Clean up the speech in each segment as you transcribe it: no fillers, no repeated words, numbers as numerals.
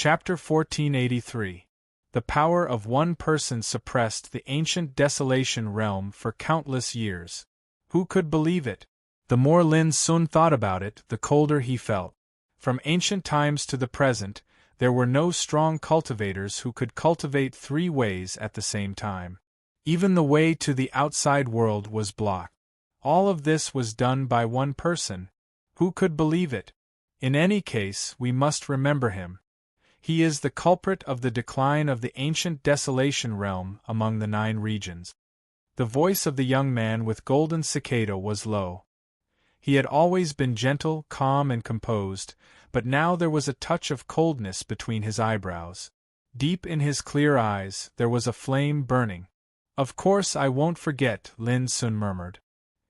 Chapter 1483. The power of one person suppressed the ancient desolation realm for countless years. Who could believe it? The more Lin Sun thought about it, the colder he felt. From ancient times to the present, there were no strong cultivators who could cultivate three ways at the same time. Even the way to the outside world was blocked. All of this was done by one person. Who could believe it? In any case, we must remember him. He is the culprit of the decline of the ancient desolation realm among the 9 regions. The voice of the young man with golden cicada was low. He had always been gentle, calm, and composed, but now there was a touch of coldness between his eyebrows. Deep in his clear eyes, there was a flame burning. "Of course I won't forget," Lin Sun murmured.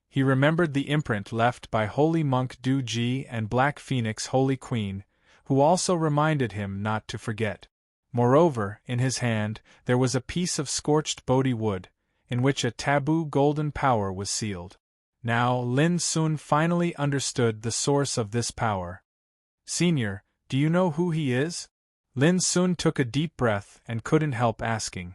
He remembered the imprint left by Holy Monk Du Ji and Black Phoenix Holy Queen, who also reminded him not to forget. Moreover, in his hand, there was a piece of scorched Bodhi wood, in which a taboo golden power was sealed. Now Lin Sun finally understood the source of this power. "Senior, do you know who he is?" Lin Sun took a deep breath and couldn't help asking.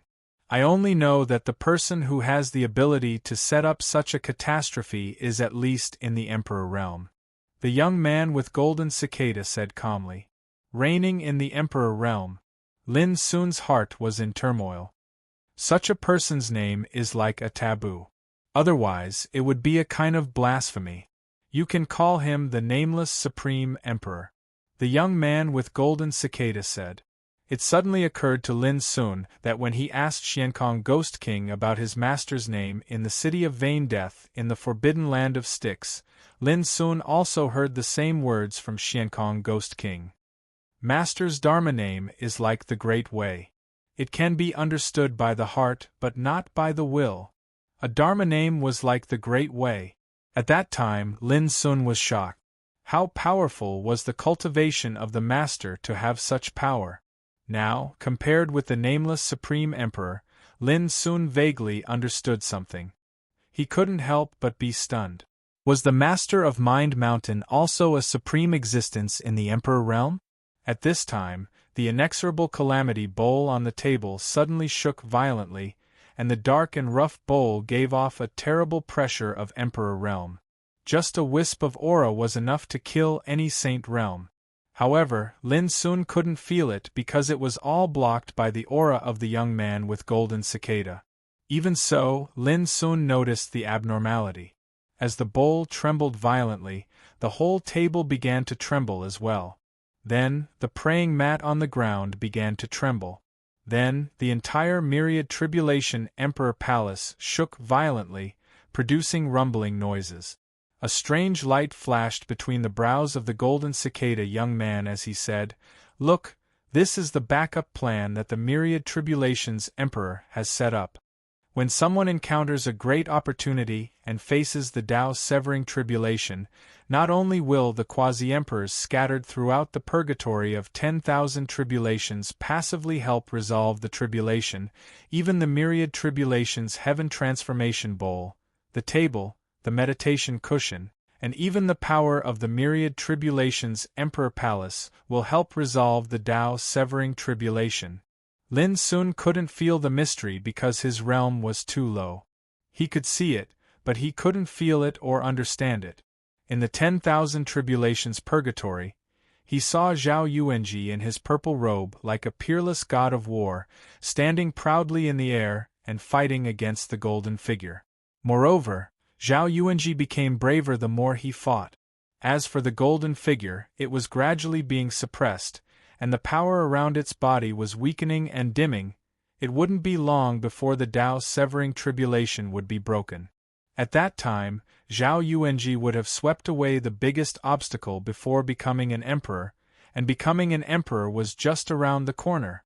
"I only know that the person who has the ability to set up such a catastrophe is at least in the Emperor realm," the young man with golden cicada said calmly. Reigning in the Emperor realm. Lin Sun's heart was in turmoil. Such a person's name is like a taboo. Otherwise, it would be a kind of blasphemy. You can call him the Nameless Supreme Emperor, the young man with golden cicada said. It suddenly occurred to Lin Sun that when he asked Xiankong Ghost King about his master's name in the city of Vain Death in the Forbidden Land of Styx, Lin Sun also heard the same words from Xiankong Ghost King. Master's Dharma name is like the Great Way. It can be understood by the heart but not by the will. A Dharma name was like the Great Way. At that time, Lin Sun was shocked. How powerful was the cultivation of the master to have such power? Now, compared with the Nameless Supreme Emperor, Lin Sun vaguely understood something. He couldn't help but be stunned. Was the Master of Mind Mountain also a supreme existence in the Emperor realm? At this time, the inexorable calamity bowl on the table suddenly shook violently, and the dark and rough bowl gave off a terrible pressure of Emperor realm. Just a wisp of aura was enough to kill any saint realm. However, Lin Sun couldn't feel it because it was all blocked by the aura of the young man with golden cicada. Even so, Lin Sun noticed the abnormality. As the bowl trembled violently, the whole table began to tremble as well. Then, the praying mat on the ground began to tremble. Then, the entire Myriad Tribulation Emperor Palace shook violently, producing rumbling noises. A strange light flashed between the brows of the golden cicada young man as he said, "Look, this is the backup plan that the Myriad Tribulations Emperor has set up. When someone encounters a great opportunity and faces the Tao-severing tribulation, not only will the quasi-emperors scattered throughout the purgatory of 10,000 tribulations passively help resolve the tribulation, even the Myriad Tribulations Heaven Transformation Bowl, the table, the meditation cushion, and even the power of the Myriad Tribulations Emperor Palace will help resolve the Tao-severing tribulation." Lin Sun couldn't feel the mystery because his realm was too low. He could see it, but he couldn't feel it or understand it. In the 10,000 tribulations purgatory, he saw Zhao Yuanji in his purple robe like a peerless god of war, standing proudly in the air and fighting against the golden figure. Moreover, Zhao Yuanji became braver the more he fought. As for the golden figure, it was gradually being suppressed, and the power around its body was weakening and dimming. It wouldn't be long before the Tao-severing tribulation would be broken. At that time, Zhao Yuanji would have swept away the biggest obstacle before becoming an emperor, and becoming an emperor was just around the corner.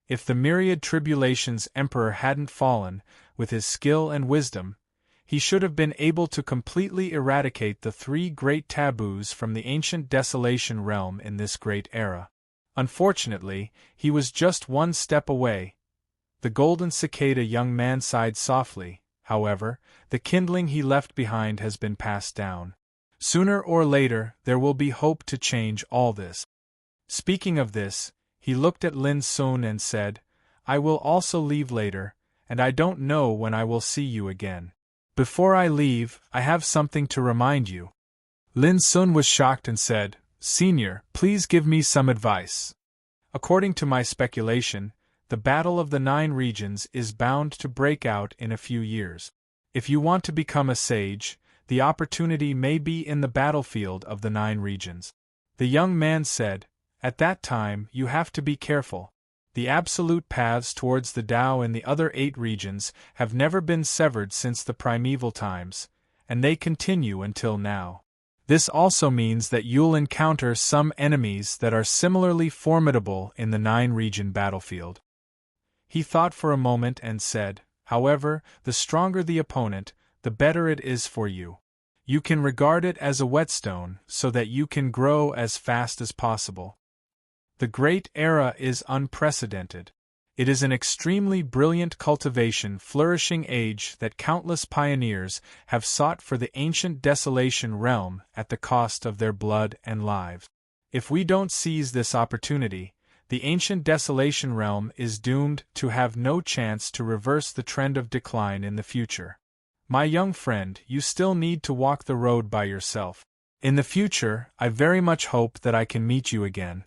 If the Myriad Tribulations Emperor hadn't fallen, with his skill and wisdom, he should have been able to completely eradicate the 3 great taboos from the ancient desolation realm in this great era. Unfortunately, he was just one step away. The golden cicada young man sighed softly. However, the kindling he left behind has been passed down. Sooner or later, there will be hope to change all this. Speaking of this, He looked at Lin Sun and said, I will also leave later, and I don't know when I will see you again. Before I leave, I have something to remind you. Lin Sun was shocked and said, Senior, please give me some advice. According to my speculation, the Battle of the 9 Regions is bound to break out in a few years. If you want to become a sage, the opportunity may be in the battlefield of the 9 regions. The young man said, At that time you have to be careful. The absolute paths towards the Tao in the other 8 regions have never been severed since the primeval times, and they continue until now. This also means that you'll encounter some enemies that are similarly formidable in the 9-region battlefield. He thought for a moment and said, However, the stronger the opponent, the better it is for you. You can regard it as a whetstone so that you can grow as fast as possible. The Great Era is unprecedented. It is an extremely brilliant cultivation flourishing age that countless pioneers have sought for the ancient desolation realm at the cost of their blood and lives. If we don't seize this opportunity, the ancient desolation realm is doomed to have no chance to reverse the trend of decline in the future. My young friend, you still need to walk the road by yourself. In the future, I very much hope that I can meet you again.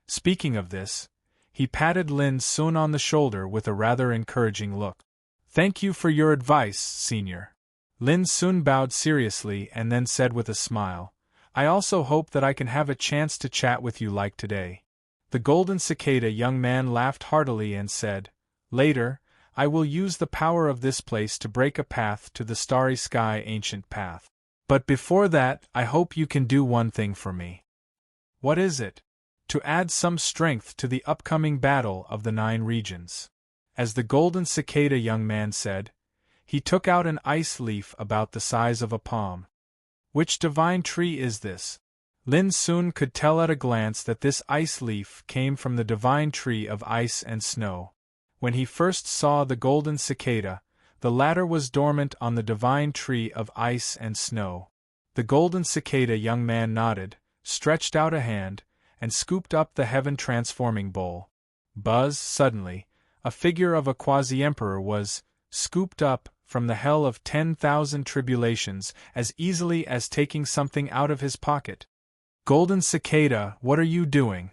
Speaking of this, he patted Lin Sun on the shoulder with a rather encouraging look. Thank you for your advice, Senior. Lin Sun bowed seriously and then said with a smile, I also hope that I can have a chance to chat with you like today. The golden cicada young man laughed heartily and said, Later, I will use the power of this place to break a path to the starry sky ancient path. But before that, I hope you can do one thing for me. What is it? To add some strength to the upcoming battle of the 9 regions. As the golden cicada young man said, he took out an ice leaf about the size of a palm. Which divine tree is this? Lin Sun could tell at a glance that this ice leaf came from the divine tree of ice and snow. When he first saw the golden cicada, the latter was dormant on the divine tree of ice and snow. The golden cicada young man nodded, stretched out a hand, and scooped up the heaven-transforming bowl. Buzz, suddenly, a figure of a quasi-emperor was scooped up from the hell of 10,000 tribulations as easily as taking something out of his pocket. Golden cicada, what are you doing?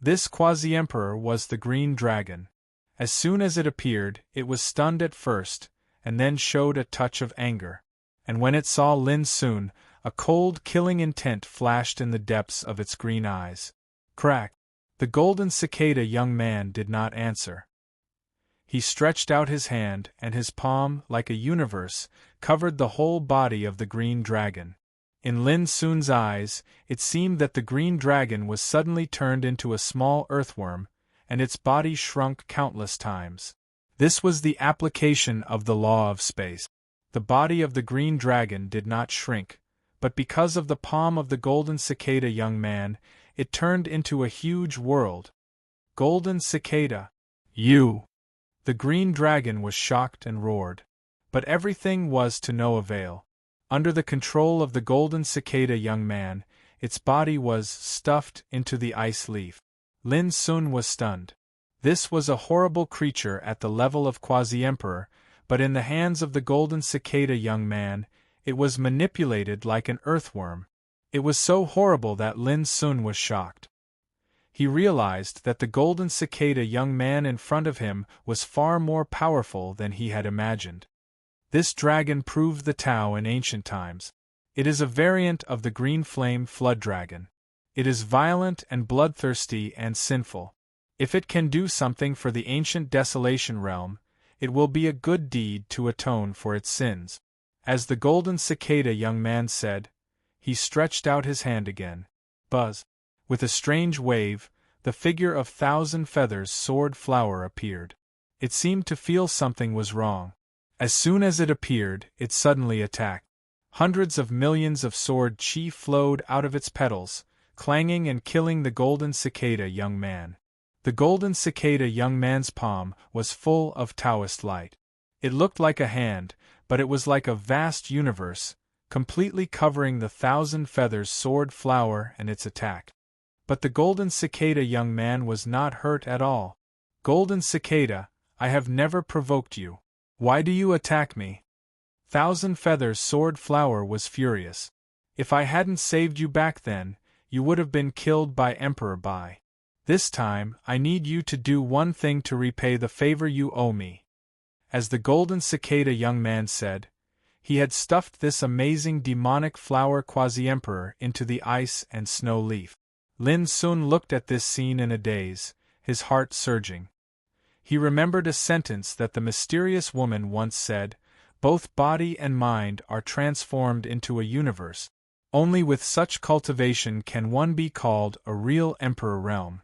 This quasi-emperor was the green dragon. As soon as it appeared, it was stunned at first, and then showed a touch of anger. And when it saw Lin Sun, a cold, killing intent flashed in the depths of its green eyes. Crack! The golden cicada young man did not answer. He stretched out his hand, and his palm, like a universe, covered the whole body of the green dragon. In Lin Sun's eyes, it seemed that the green dragon was suddenly turned into a small earthworm, and its body shrunk countless times. This was the application of the law of space. The body of the green dragon did not shrink, but because of the palm of the golden cicada young man, it turned into a huge world. Golden cicada! You! The green dragon was shocked and roared. But everything was to no avail. Under the control of the golden cicada young man, its body was stuffed into the ice leaf. Lin Sun was stunned. This was a horrible creature at the level of quasi-emperor, but in the hands of the golden cicada young man, it was manipulated like an earthworm. It was so horrible that Lin Sun was shocked. He realized that the golden cicada young man in front of him was far more powerful than he had imagined. This dragon proved the Tao in ancient times. It is a variant of the green flame flood dragon. It is violent and bloodthirsty and sinful. If it can do something for the ancient desolation realm, it will be a good deed to atone for its sins. As the golden cicada young man said, he stretched out his hand again. Buzz! With a strange wave, the figure of 1,000 feathers sword flower appeared. It seemed to feel something was wrong. As soon as it appeared, it suddenly attacked. Hundreds of millions of sword chi flowed out of its petals, clanging and killing the golden cicada young man. The golden cicada young man's palm was full of Taoist light. It looked like a hand, but it was like a vast universe, completely covering the 1,000 feathers sword flower and its attack. But the golden cicada young man was not hurt at all. "Golden cicada, I have never provoked you. Why do you attack me?" Thousand Feathers Sword Flower was furious. "If I hadn't saved you back then, you would have been killed by Emperor Bai. This time, I need you to do one thing to repay the favor you owe me." As the golden cicada young man said, he had stuffed this amazing demonic flower quasi-emperor into the ice and snow leaf. Lin Sun looked at this scene in a daze, his heart surging. He remembered a sentence that the mysterious woman once said, "Both body and mind are transformed into a universe. Only with such cultivation can one be called a real emperor realm."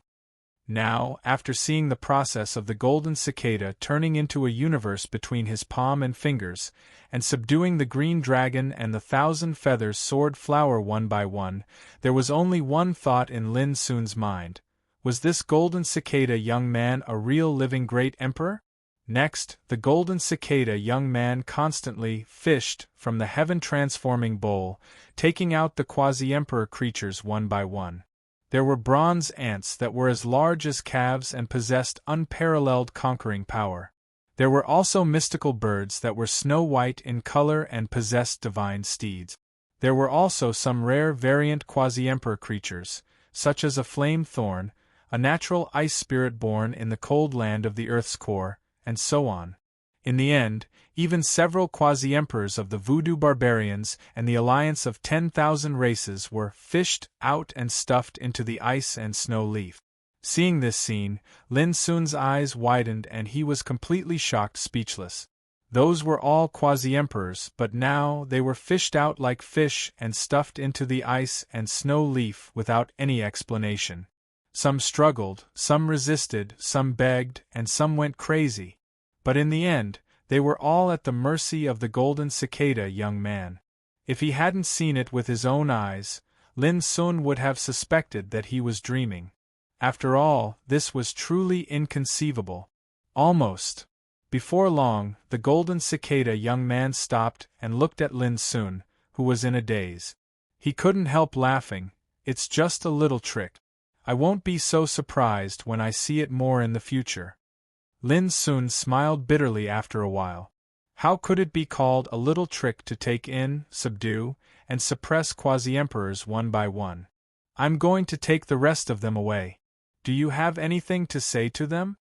Now, after seeing the process of the golden cicada turning into a universe between his palm and fingers, and subduing the green dragon and the thousand feathers sword flower one by one, there was only one thought in Lin Sun's mind. Was this golden cicada young man a real living great emperor? Next, the golden cicada young man constantly fished from the heaven-transforming bowl, taking out the quasi-emperor creatures one by one. There were bronze ants that were as large as calves and possessed unparalleled conquering power. There were also mystical birds that were snow-white in color and possessed divine steeds. There were also some rare variant quasi-emperor creatures, such as a flame thorn, a natural ice spirit born in the cold land of the Earth's core, and so on. In the end, even several quasi-emperors of the voodoo barbarians and the alliance of 10,000 races were fished out and stuffed into the ice and snow leaf. Seeing this scene, Lin Sun's eyes widened and he was completely shocked, speechless. Those were all quasi-emperors, but now they were fished out like fish and stuffed into the ice and snow leaf without any explanation. Some struggled, some resisted, some begged, and some went crazy. But in the end, they were all at the mercy of the golden cicada young man. If he hadn't seen it with his own eyes, Lin Sun would have suspected that he was dreaming. After all, this was truly inconceivable. Almost. Before long, the golden cicada young man stopped and looked at Lin Sun, who was in a daze. He couldn't help laughing. "It's just a little trick. I won't be so surprised when I see it more in the future." Lin Sun smiled bitterly after a while. How could it be called a little trick to take in, subdue, and suppress quasi-emperors one by one? "I'm going to take the rest of them away. Do you have anything to say to them?"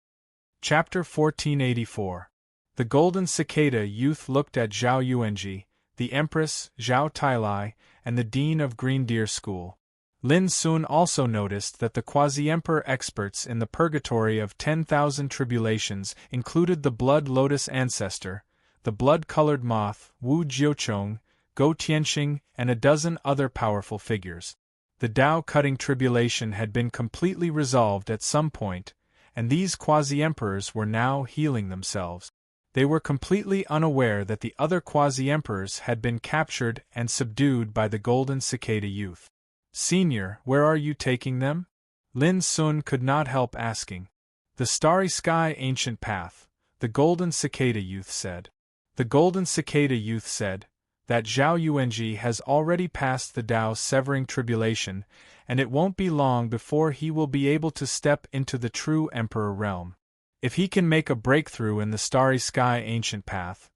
Chapter 1484. The golden cicada youth looked at Zhao Yuanji, the Empress, Zhao Tailai, and the Dean of Green Deer School. Lin Sun also noticed that the quasi-emperor experts in the purgatory of 10,000 tribulations included the blood lotus ancestor, the blood-colored moth, Wu Jiuchong, Go Tianxing, and a dozen other powerful figures. The Tao-cutting tribulation had been completely resolved at some point, and these quasi-emperors were now healing themselves. They were completely unaware that the other quasi-emperors had been captured and subdued by the golden cicada youth. "Senior, where are you taking them?" Lin Sun could not help asking. "The starry sky ancient path," the golden cicada youth said. The golden cicada youth said that Zhao Yuanji has already passed the Tao severing tribulation, and it won't be long before he will be able to step into the true emperor realm. If he can make a breakthrough in the starry sky ancient path,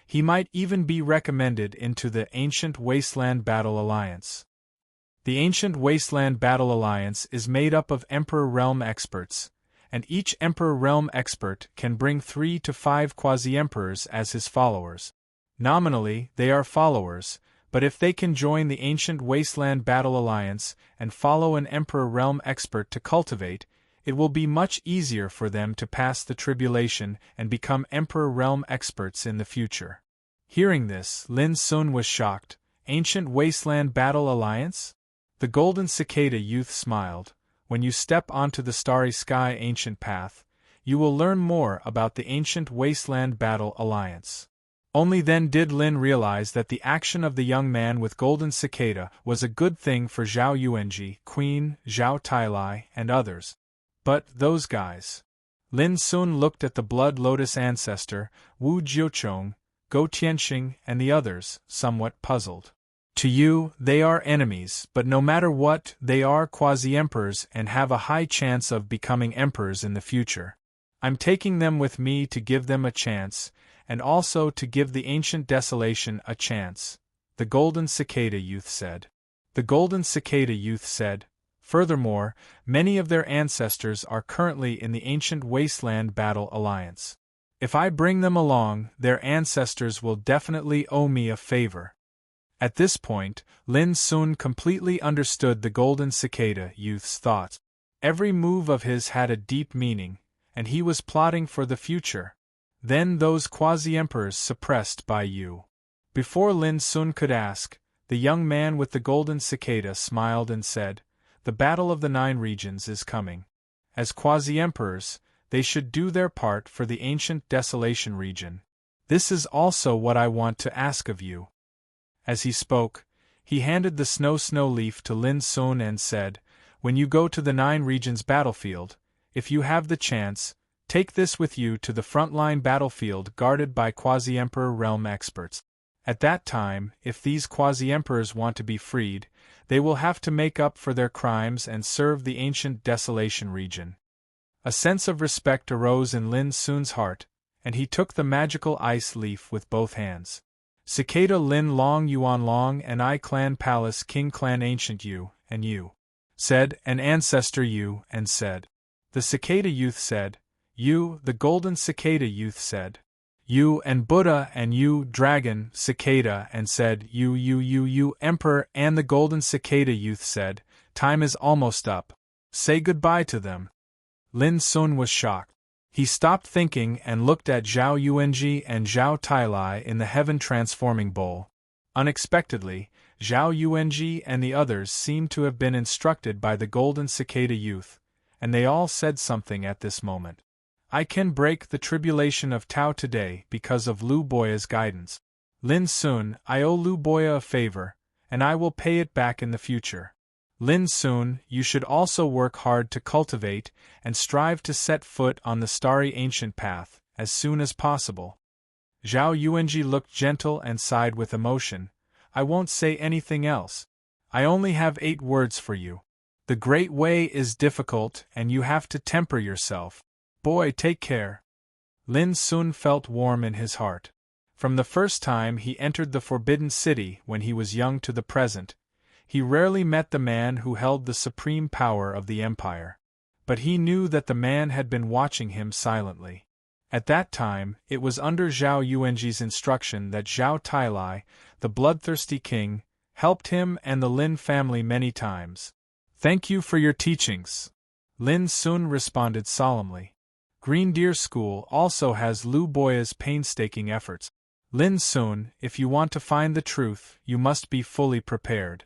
he might even be recommended into the Ancient Wasteland Battle Alliance. The Ancient Wasteland Battle Alliance is made up of Emperor Realm experts, and each Emperor Realm expert can bring 3 to 5 quasi-emperors as his followers. Nominally, they are followers, but if they can join the Ancient Wasteland Battle Alliance and follow an Emperor Realm expert to cultivate, it will be much easier for them to pass the tribulation and become Emperor Realm experts in the future. Hearing this, Lin Sun was shocked. Ancient Wasteland Battle Alliance? The golden cicada youth smiled. When you step onto the starry sky ancient path, you will learn more about the Ancient Wasteland Battle Alliance. Only then did Lin realize that the action of the young man with golden cicada was a good thing for Zhao Yuanji, Queen, Zhao Tailai, and others. But those guys. Lin Sun looked at the blood lotus ancestor, Wu Jiuchong, Go Tianxing, and the others, somewhat puzzled. To you, they are enemies, but no matter what, they are quasi-emperors and have a high chance of becoming emperors in the future. I'm taking them with me to give them a chance, and also to give the ancient desolation a chance, the golden cicada youth said. The golden cicada youth said, furthermore, many of their ancestors are currently in the ancient wasteland battle alliance. If I bring them along, their ancestors will definitely owe me a favor. At this point, Lin Sun completely understood the golden cicada youth's thoughts. Every move of his had a deep meaning, and he was plotting for the future. Then those quasi-emperors suppressed by you. Before Lin Sun could ask, the young man with the golden cicada smiled and said, "The battle of the 9 regions is coming. As quasi-emperors, they should do their part for the ancient desolation region. This is also what I want to ask of you." As he spoke, he handed the snow leaf to Lin Sun and said, "When you go to the 9 regions battlefield, if you have the chance, take this with you to the frontline battlefield guarded by quasi-emperor realm experts. At that time, if these quasi-emperors want to be freed, they will have to make up for their crimes and serve the ancient desolation region." A sense of respect arose in Lin Sun's heart, and he took the magical ice leaf with both hands. "Cicada Lin Long Yuan Long and I Clan Palace King Clan Ancient Yu, and you," said, "an ancestor Yu, and said." The cicada youth said, "You," the golden cicada youth said. "You and Buddha and you, dragon, cicada, and said, You, emperor," and the golden cicada youth said, "Time is almost up. Say goodbye to them." Lin Sun was shocked. He stopped thinking and looked at Zhao Yuanji and Zhao Tailai in the heaven-transforming bowl. Unexpectedly, Zhao Yuanji and the others seemed to have been instructed by the golden cicada youth, and they all said something at this moment. "I can break the tribulation of Tao today because of Lu Boya's guidance. Lin Sun, I owe Lu Boya a favor, and I will pay it back in the future. Lin Sun, you should also work hard to cultivate and strive to set foot on the starry ancient path, as soon as possible." Zhao Yuanji looked gentle and sighed with emotion. "I won't say anything else. I only have 8 words for you. The Great Way is difficult and you have to temper yourself. Boy, take care." Lin Sun felt warm in his heart. From the first time he entered the Forbidden City when he was young to the present, he rarely met the man who held the supreme power of the empire. But he knew that the man had been watching him silently. At that time, it was under Zhao Yuanji's instruction that Zhao Tailai, the bloodthirsty king, helped him and the Lin family many times. "Thank you for your teachings," Lin Sun responded solemnly. "Green Deer School also has Lu Boya's painstaking efforts. Lin Sun, if you want to find the truth, you must be fully prepared."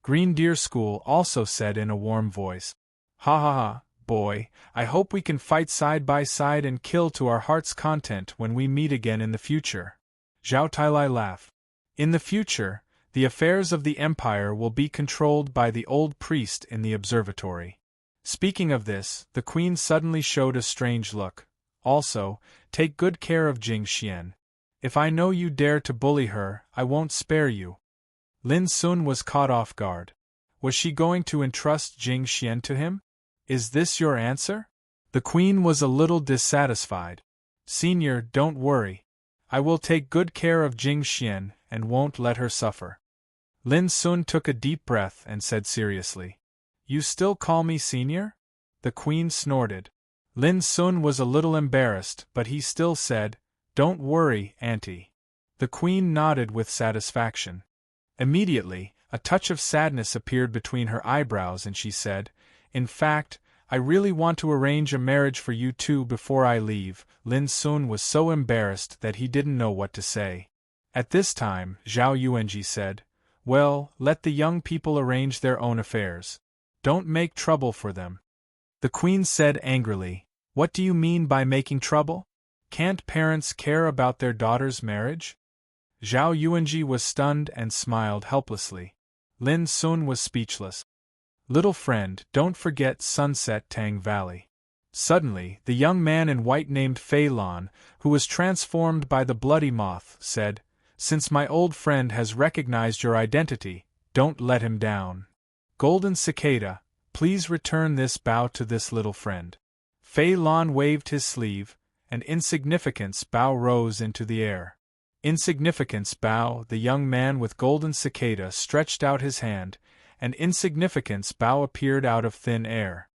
Green Deer School also said in a warm voice, "Ha ha ha, boy, I hope we can fight side by side and kill to our heart's content when we meet again in the future." Zhao Tailai laughed. "In the future, the affairs of the empire will be controlled by the old priest in the observatory." Speaking of this, the queen suddenly showed a strange look. "Also, take good care of Jing Xian. If I know you dare to bully her, I won't spare you." Lin Sun was caught off guard. Was she going to entrust Jing Xian to him? "Is this your answer?" The queen was a little dissatisfied. "Senior, don't worry. I will take good care of Jing Xian and won't let her suffer." Lin Sun took a deep breath and said seriously, "You still call me senior?" The queen snorted. Lin Sun was a little embarrassed, but he still said, "Don't worry, auntie." The queen nodded with satisfaction. Immediately, a touch of sadness appeared between her eyebrows and she said, "In fact, I really want to arrange a marriage for you two before I leave." Lin Sun was so embarrassed that he didn't know what to say. At this time, Zhao Yuanji said, "Well, let the young people arrange their own affairs. Don't make trouble for them." The queen said angrily, "What do you mean by making trouble? Can't parents care about their daughter's marriage?" Zhao Yuanji was stunned and smiled helplessly. Lin Sun was speechless. "Little friend, don't forget Sunset Tang Valley." Suddenly, the young man in white named Fei Lan, who was transformed by the bloody moth, said, Since my old friend has recognized your identity, don't let him down. Golden Cicada, please return this bow to this little friend. Fei Lon waved his sleeve, and Insignificant's bow rose into the air. Insignificant's bow, the young man with Golden Cicada stretched out his hand, and Insignificant's bow appeared out of thin air.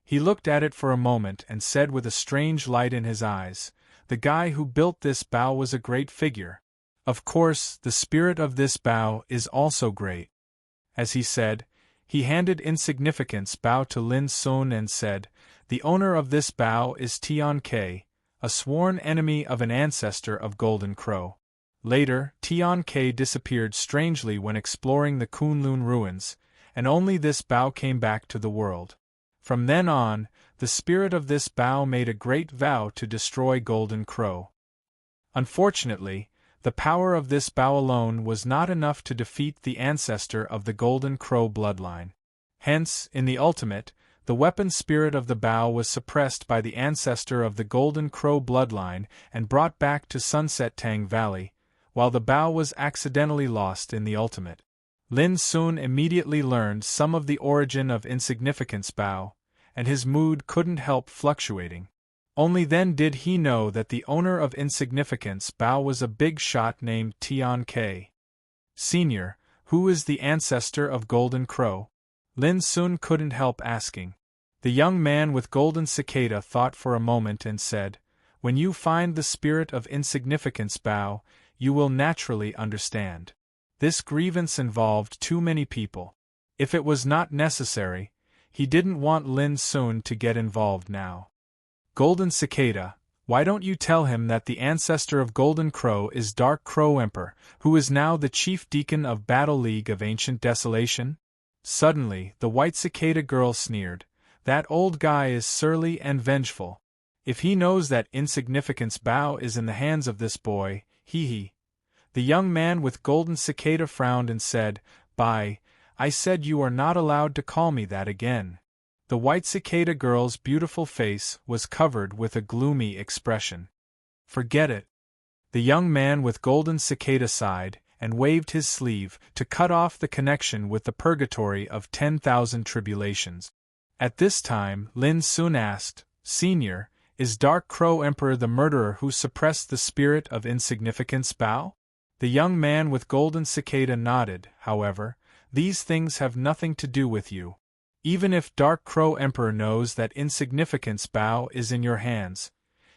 He looked at it for a moment and said with a strange light in his eyes, "The guy who built this bow was a great figure. Of course, the spirit of this bow is also great." As he said, he handed Insignificant's bow to Lin Sun and said, "The owner of this bow is Tian Ke, a sworn enemy of an ancestor of Golden Crow." Later, Tian Ke disappeared strangely when exploring the Kunlun ruins, and only this bow came back to the world. From then on, the spirit of this bow made a great vow to destroy Golden Crow. Unfortunately, the power of this bow alone was not enough to defeat the ancestor of the Golden Crow bloodline. Hence, in the ultimate, the weapon spirit of the bow was suppressed by the ancestor of the Golden Crow bloodline and brought back to Sunset Tang Valley, while the bow was accidentally lost in the ultimate. Lin Sun immediately learned some of the origin of Insignificant's bow, and his mood couldn't help fluctuating. Only then did he know that the owner of Insignificant's bow was a big shot named Tian Ke. "Senior, who is the ancestor of Golden Crow?" Lin Sun couldn't help asking. The young man with Golden Cicada thought for a moment and said, "When you find the spirit of Insignificant's bow, you will naturally understand. This grievance involved too many people. If it was not necessary, he didn't want Lin Sun to get involved now." "Golden Cicada, why don't you tell him that the ancestor of Golden Crow is Dark Crow Emperor, who is now the chief deacon of Battle League of Ancient Desolation?" Suddenly, the white cicada girl sneered. "That old guy is surly and vengeful. If he knows that Insignificant's bow is in the hands of this boy, he. The young man with Golden Cicada frowned and said, I said you are not allowed to call me that again." The white cicada girl's beautiful face was covered with a gloomy expression. "Forget it." The young man with Golden Cicada sighed, and waved his sleeve to cut off the connection with the purgatory of 10,000 tribulations. At this time, Lin Sun asked, "Senior, is Dark Crow Emperor the murderer who suppressed the spirit of Insignificant's bow?" The young man with Golden Cicada nodded. "However, these things have nothing to do with you. Even if Dark Crow Emperor knows that Insignificant's bow is in your hands,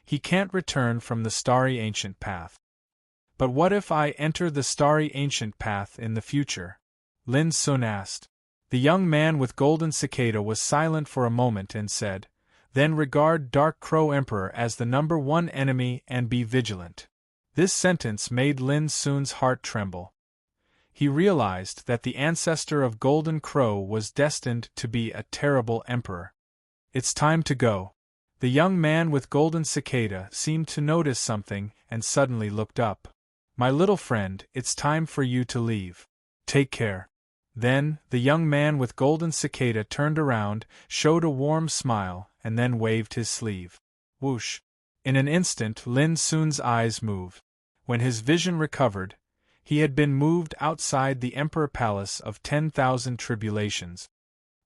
he can't return from the Starry Ancient Path." "But what if I enter the Starry Ancient Path in the future?" Lin Sun asked. The young man with Golden Cicada was silent for a moment and said, "Then regard Dark Crow Emperor as the #1 enemy and be vigilant." This sentence made Lin Sun's heart tremble. He realized that the ancestor of Golden Crow was destined to be a terrible emperor. "It's time to go." The young man with Golden Cicada seemed to notice something and suddenly looked up. "My little friend, it's time for you to leave. Take care." Then, the young man with Golden Cicada turned around, showed a warm smile, and then waved his sleeve. Whoosh! In an instant Lin Sun's eyes moved. When his vision recovered, he had been moved outside the Emperor Palace of 10,000 tribulations.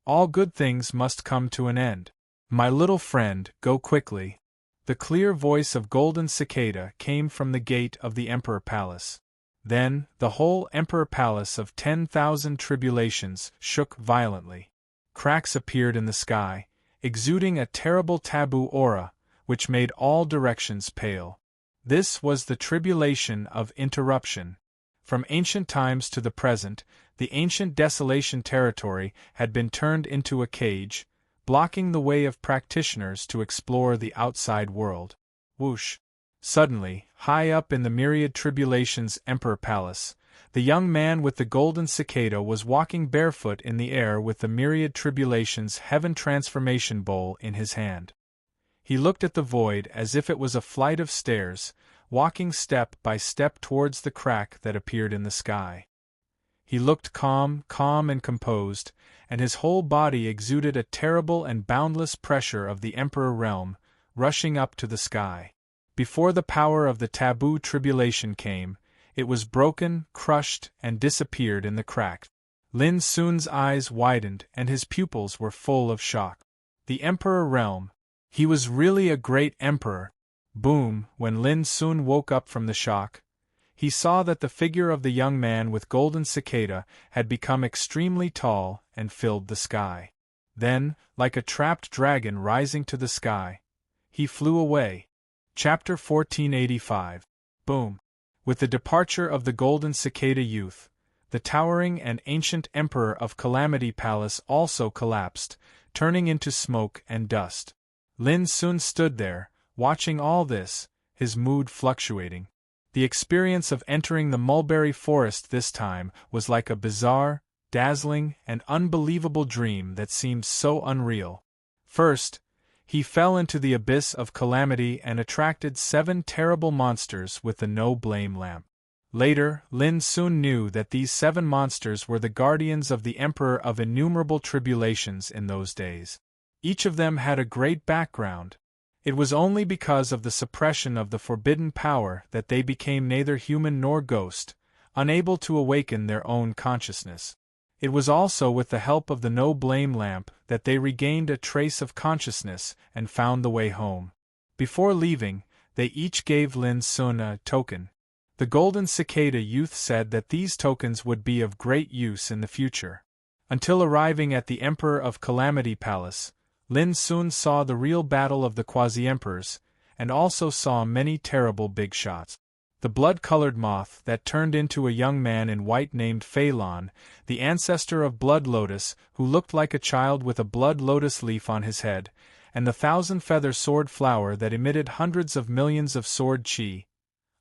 "All good things must come to an end. My little friend, go quickly." The clear voice of Golden Cicada came from the gate of the Emperor Palace. Then, the whole Emperor Palace of 10,000 tribulations shook violently. Cracks appeared in the sky, exuding a terrible taboo aura, which made all directions pale. This was the tribulation of interruption. From ancient times to the present, the ancient desolation territory had been turned into a cage, blocking the way of practitioners to explore the outside world. Whoosh! Suddenly, high up in the myriad tribulations Emperor Palace, the young man with the Golden Cicada was walking barefoot in the air with the myriad tribulations heaven transformation bowl in his hand. He looked at the void as if it was a flight of stairs, walking step by step towards the crack that appeared in the sky. He looked calm and composed, and his whole body exuded a terrible and boundless pressure of the Emperor realm, rushing up to the sky. Before the power of the taboo tribulation came, It was broken, crushed, and disappeared in the crack. Lin Sun's eyes widened and his pupils were full of shock. The Emperor Realm. He was really a great emperor. Boom! When Lin Sun woke up from the shock, he saw that the figure of the young man with golden cicada had become extremely tall and filled the sky. Then, like a trapped dragon rising to the sky, he flew away. Chapter 1485. Boom! With the departure of the golden cicada youth, the towering and ancient Emperor of Calamity Palace also collapsed, turning into smoke and dust. Lin Sun stood there, watching all this, his mood fluctuating. The experience of entering the mulberry forest this time was like a bizarre, dazzling, and unbelievable dream that seemed so unreal. First, he fell into the abyss of calamity and attracted 7 terrible monsters with the no-blame lamp. Later, Lin Sun knew that these 7 monsters were the guardians of the Emperor of innumerable tribulations in those days. Each of them had a great background. It was only because of the suppression of the forbidden power that they became neither human nor ghost, unable to awaken their own consciousness. It was also with the help of the no-blame lamp that they regained a trace of consciousness and found the way home. Before leaving, they each gave Lin Sun a token. The golden cicada youth said that these tokens would be of great use in the future. Until arriving at the Emperor of Calamity Palace, Lin Sun saw the real battle of the quasi-emperors, and also saw many terrible big shots. The blood-colored moth that turned into a young man in white named Fei Lan, the ancestor of Blood Lotus who looked like a child with a blood lotus leaf on his head, and the 1,000-feather sword flower that emitted hundreds of millions of sword chi.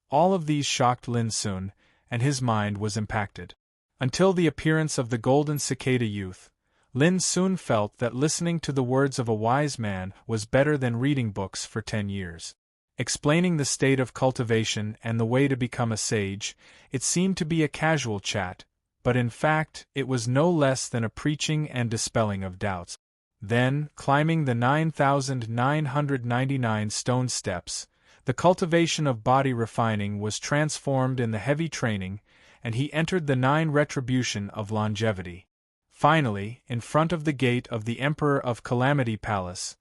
All of these shocked Lin Sun, and his mind was impacted. Until the appearance of the golden cicada youth, Lin Sun felt that listening to the words of a wise man was better than reading books for 10 years. Explaining the state of cultivation and the way to become a sage, it seemed to be a casual chat, but in fact it was no less than a preaching and dispelling of doubts. Then, climbing the 9,999 stone steps, the cultivation of body refining was transformed in the heavy training, and he entered the 9 retribution of longevity. Finally, in front of the gate of the Emperor of Calamity Palace,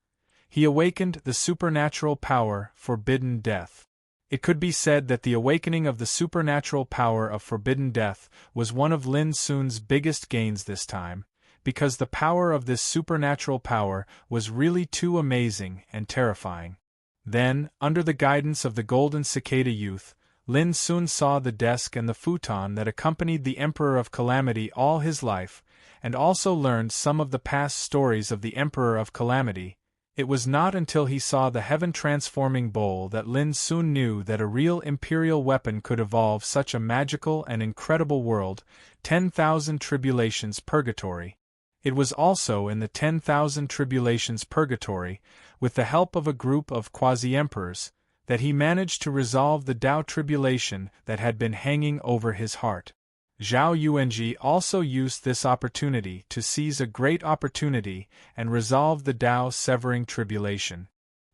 he awakened the supernatural power Forbidden Death. It could be said that the awakening of the supernatural power of Forbidden Death was one of Lin Sun's biggest gains this time, because the power of this supernatural power was really too amazing and terrifying. Then, under the guidance of the golden cicada youth, Lin Sun saw the desk and the futon that accompanied the Emperor of Calamity all his life, and also learned some of the past stories of the Emperor of Calamity. It was not until he saw the heaven-transforming bowl that Lin Sun knew that a real imperial weapon could evolve such a magical and incredible world, 10,000 Tribulations Purgatory. It was also in the 10,000 Tribulations Purgatory, with the help of a group of quasi-emperors, that he managed to resolve the Tao tribulation that had been hanging over his heart. Zhao Yuanji also used this opportunity to seize a great opportunity and resolve the Tao severing tribulation.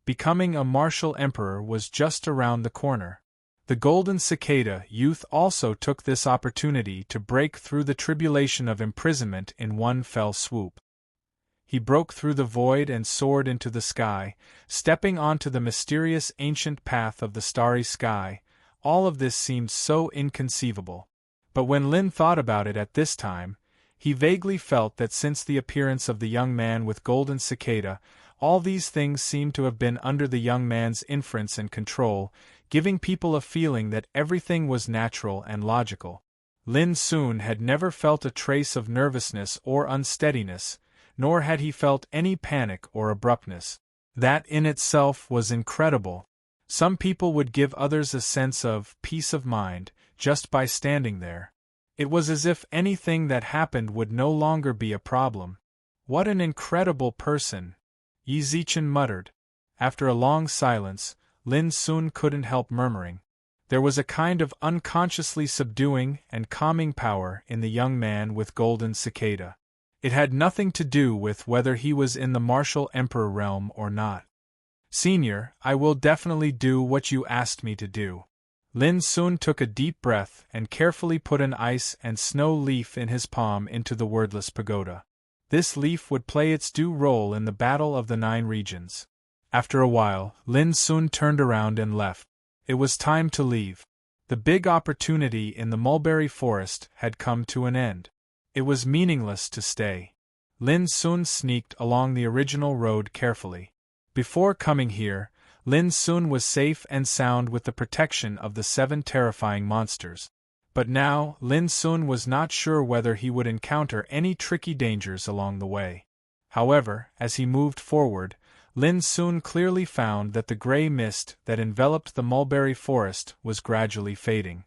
Becoming a martial emperor was just around the corner. The golden cicada youth also took this opportunity to break through the tribulation of imprisonment in one fell swoop. He broke through the void and soared into the sky, stepping onto the mysterious ancient path of the starry sky. All of this seemed so inconceivable. But when Lin thought about it at this time, he vaguely felt that since the appearance of the young man with golden cicada, all these things seemed to have been under the young man's influence and control, giving people a feeling that everything was natural and logical. Lin Sun had never felt a trace of nervousness or unsteadiness, nor had he felt any panic or abruptness. That in itself was incredible. Some people would give others a sense of peace of mind just by standing there. It was as if anything that happened would no longer be a problem. What an incredible person! Yi Zichen muttered. After a long silence, Lin Sun couldn't help murmuring. There was a kind of unconsciously subduing and calming power in the young man with golden cicada. It had nothing to do with whether he was in the martial emperor realm or not. "Senior, I will definitely do what you asked me to do," Lin Sun took a deep breath and carefully put an ice and snow leaf in his palm into the wordless pagoda. This leaf would play its due role in the Battle of the Nine Regions. After a while, Lin Sun turned around and left. It was time to leave. The big opportunity in the mulberry forest had come to an end. It was meaningless to stay. Lin Sun sneaked along the original road carefully. Before coming here, Lin Sun was safe and sound with the protection of the 7 terrifying monsters. But now, Lin Sun was not sure whether he would encounter any tricky dangers along the way. However, as he moved forward, Lin Sun clearly found that the gray mist that enveloped the mulberry forest was gradually fading.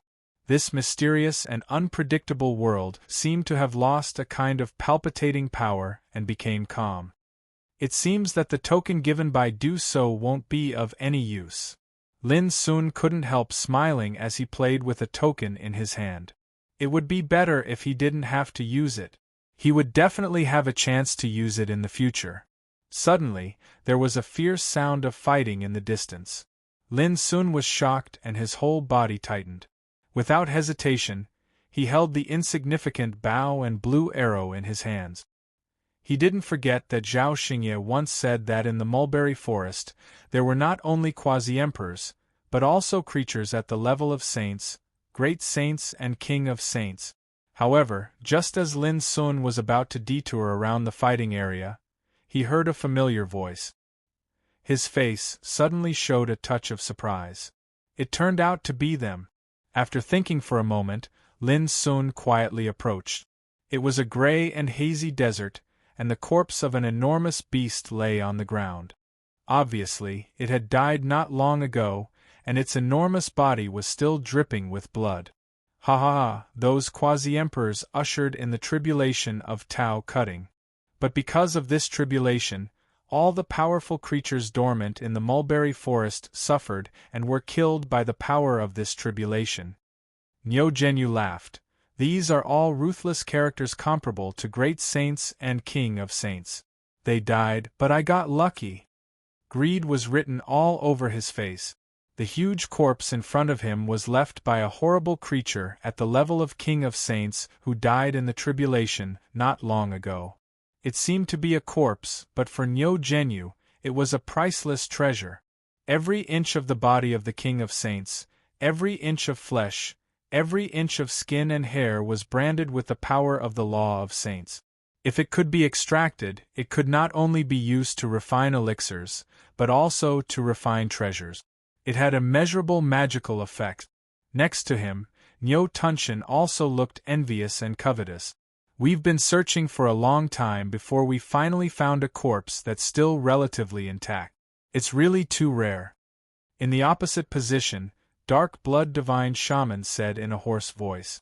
This mysterious and unpredictable world seemed to have lost a kind of palpitating power and became calm. It seems that the token given by do so won't be of any use. Lin Sun couldn't help smiling as he played with a token in his hand. It would be better if he didn't have to use it. He would definitely have a chance to use it in the future. Suddenly, there was a fierce sound of fighting in the distance. Lin Sun was shocked and his whole body tightened. Without hesitation, he held the insignificant bow and blue arrow in his hands. He didn't forget that Zhao Xingye once said that in the mulberry forest, there were not only quasi-emperors, but also creatures at the level of saints, great saints and king of saints. However, just as Lin Sun was about to detour around the fighting area, he heard a familiar voice. His face suddenly showed a touch of surprise. It turned out to be them. After thinking for a moment, Lin Sun quietly approached. It was a gray and hazy desert, and the corpse of an enormous beast lay on the ground. Obviously, it had died not long ago, and its enormous body was still dripping with blood. Ha ha ha, those quasi-emperors ushered in the tribulation of Tao cutting. But because of this tribulation, all the powerful creatures dormant in the mulberry forest suffered and were killed by the power of this tribulation. Niu Zhenyu laughed. These are all ruthless characters comparable to great saints and king of saints. They died, but I got lucky. Greed was written all over his face. The huge corpse in front of him was left by a horrible creature at the level of king of saints who died in the tribulation not long ago. It seemed to be a corpse, but for Niu Zhenyu, it was a priceless treasure. Every inch of the body of the king of saints, every inch of flesh, every inch of skin and hair was branded with the power of the law of saints. If it could be extracted, it could not only be used to refine elixirs, but also to refine treasures. It had immeasurable magical effect. Next to him, Niu Tunshan also looked envious and covetous. We've been searching for a long time before we finally found a corpse that's still relatively intact. It's really too rare. In the opposite position, Dark Blood Divine Shaman said in a hoarse voice.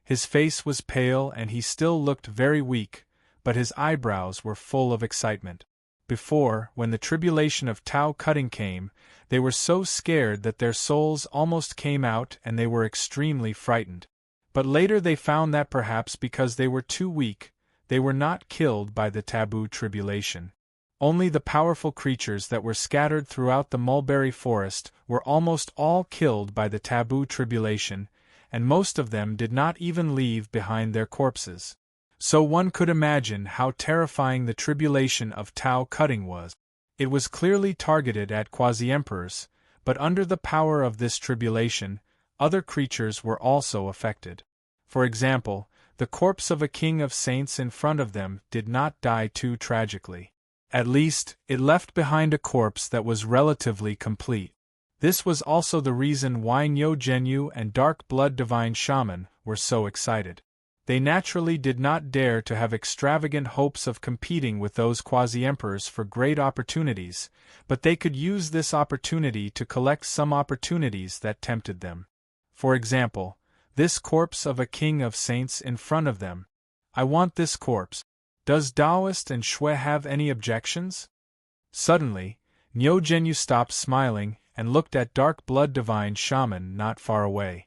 His face was pale and he still looked very weak, but his eyebrows were full of excitement. Before, when the tribulation of Tao cutting came, they were so scared that their souls almost came out and they were extremely frightened. But later they found that perhaps because they were too weak, they were not killed by the taboo tribulation. Only the powerful creatures that were scattered throughout the mulberry forest were almost all killed by the taboo tribulation, and most of them did not even leave behind their corpses. So one could imagine how terrifying the tribulation of Tao cutting was. It was clearly targeted at quasi-emperors, but under the power of this tribulation, other creatures were also affected. For example, the corpse of a king of saints in front of them did not die too tragically. At least, it left behind a corpse that was relatively complete. This was also the reason why Niu Zhenyu and Dark Blood Divine Shaman were so excited. They naturally did not dare to have extravagant hopes of competing with those quasi-emperors for great opportunities, but they could use this opportunity to collect some opportunities that tempted them. For example, this corpse of a king of saints in front of them. I want this corpse. Does Taoist and Shui have any objections? Suddenly, Niu Zhenyu stopped smiling and looked at Dark Blood Divine Shaman not far away.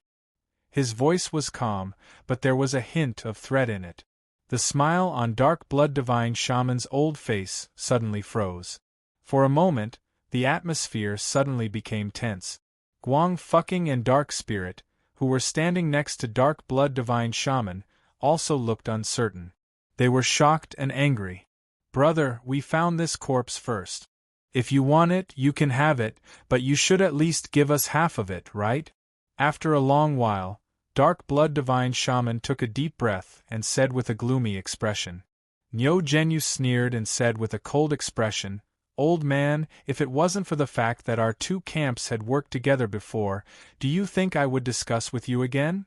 His voice was calm, but there was a hint of threat in it. The smile on Dark Blood Divine Shaman's old face suddenly froze. For a moment, the atmosphere suddenly became tense. Guang Fucking and Dark Spirit, who were standing next to Dark Blood Divine Shaman, also looked uncertain. They were shocked and angry. Brother, we found this corpse first. If you want it, you can have it, but you should at least give us half of it, right? After a long while, Dark Blood Divine Shaman took a deep breath and said with a gloomy expression. Nyo Genyu sneered and said with a cold expression, Old man, if it wasn't for the fact that our two camps had worked together before, do you think I would discuss with you again?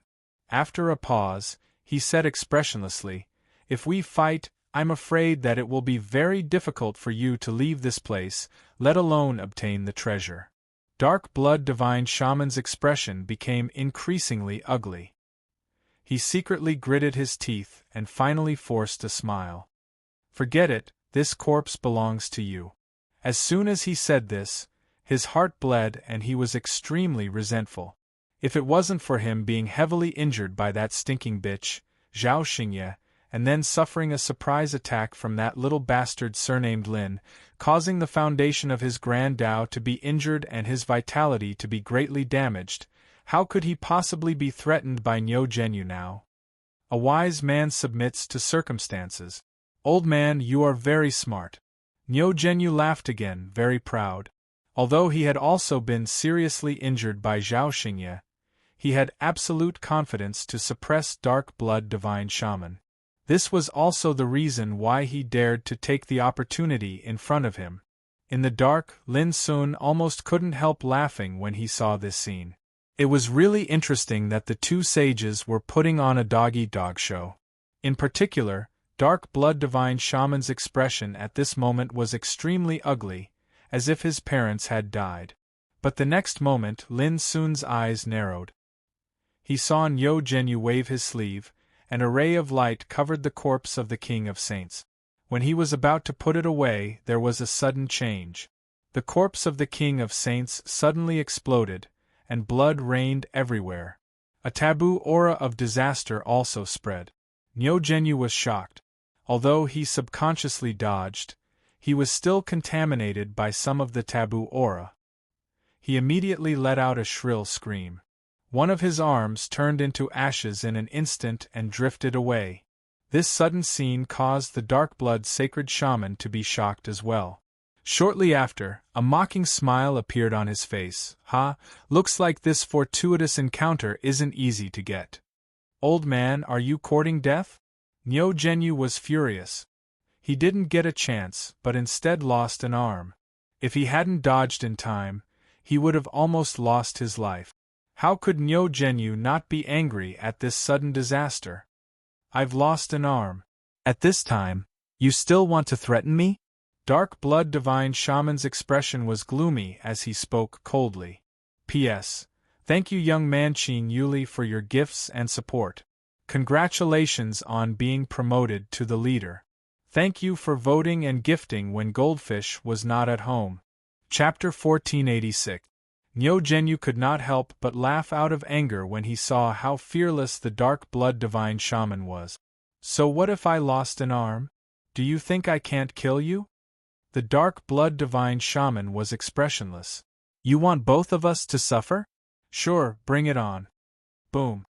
After a pause, he said expressionlessly, If we fight, I'm afraid that it will be very difficult for you to leave this place, let alone obtain the treasure. Dark Blood Divine Shaman's expression became increasingly ugly. He secretly gritted his teeth and finally forced a smile. Forget it, this corpse belongs to you. As soon as he said this, his heart bled and he was extremely resentful. If it wasn't for him being heavily injured by that stinking bitch, Zhao Xingye, and then suffering a surprise attack from that little bastard surnamed Lin, causing the foundation of his Grand Tao to be injured and his vitality to be greatly damaged, how could he possibly be threatened by Nyo Genyu now? A wise man submits to circumstances. Old man, you are very smart. Nyo Genyu laughed again, very proud. Although he had also been seriously injured by Zhao Xingye, he had absolute confidence to suppress Dark Blood Divine Shaman. This was also the reason why he dared to take the opportunity in front of him. In the dark, Lin Sun almost couldn't help laughing when he saw this scene. It was really interesting that the two sages were putting on a dog-eat-dog show. In particular, Dark Blood Divine Shaman's expression at this moment was extremely ugly, as if his parents had died. But the next moment Lin Sun's eyes narrowed. He saw Nyo Genyu wave his sleeve, and a ray of light covered the corpse of the King of Saints. When he was about to put it away, there was a sudden change. The corpse of the King of Saints suddenly exploded, and blood rained everywhere. A taboo aura of disaster also spread. Nyo Genyu was shocked. Although he subconsciously dodged, he was still contaminated by some of the taboo aura. He immediately let out a shrill scream. One of his arms turned into ashes in an instant and drifted away. This sudden scene caused the Dark Blood Sacred Shaman to be shocked as well. Shortly after, a mocking smile appeared on his face. Looks like this fortuitous encounter isn't easy to get. Old man, are you courting death? Nyo Genyu was furious. He didn't get a chance, but instead lost an arm. If he hadn't dodged in time, he would have almost lost his life. How could Nyo Genyu not be angry at this sudden disaster? I've lost an arm. At this time, you still want to threaten me? Dark Blood Divine Shaman's expression was gloomy as he spoke coldly. P.S. Thank you young man Qin Yuli for your gifts and support. Congratulations on being promoted to the leader. Thank you for voting and gifting when Goldfish was not at home. Chapter 1486. Nyo Genyu could not help but laugh out of anger when he saw how fearless the Dark Blood Divine Shaman was. So what if I lost an arm? Do you think I can't kill you? The Dark Blood Divine Shaman was expressionless. You want both of us to suffer? Sure, bring it on. Boom.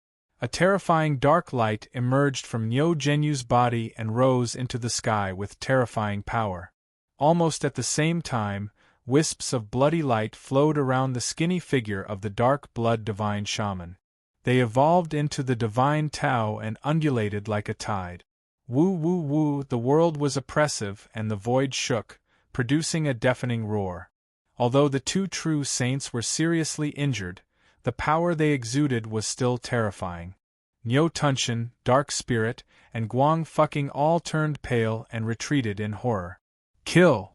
A terrifying dark light emerged from Nyo Genyu's body and rose into the sky with terrifying power. Almost at the same time, wisps of bloody light flowed around the skinny figure of the Dark Blood Divine Shaman. They evolved into the Divine Tao and undulated like a tide. Woo woo woo, the world was oppressive and the void shook, producing a deafening roar. Although the two true saints were seriously injured, the power they exuded was still terrifying. Nyo Tunshin, Dark Spirit, and Guang Fucking all turned pale and retreated in horror. Kill!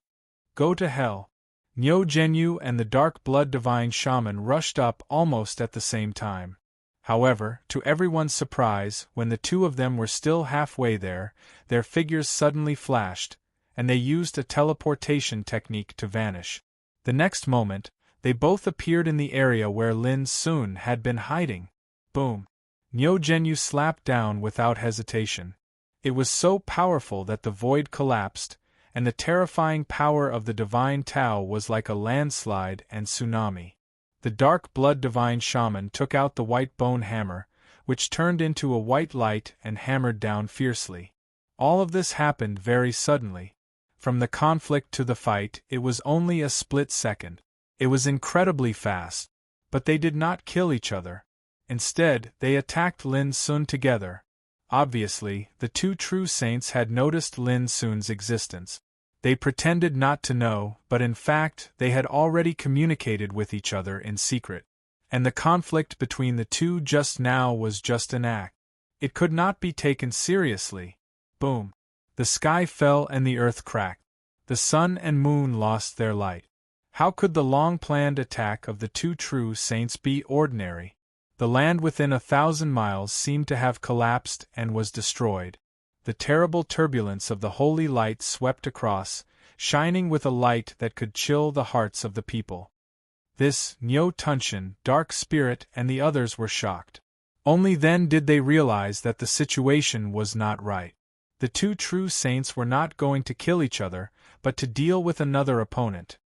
Go to hell! Nyo Genyu and the Dark Blood Divine Shaman rushed up almost at the same time. However, to everyone's surprise, when the two of them were still halfway there, their figures suddenly flashed, and they used a teleportation technique to vanish. The next moment, they both appeared in the area where Lin Sun had been hiding. Boom! Nyo Genyu slapped down without hesitation. It was so powerful that the void collapsed, and the terrifying power of the Divine Tao was like a landslide and tsunami. The dark blood divine shaman took out the white bone hammer, which turned into a white light and hammered down fiercely. All of this happened very suddenly. From the conflict to the fight, it was only a split second. It was incredibly fast. But they did not kill each other. Instead, they attacked Lin Sun together. Obviously, the two true saints had noticed Lin Sun's existence. They pretended not to know, but in fact, they had already communicated with each other in secret. And the conflict between the two just now was just an act. It could not be taken seriously. Boom. The sky fell and the earth cracked. The sun and moon lost their light. How could the long-planned attack of the two true saints be ordinary? The land within 1,000 miles seemed to have collapsed and was destroyed. The terrible turbulence of the holy light swept across, shining with a light that could chill the hearts of the people. This, Nyo Tunshin, dark spirit, and the others were shocked. Only then did they realize that the situation was not right. The two true saints were not going to kill each other, but to deal with another opponent.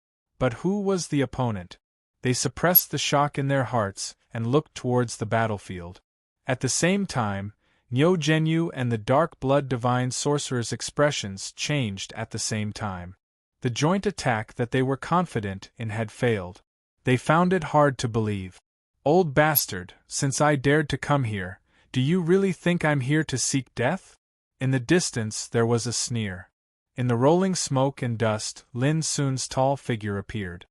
But who was the opponent? They suppressed the shock in their hearts and looked towards the battlefield. At the same time, Nyo Genyu and the dark blood divine sorcerer's expressions changed at the same time. The joint attack that they were confident in had failed. They found it hard to believe. Old bastard, since I dared to come here, do you really think I'm here to seek death? In the distance there was a sneer. In the rolling smoke and dust, Lin Sun's tall figure appeared.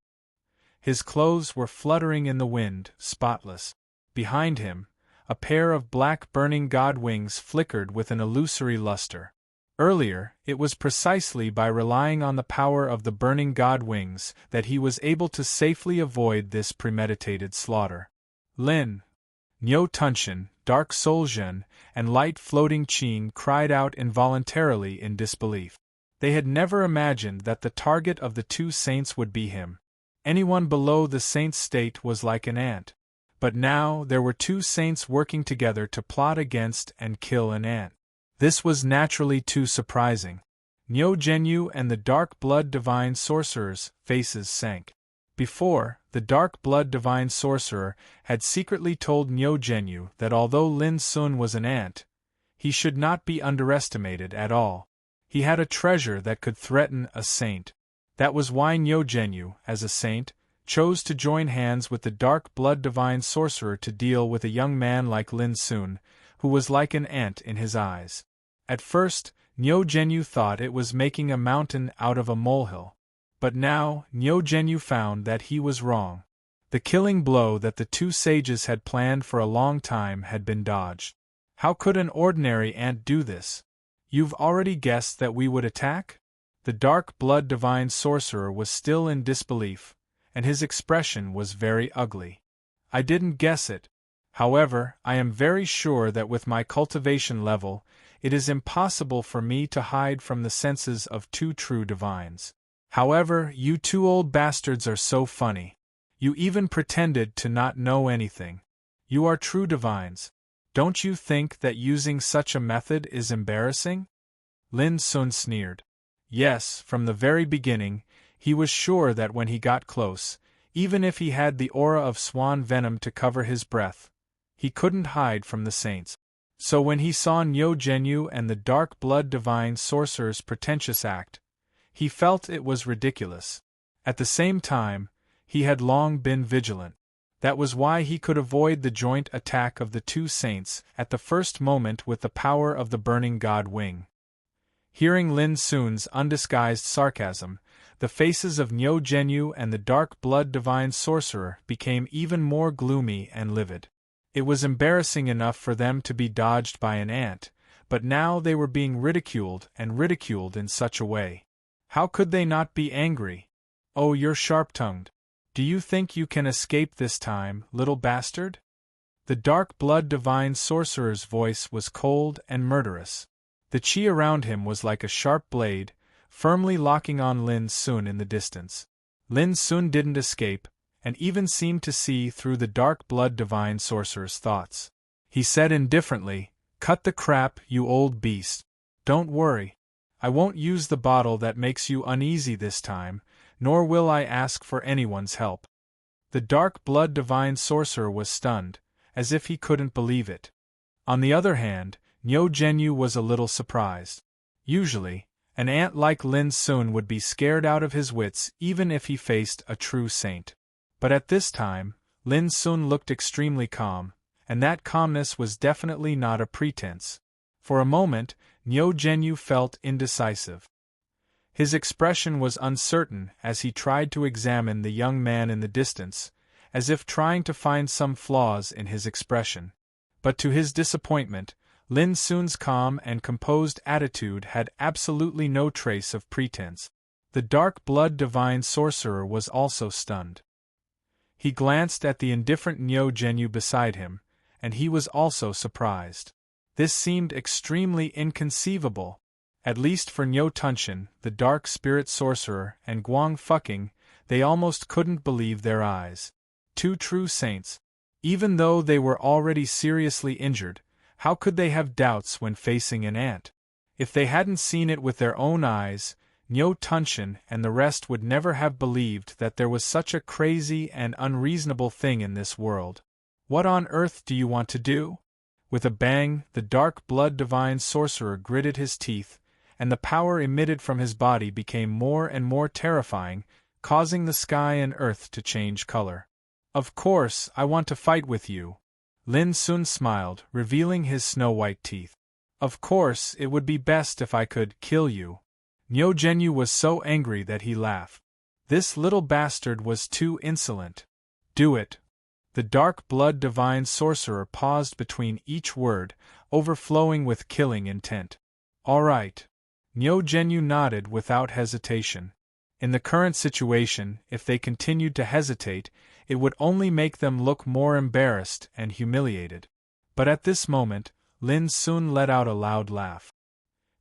His clothes were fluttering in the wind, spotless. Behind him, a pair of black burning god wings flickered with an illusory luster. Earlier, it was precisely by relying on the power of the burning god wings that he was able to safely avoid this premeditated slaughter. Lin, Nyo Tunshin, Dark Soul Zhen, and Light Floating Qin cried out involuntarily in disbelief. They had never imagined that the target of the two saints would be him. Anyone below the saint's state was like an ant. But now there were two saints working together to plot against and kill an ant. This was naturally too surprising. Nyo Genyu and the dark blood divine sorcerer's faces sank. Before, the dark blood divine sorcerer had secretly told Nyo Genyu that although Lin Sun was an ant, he should not be underestimated at all. He had a treasure that could threaten a saint. That was why Nyo Genyu, as a saint, chose to join hands with the dark blood divine sorcerer to deal with a young man like Lin Sun, who was like an ant in his eyes. At first, Nyo Genyu thought it was making a mountain out of a molehill. But now, Nyo Genyu found that he was wrong. The killing blow that the two sages had planned for a long time had been dodged. How could an ordinary ant do this? You've already guessed that we would attack? The dark blood divine sorcerer was still in disbelief, and his expression was very ugly. I didn't guess it. However, I am very sure that with my cultivation level, it is impossible for me to hide from the senses of two true divines. However, you two old bastards are so funny. You even pretended to not know anything. You are true divines. Don't you think that using such a method is embarrassing? Lin Sun sneered. Yes, from the very beginning, he was sure that when he got close, even if he had the aura of swan venom to cover his breath, he couldn't hide from the saints. So when he saw Nyo Genyu and the dark blood divine sorcerer's pretentious act, he felt it was ridiculous. At the same time, he had long been vigilant. That was why he could avoid the joint attack of the two saints at the first moment with the power of the burning god wing. Hearing Lin Sun's undisguised sarcasm, the faces of Nyo Genyu and the dark blood divine sorcerer became even more gloomy and livid. It was embarrassing enough for them to be dodged by an ant, but now they were being ridiculed and ridiculed in such a way. How could they not be angry? Oh, you're sharp-tongued. Do you think you can escape this time, little bastard? The dark blood divine sorcerer's voice was cold and murderous. The chi around him was like a sharp blade, firmly locking on Lin Sun in the distance. Lin Sun didn't escape, and even seemed to see through the dark blood divine sorcerer's thoughts. He said indifferently, "Cut the crap, you old beast. Don't worry. I won't use the bottle that makes you uneasy this time, nor will I ask for anyone's help." The dark blood divine sorcerer was stunned, as if he couldn't believe it. On the other hand, Nyo Genyu was a little surprised. Usually, an ant like Lin Sun would be scared out of his wits even if he faced a true saint. But at this time, Lin Sun looked extremely calm, and that calmness was definitely not a pretense. For a moment, Nyo Genyu felt indecisive. His expression was uncertain as he tried to examine the young man in the distance, as if trying to find some flaws in his expression. But to his disappointment, Lin Sun's calm and composed attitude had absolutely no trace of pretense. The dark blood divine sorcerer was also stunned. He glanced at the indifferent Nyo Genyu beside him, and he was also surprised. This seemed extremely inconceivable. At least for Nyo Tunshin, the dark spirit sorcerer, and Guang Fucking, they almost couldn't believe their eyes. Two true saints. Even though they were already seriously injured, how could they have doubts when facing an ant? If they hadn't seen it with their own eyes, Nyo Tunshin and the rest would never have believed that there was such a crazy and unreasonable thing in this world. What on earth do you want to do? With a bang, the dark blood divine sorcerer gritted his teeth, and the power emitted from his body became more and more terrifying, causing the sky and earth to change color. Of course, I want to fight with you. Lin Sun smiled, revealing his snow-white teeth. Of course, it would be best if I could kill you. Nyo Genyu was so angry that he laughed. This little bastard was too insolent. Do it. The dark blood divine sorcerer paused between each word, overflowing with killing intent. All right. Nyo Genyu nodded without hesitation. In the current situation, if they continued to hesitate, it would only make them look more embarrassed and humiliated. But at this moment, Lin Sun let out a loud laugh.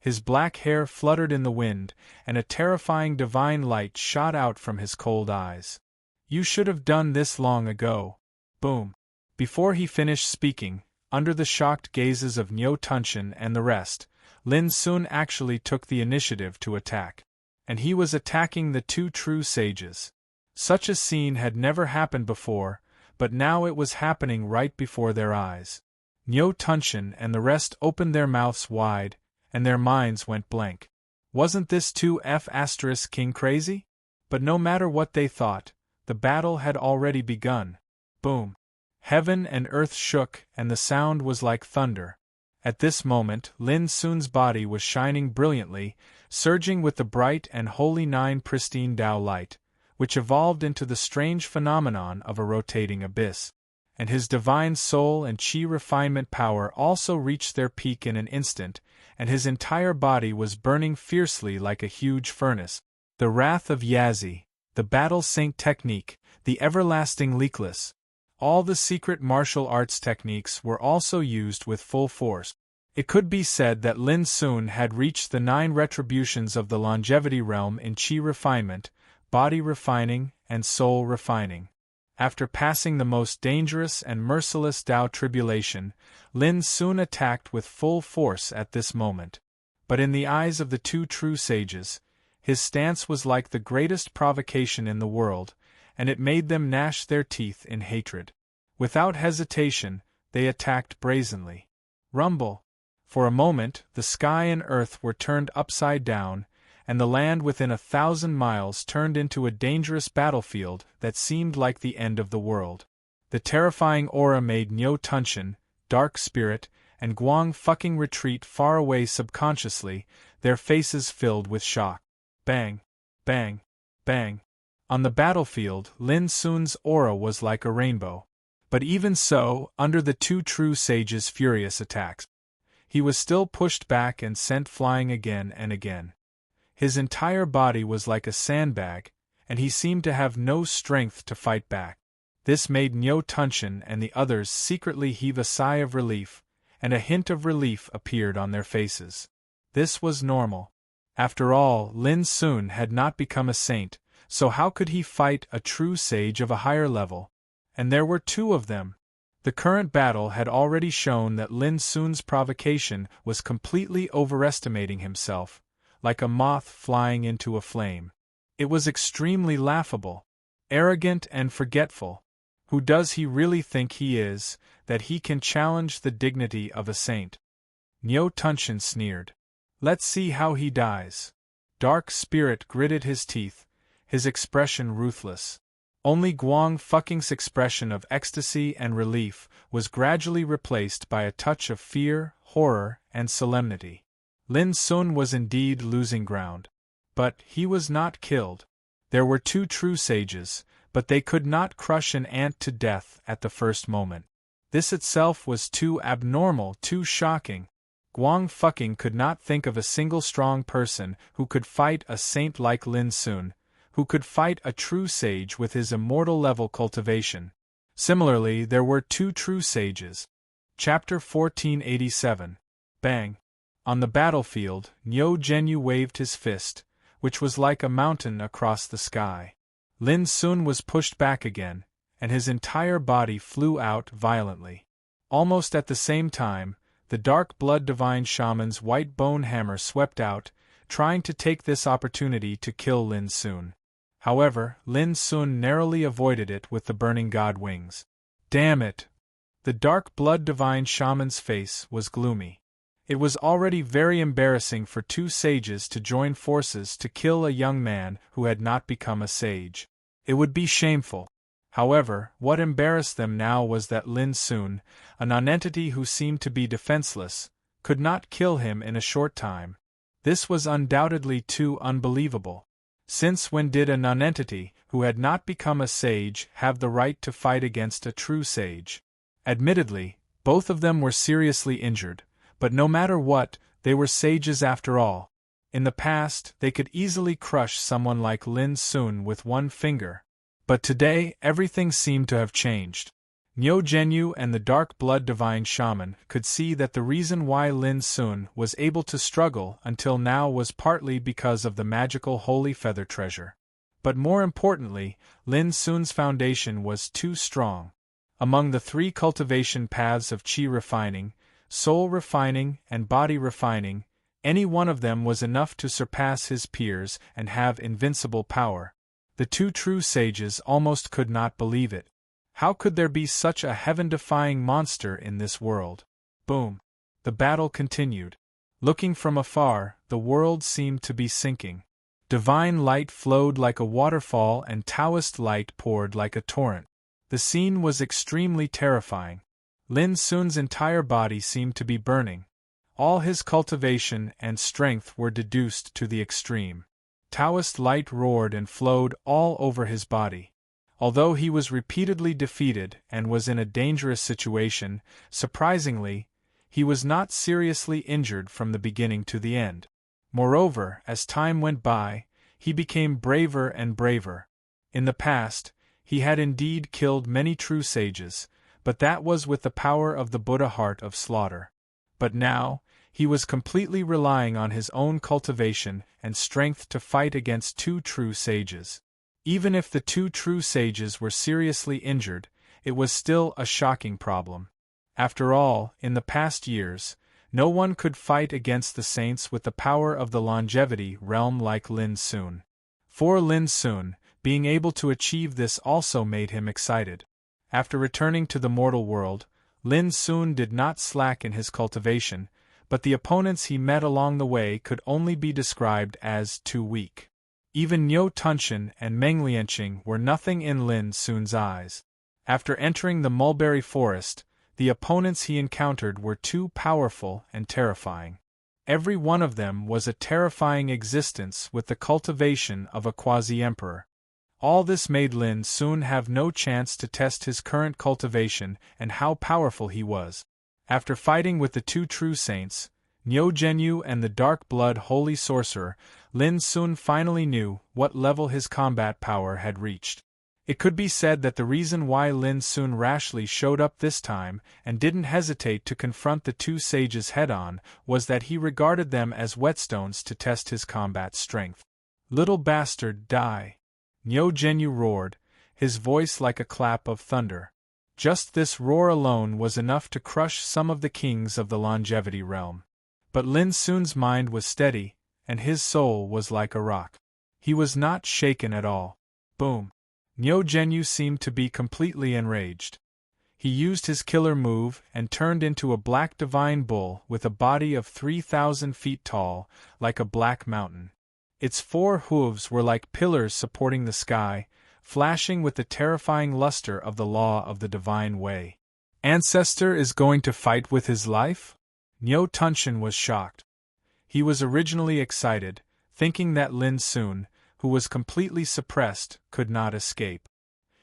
His black hair fluttered in the wind, and a terrifying divine light shot out from his cold eyes. You should have done this long ago. Boom. Before he finished speaking, under the shocked gazes of Nyo Tunshin and the rest, Lin Sun actually took the initiative to attack. And he was attacking the two true sages. Such a scene had never happened before, but now it was happening right before their eyes. Nyo Tunshin and the rest opened their mouths wide, and their minds went blank. Wasn't this 2F** King crazy? But no matter what they thought, the battle had already begun. Boom. Heaven and earth shook, and the sound was like thunder. At this moment, Lin Sun's body was shining brilliantly, surging with the bright and holy nine pristine Tao light, which evolved into the strange phenomenon of a rotating abyss. And his divine soul and chi refinement power also reached their peak in an instant, and his entire body was burning fiercely like a huge furnace. The wrath of Yazi, the battle sync technique, the everlasting leakless. All the secret martial arts techniques were also used with full force. It could be said that Lin Sun had reached the 9 retributions of the longevity realm in chi refinement, body refining, and soul refining. After passing the most dangerous and merciless Tao tribulation, Lin Sun attacked with full force at this moment. But in the eyes of the two true sages, his stance was like the greatest provocation in the world, and it made them gnash their teeth in hatred. Without hesitation, they attacked brazenly. Rumble! For a moment, the sky and earth were turned upside down, and the land within 1,000 miles turned into a dangerous battlefield that seemed like the end of the world. The terrifying aura made Nyo Tunshin, Dark Spirit, and Guang Fucking retreat far away subconsciously, their faces filled with shock. Bang! Bang! Bang! On the battlefield, Lin Sun's aura was like a rainbow. But even so, under the two true sages' furious attacks, he was still pushed back and sent flying again and again. His entire body was like a sandbag, and he seemed to have no strength to fight back. This made Nyo Tunshin and the others secretly heave a sigh of relief, and a hint of relief appeared on their faces. This was normal. After all, Lin Sun had not become a saint, so how could he fight a true sage of a higher level? And there were 2 of them. The current battle had already shown that Lin Sun's provocation was completely overestimating himself, like a moth flying into a flame. It was extremely laughable. Arrogant and forgetful. Who does he really think he is, that he can challenge the dignity of a saint? Nyo Tunshin sneered. Let's see how he dies. Dark Spirit gritted his teeth, his expression ruthless. Only Guang Fucking's expression of ecstasy and relief was gradually replaced by a touch of fear, horror, and solemnity. Lin Sun was indeed losing ground. But he was not killed. There were two true sages, but they could not crush an ant to death at the first moment. This itself was too abnormal, too shocking. Guang Fucking could not think of a single strong person who could fight a saint like Lin Sun, who could fight a true sage with his immortal level cultivation. Similarly, there were two true sages. Chapter 1487. Bang! On the battlefield, Nyo Genyu waved his fist, which was like a mountain across the sky. Lin Sun was pushed back again, and his entire body flew out violently. Almost at the same time, the dark blood divine shaman's white bone hammer swept out, trying to take this opportunity to kill Lin Sun. However, Lin Sun narrowly avoided it with the burning god wings. Damn it! The dark blood divine shaman's face was gloomy. It was already very embarrassing for two sages to join forces to kill a young man who had not become a sage. It would be shameful. However, what embarrassed them now was that Lin Sun, a nonentity who seemed to be defenseless, could not kill him in a short time. This was undoubtedly too unbelievable. Since when did a nonentity, who had not become a sage, have the right to fight against a true sage? Admittedly, both of them were seriously injured, but no matter what, they were sages after all. In the past, they could easily crush someone like Lin Sun with one finger. But today, everything seemed to have changed. Nyo Genyu and the dark blood divine shaman could see that the reason why Lin Sun was able to struggle until now was partly because of the magical holy feather treasure. But more importantly, Lin Sun's foundation was too strong. Among the three cultivation paths of qi refining, soul refining, and body refining, any one of them was enough to surpass his peers and have invincible power. The two true sages almost could not believe it. How could there be such a heaven-defying monster in this world? Boom! The battle continued. Looking from afar, the world seemed to be sinking. Divine light flowed like a waterfall and Taoist light poured like a torrent. The scene was extremely terrifying. Lin Sun's entire body seemed to be burning. All his cultivation and strength were deduced to the extreme. Taoist light roared and flowed all over his body. Although he was repeatedly defeated and was in a dangerous situation, surprisingly, he was not seriously injured from the beginning to the end. Moreover, as time went by, he became braver and braver. In the past, he had indeed killed many true sages, but that was with the power of the Buddha heart of slaughter. But now, he was completely relying on his own cultivation and strength to fight against two true sages. Even if the two true sages were seriously injured, it was still a shocking problem. After all, in the past years, no one could fight against the saints with the power of the longevity realm like Lin Sun. For Lin Sun, being able to achieve this also made him excited. After returning to the mortal world, Lin Sun did not slack in his cultivation, but the opponents he met along the way could only be described as too weak. Even Nyo Tunshin and Meng Lianqing were nothing in Lin Sun's eyes. After entering the mulberry forest, the opponents he encountered were too powerful and terrifying. Every one of them was a terrifying existence with the cultivation of a quasi-emperor. All this made Lin Sun have no chance to test his current cultivation and how powerful he was. After fighting with the two true saints, Nyo Genyu and the dark blood holy sorcerer, Lin Sun finally knew what level his combat power had reached. It could be said that the reason why Lin Sun rashly showed up this time and didn't hesitate to confront the two sages head-on was that he regarded them as whetstones to test his combat strength. Little bastard, die! Nyo Genyu roared, his voice like a clap of thunder. Just this roar alone was enough to crush some of the kings of the longevity realm. But Lin Sun's mind was steady, and his soul was like a rock. He was not shaken at all. Boom! Nyo Genyu seemed to be completely enraged. He used his killer move and turned into a black divine bull with a body of 3,000 feet tall, like a black mountain. Its 4 hooves were like pillars supporting the sky, flashing with the terrifying luster of the law of the divine way. Ancestor is going to fight with his life? Nyo Tunshin was shocked. He was originally excited, thinking that Lin Sun, who was completely suppressed, could not escape.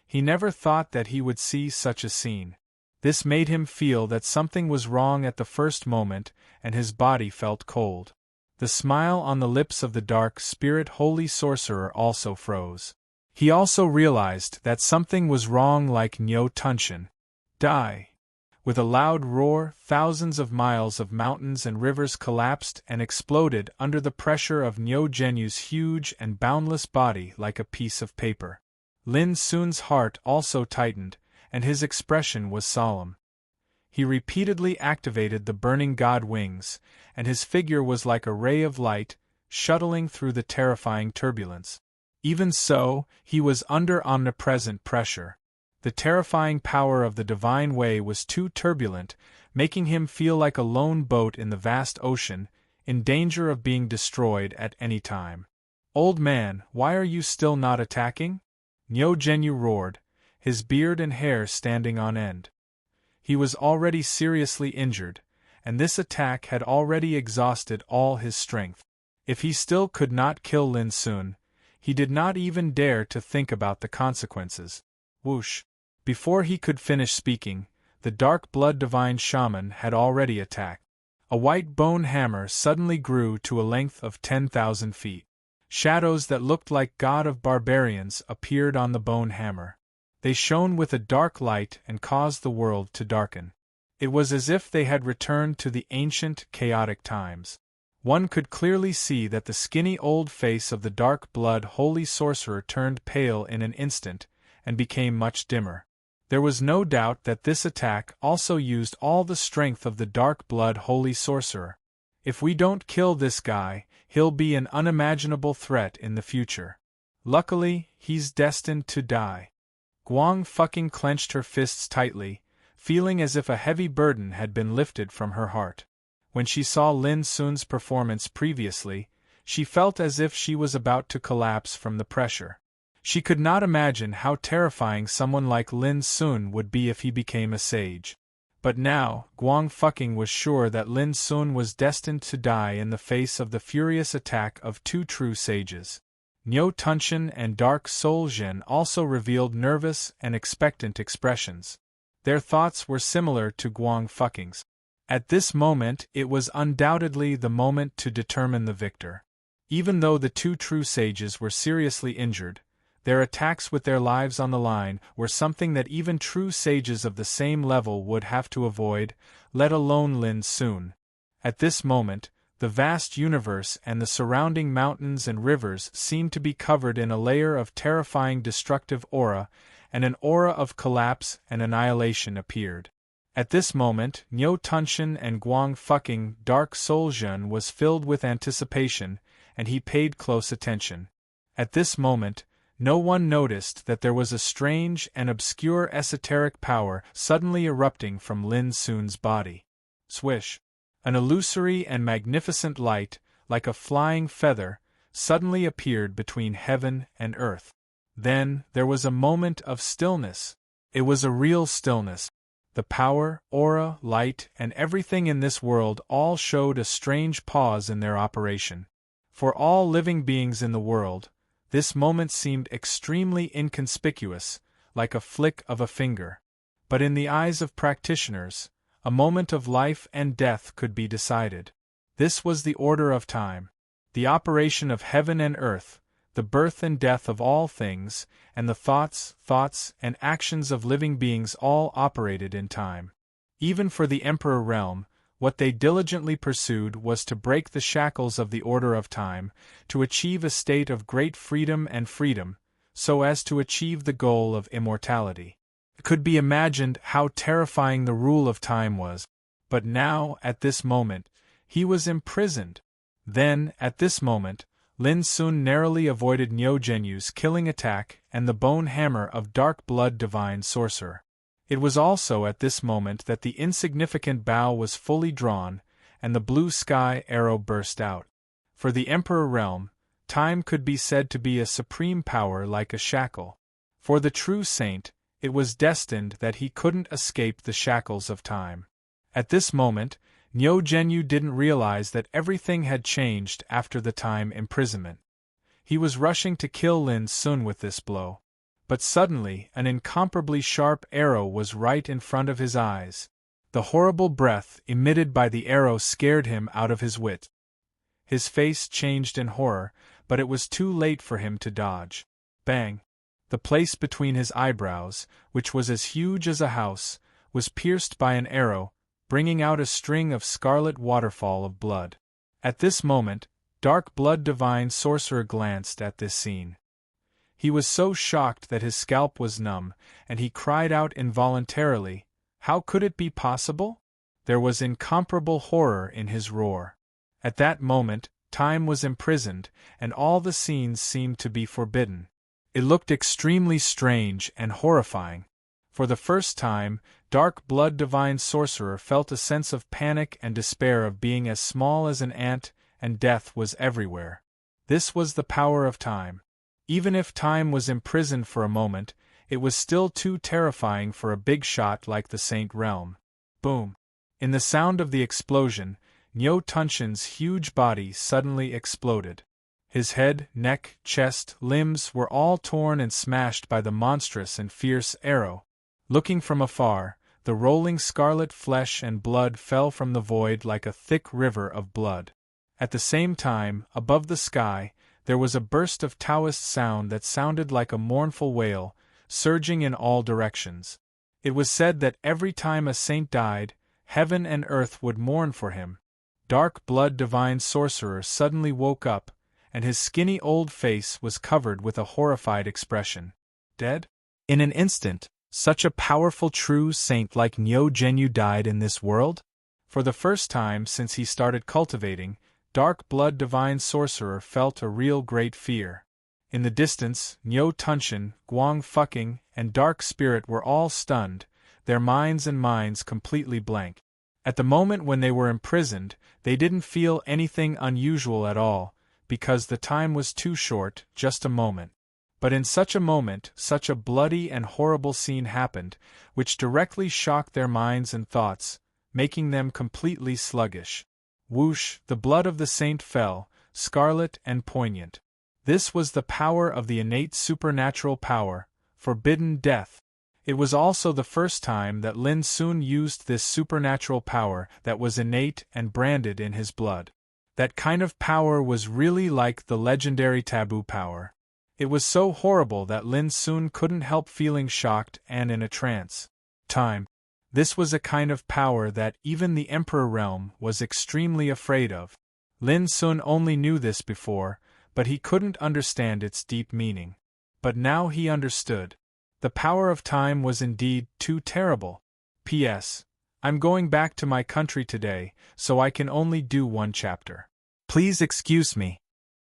He never thought that he would see such a scene. This made him feel that something was wrong at the first moment, and his body felt cold. The smile on the lips of the dark spirit holy sorcerer also froze. He also realized that something was wrong like Nyo Tunshin. Die! With a loud roar, thousands of miles of mountains and rivers collapsed and exploded under the pressure of Nyo Genyu's huge and boundless body like a piece of paper. Lin Sun's heart also tightened, and his expression was solemn. He repeatedly activated the burning god wings, and his figure was like a ray of light, shuttling through the terrifying turbulence. Even so, he was under omnipresent pressure. The terrifying power of the divine way was too turbulent, making him feel like a lone boat in the vast ocean, in danger of being destroyed at any time. "Old man, why are you still not attacking?" Nyo Genyu roared, his beard and hair standing on end. He was already seriously injured, and this attack had already exhausted all his strength. If he still could not kill Lin Sun, he did not even dare to think about the consequences. Whoosh! Before he could finish speaking, the dark blood divine shaman had already attacked. A white bone hammer suddenly grew to a length of 10,000 feet. Shadows that looked like god of barbarians appeared on the bone hammer. They shone with a dark light and caused the world to darken. It was as if they had returned to the ancient, chaotic times. One could clearly see that the skinny old face of the dark blood holy sorcerer turned pale in an instant, and became much dimmer. There was no doubt that this attack also used all the strength of the dark blood holy sorcerer. If we don't kill this guy, he'll be an unimaginable threat in the future. Luckily, he's destined to die. Guang fucking clenched her fists tightly, feeling as if a heavy burden had been lifted from her heart. When she saw Lin Sun's performance previously, she felt as if she was about to collapse from the pressure. She could not imagine how terrifying someone like Lin Sun would be if he became a sage. But now, Guang fucking was sure that Lin Sun was destined to die in the face of the furious attack of 2 true sages. Nyo Tunshin and Dark Soul Zhen also revealed nervous and expectant expressions. Their thoughts were similar to Guang fucking's. At this moment it was undoubtedly the moment to determine the victor. Even though the 2 true sages were seriously injured, their attacks with their lives on the line were something that even true sages of the same level would have to avoid, let alone Lin Sun. At this moment, the vast universe and the surrounding mountains and rivers seemed to be covered in a layer of terrifying destructive aura, and an aura of collapse and annihilation appeared. At this moment, Nyo Tunshin and Guang fucking Dark Soul Zhen was filled with anticipation, and he paid close attention. At this moment, no one noticed that there was a strange and obscure esoteric power suddenly erupting from Lin Sun's body. Swish! An illusory and magnificent light, like a flying feather, suddenly appeared between heaven and earth. Then, there was a moment of stillness. It was a real stillness. The power, aura, light, and everything in this world all showed a strange pause in their operation. For all living beings in the world, this moment seemed extremely inconspicuous, like a flick of a finger. But in the eyes of practitioners, a moment of life and death could be decided. This was the order of time, the operation of heaven and earth, the birth and death of all things, and the thoughts, and actions of living beings all operated in time. Even for the Emperor realm, what they diligently pursued was to break the shackles of the order of time, to achieve a state of great freedom, so as to achieve the goal of immortality. It could be imagined how terrifying the rule of time was. But now, at this moment, he was imprisoned. Then, at this moment, Lin Sun narrowly avoided Niu Genyu's killing attack and the bone hammer of Dark Blood Divine Sorcerer. It was also at this moment that the insignificant bow was fully drawn, and the blue sky arrow burst out. For the Emperor realm, time could be said to be a supreme power like a shackle. For the true saint, it was destined that he couldn't escape the shackles of time. At this moment, Niu Genyu didn't realize that everything had changed after the time imprisonment. He was rushing to kill Lin Sun with this blow. But suddenly, an incomparably sharp arrow was right in front of his eyes. The horrible breath emitted by the arrow scared him out of his wit. His face changed in horror, but it was too late for him to dodge. Bang! The place between his eyebrows, which was as huge as a house, was pierced by an arrow, bringing out a string of scarlet waterfall of blood. At this moment, Dark Blood Divine Sorcerer glanced at this scene. He was so shocked that his scalp was numb, and he cried out involuntarily, "How could it be possible?" There was incomparable horror in his roar. At that moment, time was imprisoned, and all the scenes seemed to be forbidden. It looked extremely strange and horrifying. For the first time, Dark Blood Divine Sorcerer felt a sense of panic and despair of being as small as an ant, and death was everywhere. This was the power of time. Even if time was imprisoned for a moment, it was still too terrifying for a big shot like the Saint Realm. Boom! In the sound of the explosion, Niu Tunshin's huge body suddenly exploded. His head, neck, chest, limbs were all torn and smashed by the monstrous and fierce arrow. Looking from afar, the rolling scarlet flesh and blood fell from the void like a thick river of blood. At the same time, above the sky, there was a burst of Taoist sound that sounded like a mournful wail, surging in all directions. It was said that every time a saint died, heaven and earth would mourn for him. Dark Blood Divine Sorcerer suddenly woke up, and his skinny old face was covered with a horrified expression. Dead? In an instant, such a powerful true saint like Niu Genyu died in this world? For the first time since he started cultivating, Dark Blood Divine Sorcerer felt a real great fear. In the distance, Niu Tunshin, Guang Fucking, and Dark Spirit were all stunned, their minds completely blank. At the moment when they were imprisoned, they didn't feel anything unusual at all, because the time was too short, just a moment. But in such a moment, such a bloody and horrible scene happened, which directly shocked their minds and thoughts, making them completely sluggish. Whoosh, the blood of the saint fell, scarlet and poignant. This was the power of the innate supernatural power, forbidden death. It was also the first time that Lin Sun used this supernatural power that was innate and branded in his blood. That kind of power was really like the legendary taboo power. It was so horrible that Lin Sun couldn't help feeling shocked and in a trance. Time. This was a kind of power that even the Emperor realm was extremely afraid of. Lin Sun only knew this before, but he couldn't understand its deep meaning. But now he understood. The power of time was indeed too terrible. P.S. I'm going back to my country today, so I can only do one chapter. Please excuse me.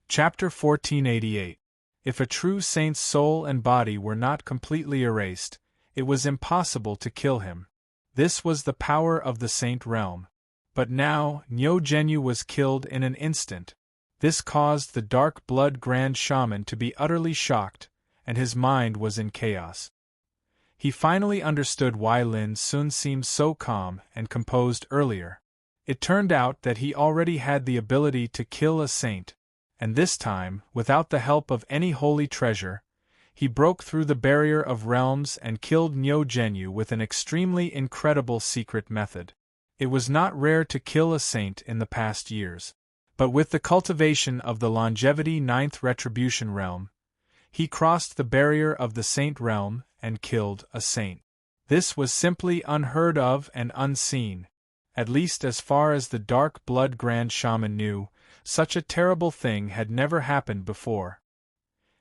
Chapter 1488. If a true saint's soul and body were not completely erased, it was impossible to kill him. This was the power of the saint realm. But now, Niu Genyu was killed in an instant. This caused the Dark Blood Grand Shaman to be utterly shocked, and his mind was in chaos. He finally understood why Lin Sun seemed so calm and composed earlier. It turned out that he already had the ability to kill a saint, and this time, without the help of any holy treasure, he broke through the barrier of realms and killed Niu Genyu with an extremely incredible secret method. It was not rare to kill a saint in the past years. But with the cultivation of the longevity 9th retribution realm, he crossed the barrier of the saint realm and killed a saint. This was simply unheard of and unseen. At least as far as the Dark Blood Grand Shaman knew, such a terrible thing had never happened before.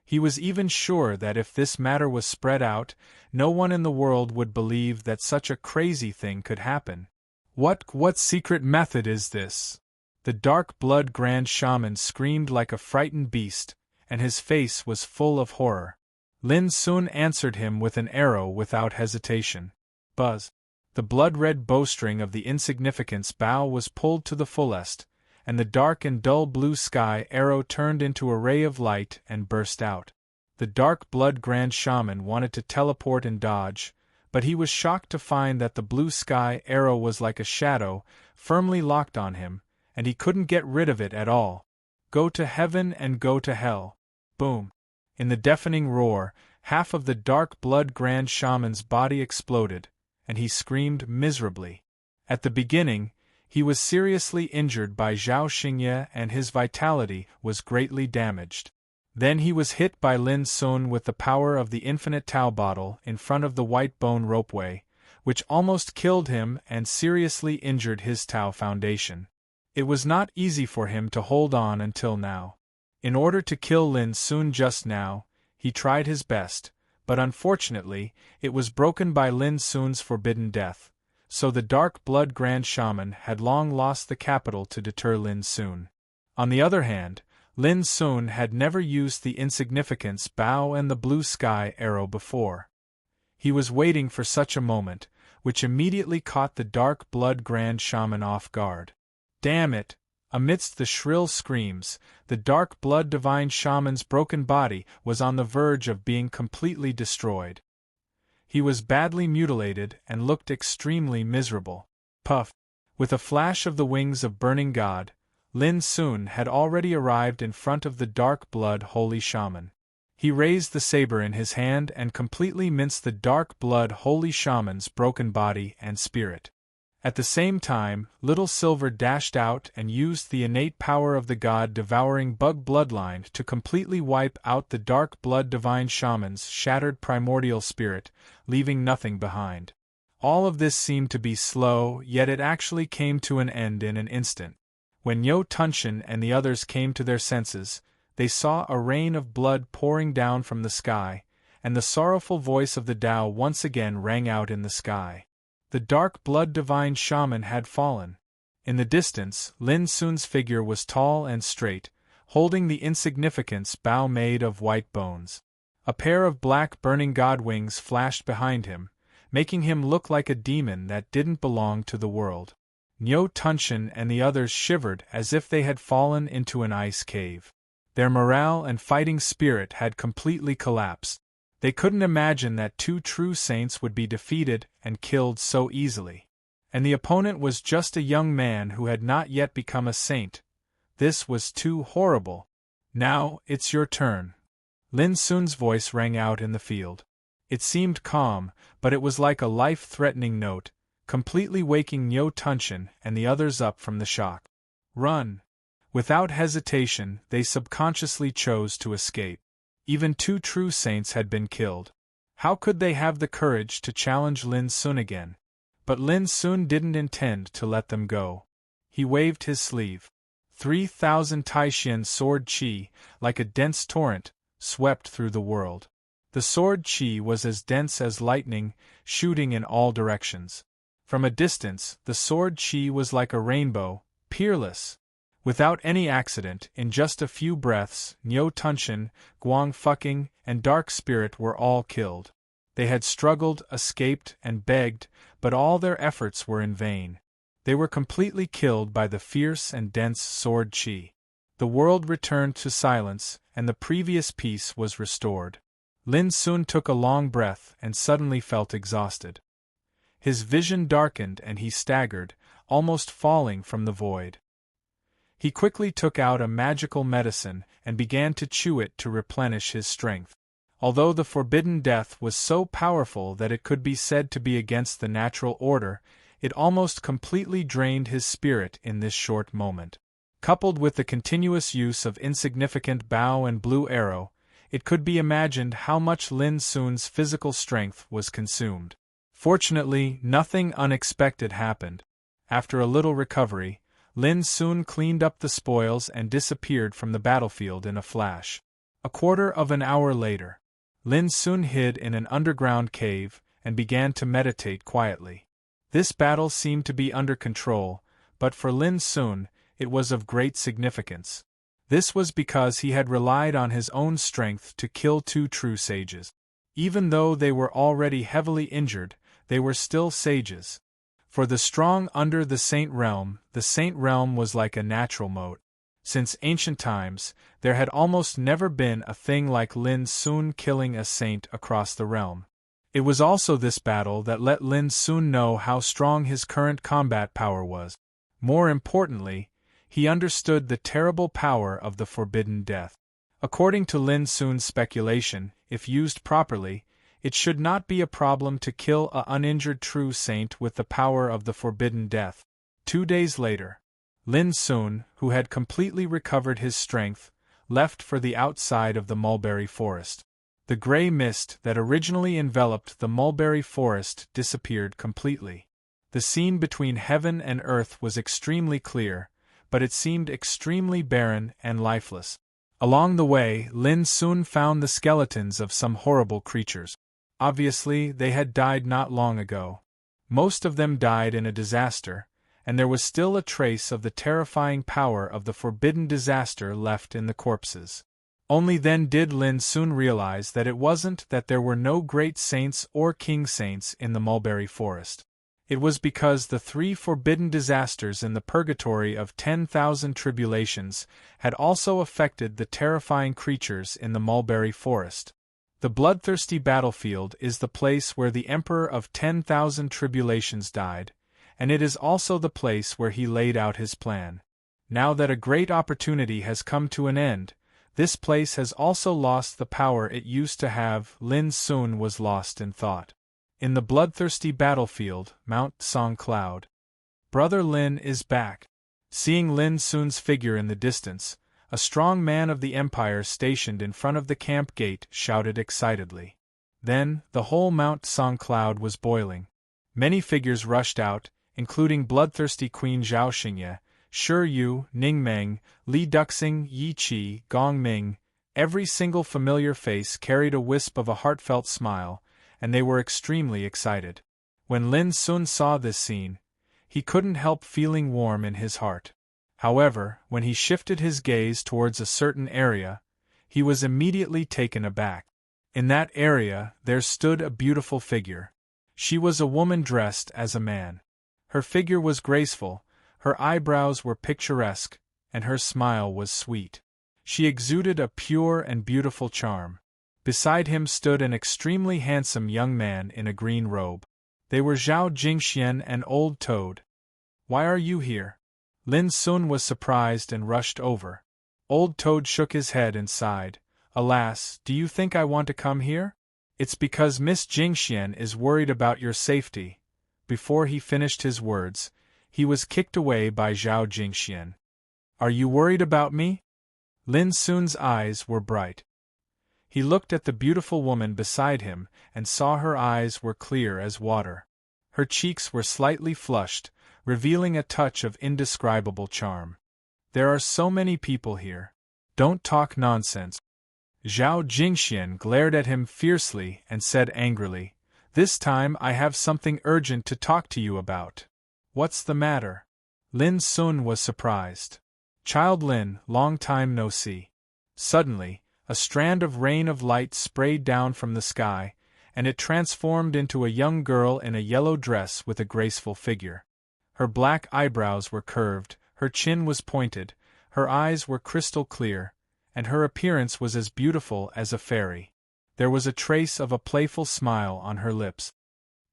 He was even sure that if this matter was spread out, no one in the world would believe that such a crazy thing could happen. What secret method is this? The dark blood Grand Shaman screamed like a frightened beast, and his face was full of horror. Lin Sun answered him with an arrow without hesitation. Buzz! The blood-red bowstring of the insignificant's bow was pulled to the fullest, and the dark and dull blue sky arrow turned into a ray of light and burst out. The dark blood Grand Shaman wanted to teleport and dodge, but he was shocked to find that the blue sky arrow was like a shadow, firmly locked on him, and he couldn't get rid of it at all. Go to heaven and go to hell. Boom! In the deafening roar, half of the dark blood Grand Shaman's body exploded, and he screamed miserably. At the beginning, he was seriously injured by Zhao Xingye and his vitality was greatly damaged. Then he was hit by Lin Sun with the power of the infinite Tao bottle in front of the white bone ropeway, which almost killed him and seriously injured his Tao foundation. It was not easy for him to hold on until now. In order to kill Lin Sun just now, he tried his best, but unfortunately, it was broken by Lin Sun's forbidden death, so the dark blood Grand Shaman had long lost the capital to deter Lin Sun. On the other hand, Lin Sun had never used the insignificant's bow and the blue sky arrow before. He was waiting for such a moment, which immediately caught the dark blood Grand Shaman off guard. Damn it! Amidst the shrill screams, the dark blood divine shaman's broken body was on the verge of being completely destroyed. He was badly mutilated and looked extremely miserable. Puff! With a flash of the wings of burning god, Lin Sun had already arrived in front of the dark blood holy shaman. He raised the saber in his hand and completely minced the dark blood holy shaman's broken body and spirit. At the same time, Little Silver dashed out and used the innate power of the god-devouring bug bloodline to completely wipe out the dark blood divine shaman's shattered primordial spirit, leaving nothing behind. All of this seemed to be slow, yet it actually came to an end in an instant. When Niu Tunshin and the others came to their senses, they saw a rain of blood pouring down from the sky, and the sorrowful voice of the Tao once again rang out in the sky. The dark blood divine shaman had fallen. In the distance, Lin Sun's figure was tall and straight, holding the insignificant's bow made of white bones. A pair of black burning god wings flashed behind him, making him look like a demon that didn't belong to the world. Niu Tunshin and the others shivered as if they had fallen into an ice cave. Their morale and fighting spirit had completely collapsed. They couldn't imagine that two true saints would be defeated and killed so easily. And the opponent was just a young man who had not yet become a saint. This was too horrible. Now, it's your turn. Lin Sun's voice rang out in the field. It seemed calm, but it was like a life-threatening note, completely waking Niu Tunshin and the others up from the shock. Run! Without hesitation, they subconsciously chose to escape. Even two true saints had been killed. How could they have the courage to challenge Lin Sun again? But Lin Sun didn't intend to let them go. He waved his sleeve. 3,000 Taishian sword qi, like a dense torrent, swept through the world. The sword qi was as dense as lightning, shooting in all directions. From a distance, the sword qi was like a rainbow, peerless. Without any accident, in just a few breaths, Niu Tunshin, Guang Fucking, and Dark Spirit were all killed. They had struggled, escaped, and begged, but all their efforts were in vain. They were completely killed by the fierce and dense sword qi. The world returned to silence, and the previous peace was restored. Lin Sun took a long breath and suddenly felt exhausted. His vision darkened and he staggered, almost falling from the void. He quickly took out a magical medicine and began to chew it to replenish his strength. Although the forbidden death was so powerful that it could be said to be against the natural order, it almost completely drained his spirit in this short moment. Coupled with the continuous use of insignificant bow and blue arrow, it could be imagined how much Lin Sun's physical strength was consumed. Fortunately, nothing unexpected happened. After a little recovery, Lin Sun cleaned up the spoils and disappeared from the battlefield in a flash. A quarter of an hour later, Lin Sun hid in an underground cave and began to meditate quietly. This battle seemed to be under control, but for Lin Sun, it was of great significance. This was because he had relied on his own strength to kill two true sages. Even though they were already heavily injured, they were still sages. For the strong under the Saint Realm was like a natural moat. Since ancient times, there had almost never been a thing like Lin Sun killing a saint across the realm. It was also this battle that let Lin Sun know how strong his current combat power was. More importantly, he understood the terrible power of the forbidden death. According to Lin Sun's speculation, if used properly, it should not be a problem to kill an uninjured true saint with the power of the forbidden death. 2 days later, Lin Sun, who had completely recovered his strength, left for the outside of the mulberry forest. The gray mist that originally enveloped the mulberry forest disappeared completely. The scene between heaven and earth was extremely clear, but it seemed extremely barren and lifeless. Along the way, Lin Sun found the skeletons of some horrible creatures. Obviously, they had died not long ago. Most of them died in a disaster, and there was still a trace of the terrifying power of the forbidden disaster left in the corpses. Only then did Lin Sun realize that it wasn't that there were no great saints or king saints in the mulberry forest. It was because the 3 forbidden disasters in the purgatory of 10,000 tribulations had also affected the terrifying creatures in the mulberry forest. The bloodthirsty battlefield is the place where the Emperor of 10,000 tribulations died, and it is also the place where he laid out his plan. Now that a great opportunity has come to an end, this place has also lost the power it used to have. Lin Sun was lost in thought. In the bloodthirsty battlefield, Mount Song Cloud. Brother Lin is back. Seeing Lin Sun's figure in the distance, a strong man of the Empire stationed in front of the camp gate shouted excitedly. Then, the whole Mount Song Cloud was boiling. Many figures rushed out, including bloodthirsty Queen Zhao Xingye, Shi Yu, Ning Meng, Li Duxing, Yi Qi, Gong Ming. Every single familiar face carried a wisp of a heartfelt smile, and they were extremely excited. When Lin Sun saw this scene, he couldn't help feeling warm in his heart. However, when he shifted his gaze towards a certain area, he was immediately taken aback. In that area there stood a beautiful figure. She was a woman dressed as a man. Her figure was graceful, her eyebrows were picturesque, and her smile was sweet. She exuded a pure and beautiful charm. Beside him stood an extremely handsome young man in a green robe. They were Zhao Jingxian and Old Toad. "Why are you here?" Lin Sun was surprised and rushed over. Old Toad shook his head and sighed. "Alas, do you think I want to come here? It's because Miss Jingxian is worried about your safety." Before he finished his words, he was kicked away by Zhao Jingxian. "Are you worried about me?" Lin Sun's eyes were bright. He looked at the beautiful woman beside him and saw her eyes were clear as water. Her cheeks were slightly flushed, revealing a touch of indescribable charm. "There are so many people here. Don't talk nonsense." Zhao Jingxian glared at him fiercely and said angrily, "This time I have something urgent to talk to you about." "What's the matter?" Lin Sun was surprised. "Child Lin, long time no see." Suddenly, a strand of rain of light sprayed down from the sky, and it transformed into a young girl in a yellow dress with a graceful figure. Her black eyebrows were curved, her chin was pointed, her eyes were crystal clear, and her appearance was as beautiful as a fairy. There was a trace of a playful smile on her lips.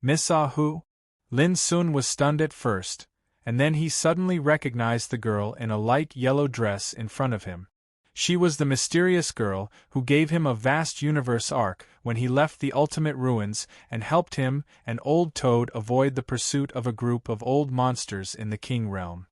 "Miss Ah Hu?" Lin Sun was stunned at first, and then he suddenly recognized the girl in a light yellow dress in front of him. She was the mysterious girl who gave him a vast universe arc when he left the ultimate ruins and helped him and Old Toad avoid the pursuit of a group of old monsters in the King Realm.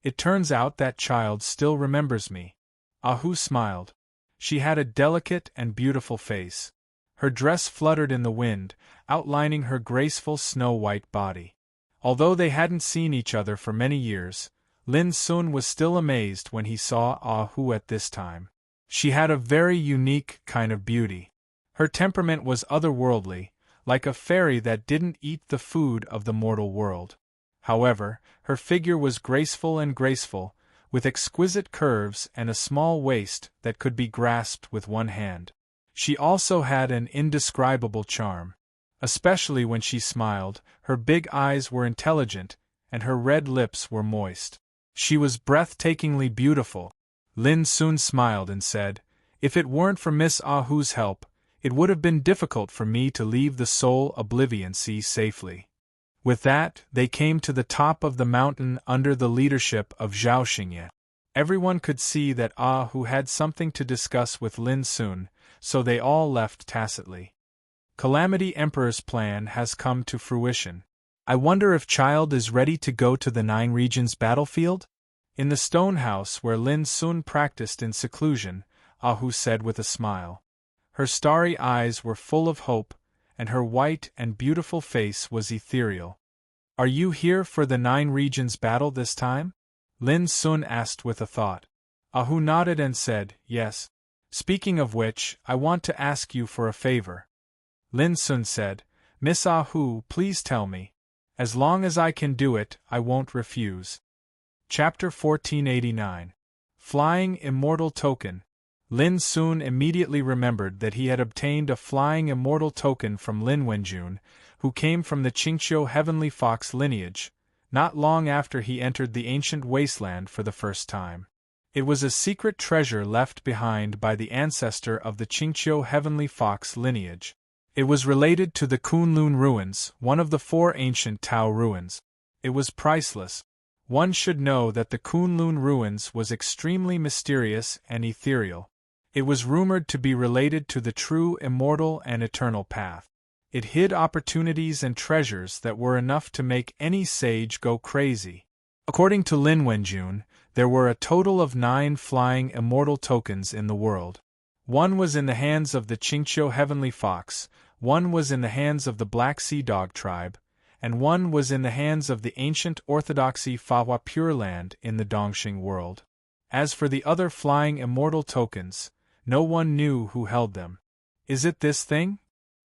"It turns out that child still remembers me." Ahu smiled. She had a delicate and beautiful face. Her dress fluttered in the wind, outlining her graceful snow-white body. Although they hadn't seen each other for many years, Lin Sun was still amazed when he saw Ah Hu at this time. She had a very unique kind of beauty. Her temperament was otherworldly, like a fairy that didn't eat the food of the mortal world. However, her figure was graceful, with exquisite curves and a small waist that could be grasped with one hand. She also had an indescribable charm. Especially when she smiled, her big eyes were intelligent, and her red lips were moist. She was breathtakingly beautiful. Lin soon smiled and said, "If it weren't for Miss Ahu's help, it would have been difficult for me to leave the Soul Oblivion Sea safely." With that, they came to the top of the mountain under the leadership of Zhao Xingye. Everyone could see that Ahu had something to discuss with Lin Sun, so they all left tacitly. Calamity Emperor's plan has come to fruition. I wonder if Child is ready to go to the Nine Regions battlefield? In the stone house where Lin Sun practiced in seclusion, Ahu said with a smile. Her starry eyes were full of hope, and her white and beautiful face was ethereal. "Are you here for the Nine Regions battle this time?" Lin Sun asked with a thought. Ahu nodded and said, "Yes. Speaking of which, I want to ask you for a favor." Lin Sun said, "Miss Ahu, please tell me. As long as I can do it, I won't refuse." Chapter 1489. Flying Immortal Token. Lin Sun immediately remembered that he had obtained a Flying Immortal Token from Lin Wenjun, who came from the Qingqiu Heavenly Fox lineage, not long after he entered the ancient wasteland for the first time. It was a secret treasure left behind by the ancestor of the Qingqiu Heavenly Fox lineage. It was related to the Kunlun ruins, one of the 4 ancient Tao ruins. It was priceless. One should know that the Kunlun ruins was extremely mysterious and ethereal. It was rumored to be related to the true immortal and eternal path. It hid opportunities and treasures that were enough to make any sage go crazy. According to Lin Wenjun, there were a total of 9 flying immortal tokens in the world. One was in the hands of the Qingqiu Heavenly Fox, one was in the hands of the Black Sea Dog tribe, and one was in the hands of the ancient Orthodoxy Fahua Pure Land in the Dongxing world. As for the other flying immortal tokens, no one knew who held them. "Is it this thing?"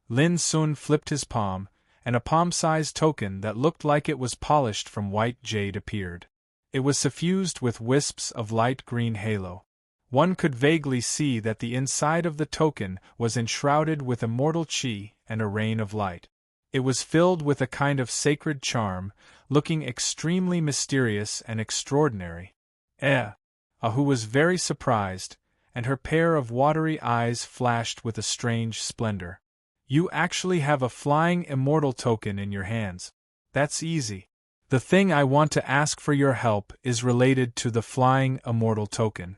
Lin Sun flipped his palm, and a palm-sized token that looked like it was polished from white jade appeared. It was suffused with wisps of light green halo. One could vaguely see that the inside of the token was enshrouded with immortal qi and a rain of light. It was filled with a kind of sacred charm, looking extremely mysterious and extraordinary. Ahu was very surprised, and her pair of watery eyes flashed with a strange splendor. "You actually have a flying immortal token in your hands. That's easy. The thing I want to ask for your help is related to the flying immortal token."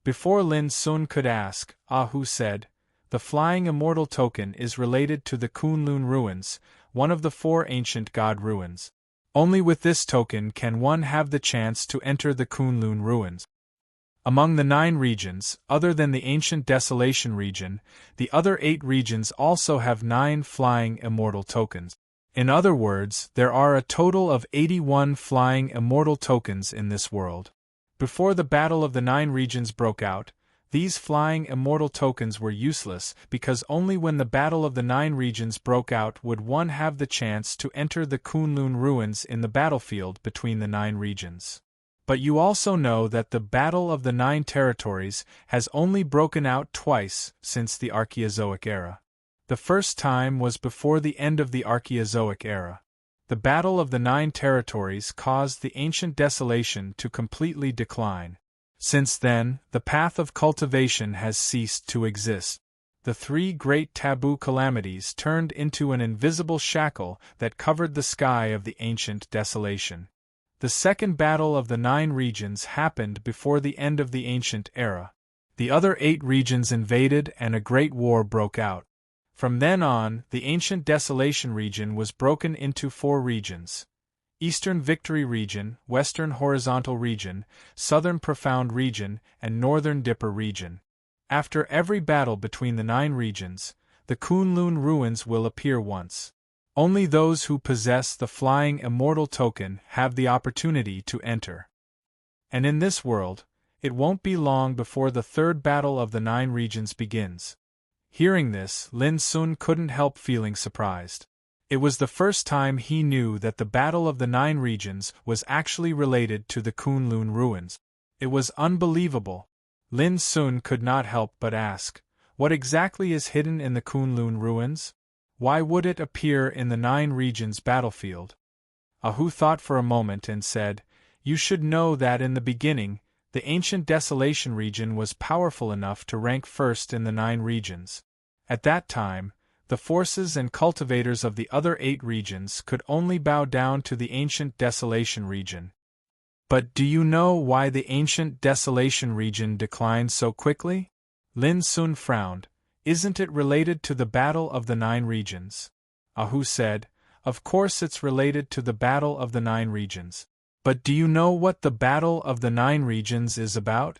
Before Lin Sun could ask, Ahu said, "The flying immortal token is related to the Kunlun ruins, one of the 4 ancient god ruins. Only with this token can one have the chance to enter the Kunlun ruins. Among the 9 regions, other than the ancient Desolation region, the other 8 regions also have 9 flying immortal tokens. In other words, there are a total of 81 flying immortal tokens in this world. Before the Battle of the 9 Regions broke out, these flying immortal tokens were useless because only when the Battle of the 9 Regions broke out would one have the chance to enter the Kunlun ruins in the battlefield between the 9 regions. But you also know that the Battle of the 9 Territories has only broken out twice since the Archaeozoic era. The first time was before the end of the Archaeozoic era. The Battle of the 9 Territories caused the ancient desolation to completely decline. Since then, the path of cultivation has ceased to exist. The 3 great taboo calamities turned into an invisible shackle that covered the sky of the ancient desolation. The second Battle of the 9 Regions happened before the end of the ancient era. The other 8 regions invaded and a great war broke out. From then on, the ancient Desolation region was broken into 4 regions: Eastern Victory region, Western Horizontal region, Southern Profound region, and Northern Dipper region. After every battle between the 9 regions, the Kunlun ruins will appear once. Only those who possess the flying immortal token have the opportunity to enter. And in this world, it won't be long before the 3rd Battle of the 9 regions begins. Hearing this, Lin Sun couldn't help feeling surprised. It was the first time he knew that the Battle of the 9 Regions was actually related to the Kunlun ruins. It was unbelievable. Lin Sun could not help but ask, what exactly is hidden in the Kunlun ruins? Why would it appear in the Nine Regions battlefield? Ahu thought for a moment and said, you should know that in the beginning, the ancient Desolation region was powerful enough to rank first in the Nine Regions. At that time, the forces and cultivators of the other 8 regions could only bow down to the ancient Desolation region. But do you know why the ancient Desolation region declined so quickly? Lin Sun frowned. Isn't it related to the Battle of the Nine Regions? Ahu said, of course it's related to the Battle of the Nine Regions. But do you know what the Battle of the Nine Regions is about?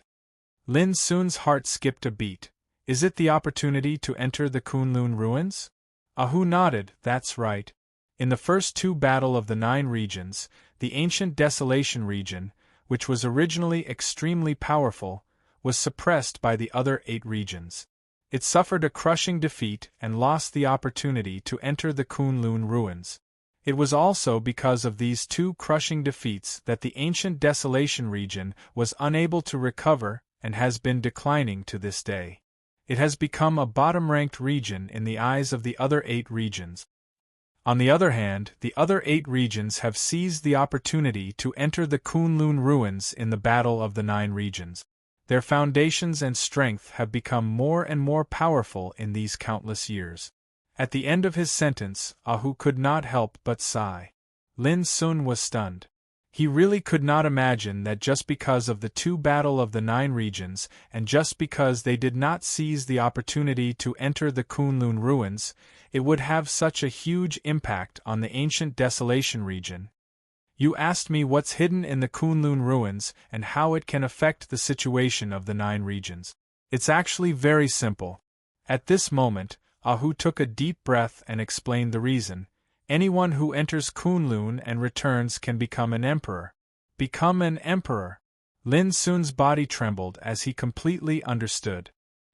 Lin Sun's heart skipped a beat. Is it the opportunity to enter the Kunlun ruins? Ahu nodded, that's right. In the first 2 Battle of the Nine Regions, the ancient Desolation region, which was originally extremely powerful, was suppressed by the other 8 regions. It suffered a crushing defeat and lost the opportunity to enter the Kunlun ruins. It was also because of these 2 crushing defeats that the ancient Desolation region was unable to recover and has been declining to this day. It has become a bottom-ranked region in the eyes of the other 8 regions. On the other hand, the other 8 regions have seized the opportunity to enter the Kunlun ruins in the Battle of the Nine Regions. Their foundations and strength have become more and more powerful in these countless years. At the end of his sentence, Ahu could not help but sigh. Lin Sun was stunned. He really could not imagine that just because of the 2 Battle of the Nine Regions, and just because they did not seize the opportunity to enter the Kunlun ruins, it would have such a huge impact on the ancient Desolation region. You asked me what's hidden in the Kunlun ruins and how it can affect the situation of the Nine Regions. It's actually very simple. At this moment, Ahu took a deep breath and explained the reason. Anyone who enters Kunlun and returns can become an emperor. Become an emperor. Lin Sun's body trembled as he completely understood.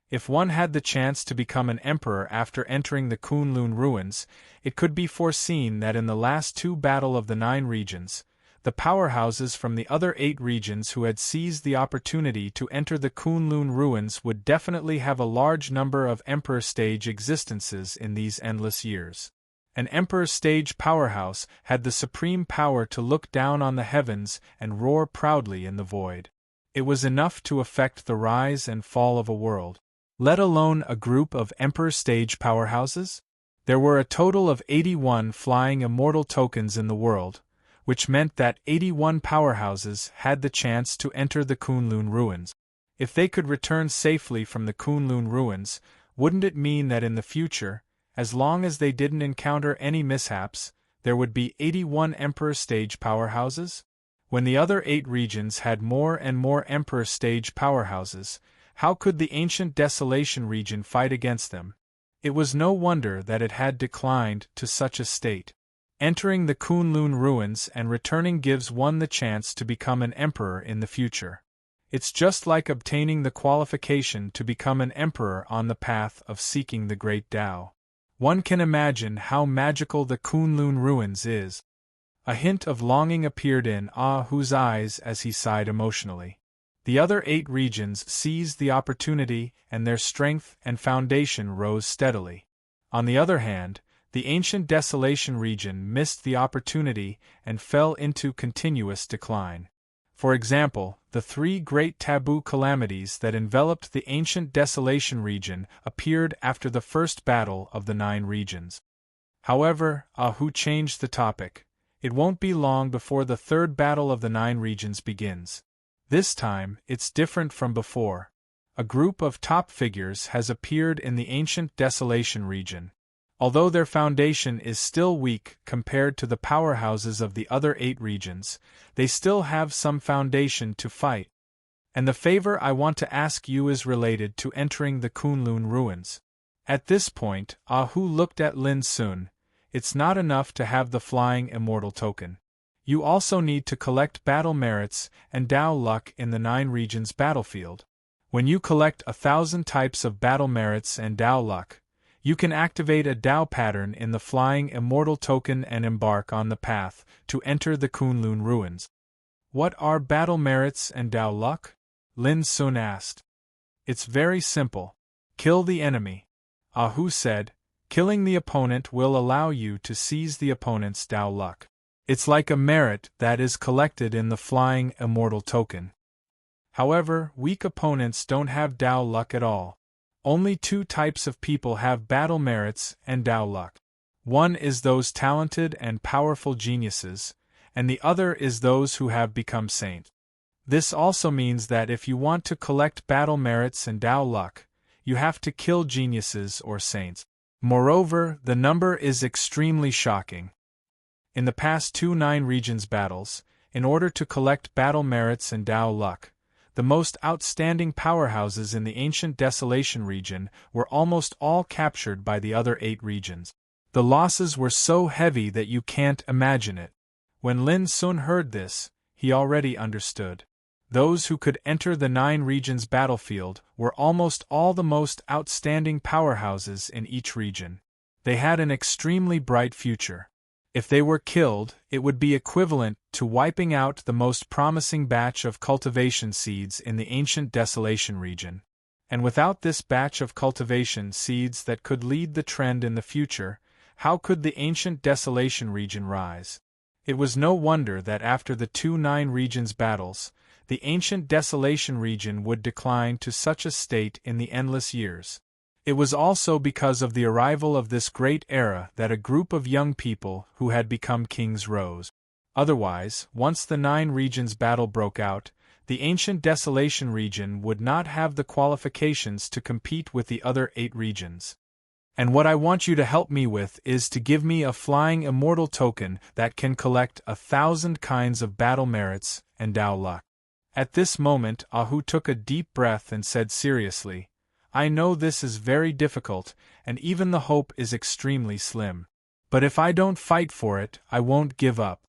If one had the chance to become an emperor after entering the Kunlun ruins, it could be foreseen that in the last 2 Battle of the Nine Regions, the powerhouses from the other 8 regions who had seized the opportunity to enter the Kunlun ruins would definitely have a large number of emperor stage existences in these endless years. An emperor stage powerhouse had the supreme power to look down on the heavens and roar proudly in the void. It was enough to affect the rise and fall of a world. Let alone a group of emperor stage powerhouses? There were a total of 81 flying immortal tokens in the world, which meant that 81 powerhouses had the chance to enter the Kunlun ruins. If they could return safely from the Kunlun ruins, wouldn't it mean that in the future, as long as they didn't encounter any mishaps, there would be 81 Emperor Stage powerhouses? When the other 8 regions had more and more Emperor Stage powerhouses, how could the ancient Desolation region fight against them? It was no wonder that it had declined to such a state. Entering the Kunlun ruins and returning gives one the chance to become an emperor in the future. It's just like obtaining the qualification to become an emperor on the path of seeking the Great Tao. One can imagine how magical the Kunlun ruins is. A hint of longing appeared in Ahu's eyes as he sighed emotionally. The other 8 regions seized the opportunity and their strength and foundation rose steadily. On the other hand, the ancient Desolation region missed the opportunity and fell into continuous decline. For example, the 3 great taboo calamities that enveloped the ancient Desolation region appeared after the first Battle of the Nine Regions. However, Ahu changed the topic. It won't be long before the 3rd Battle of the Nine Regions begins. This time, it's different from before. A group of top figures has appeared in the ancient Desolation region. Although their foundation is still weak compared to the powerhouses of the other 8 regions, they still have some foundation to fight. And the favor I want to ask you is related to entering the Kunlun ruins. At this point, Ahu looked at Lin Sun. It's not enough to have the flying immortal token. You also need to collect battle merits and Tao luck in the 9 regions battlefield. When you collect 1,000 types of battle merits and Tao luck, you can activate a Tao pattern in the flying immortal token and embark on the path to enter the Kunlun ruins. What are battle merits and Tao luck? Lin Sun asked. It's very simple. Kill the enemy. Ah Hu said, killing the opponent will allow you to seize the opponent's Tao luck. It's like a merit that is collected in the flying immortal token. However, weak opponents don't have Tao luck at all. Only two types of people have battle merits and Tao luck. One is those talented and powerful geniuses, and the other is those who have become saints. This also means that if you want to collect battle merits and Tao luck, you have to kill geniuses or saints. Moreover, the number is extremely shocking. In the past 2 9 regions battles, in order to collect battle merits and Tao luck, the most outstanding powerhouses in the ancient Desolation region were almost all captured by the other 8 regions. The losses were so heavy that you can't imagine it. When Lin Sun heard this, he already understood. Those who could enter the 9 regions battlefield were almost all the most outstanding powerhouses in each region. They had an extremely bright future. If they were killed, it would be equivalent to wiping out the most promising batch of cultivation seeds in the ancient Desolation region. And without this batch of cultivation seeds that could lead the trend in the future, how could the ancient Desolation region rise? It was no wonder that after the 2 9 regions battles, the ancient Desolation region would decline to such a state in the endless years. It was also because of the arrival of this great era that a group of young people who had become kings rose. Otherwise, once the 9 regions battle broke out, the ancient Desolation region would not have the qualifications to compete with the other 8 regions. And what I want you to help me with is to give me a flying immortal token that can collect 1,000 kinds of battle merits and Tao luck. At this moment, Ah Hu took a deep breath and said seriously, I know this is very difficult, and even the hope is extremely slim. But if I don't fight for it, I won't give up.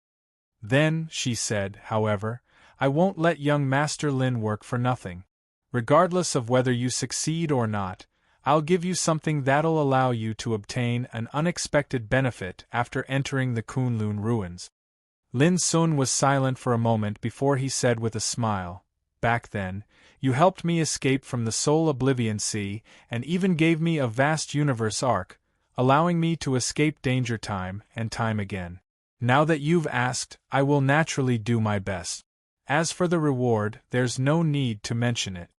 Then, she said, however, I won't let young Master Lin work for nothing. Regardless of whether you succeed or not, I'll give you something that'll allow you to obtain an unexpected benefit after entering the Kunlun ruins. Lin Sun was silent for a moment before he said with a smile, Back then, you helped me escape from the Soul Oblivion Sea and even gave me a vast universe arc, allowing me to escape danger time and time again. Now that you've asked, I will naturally do my best. As for the reward, there's no need to mention it.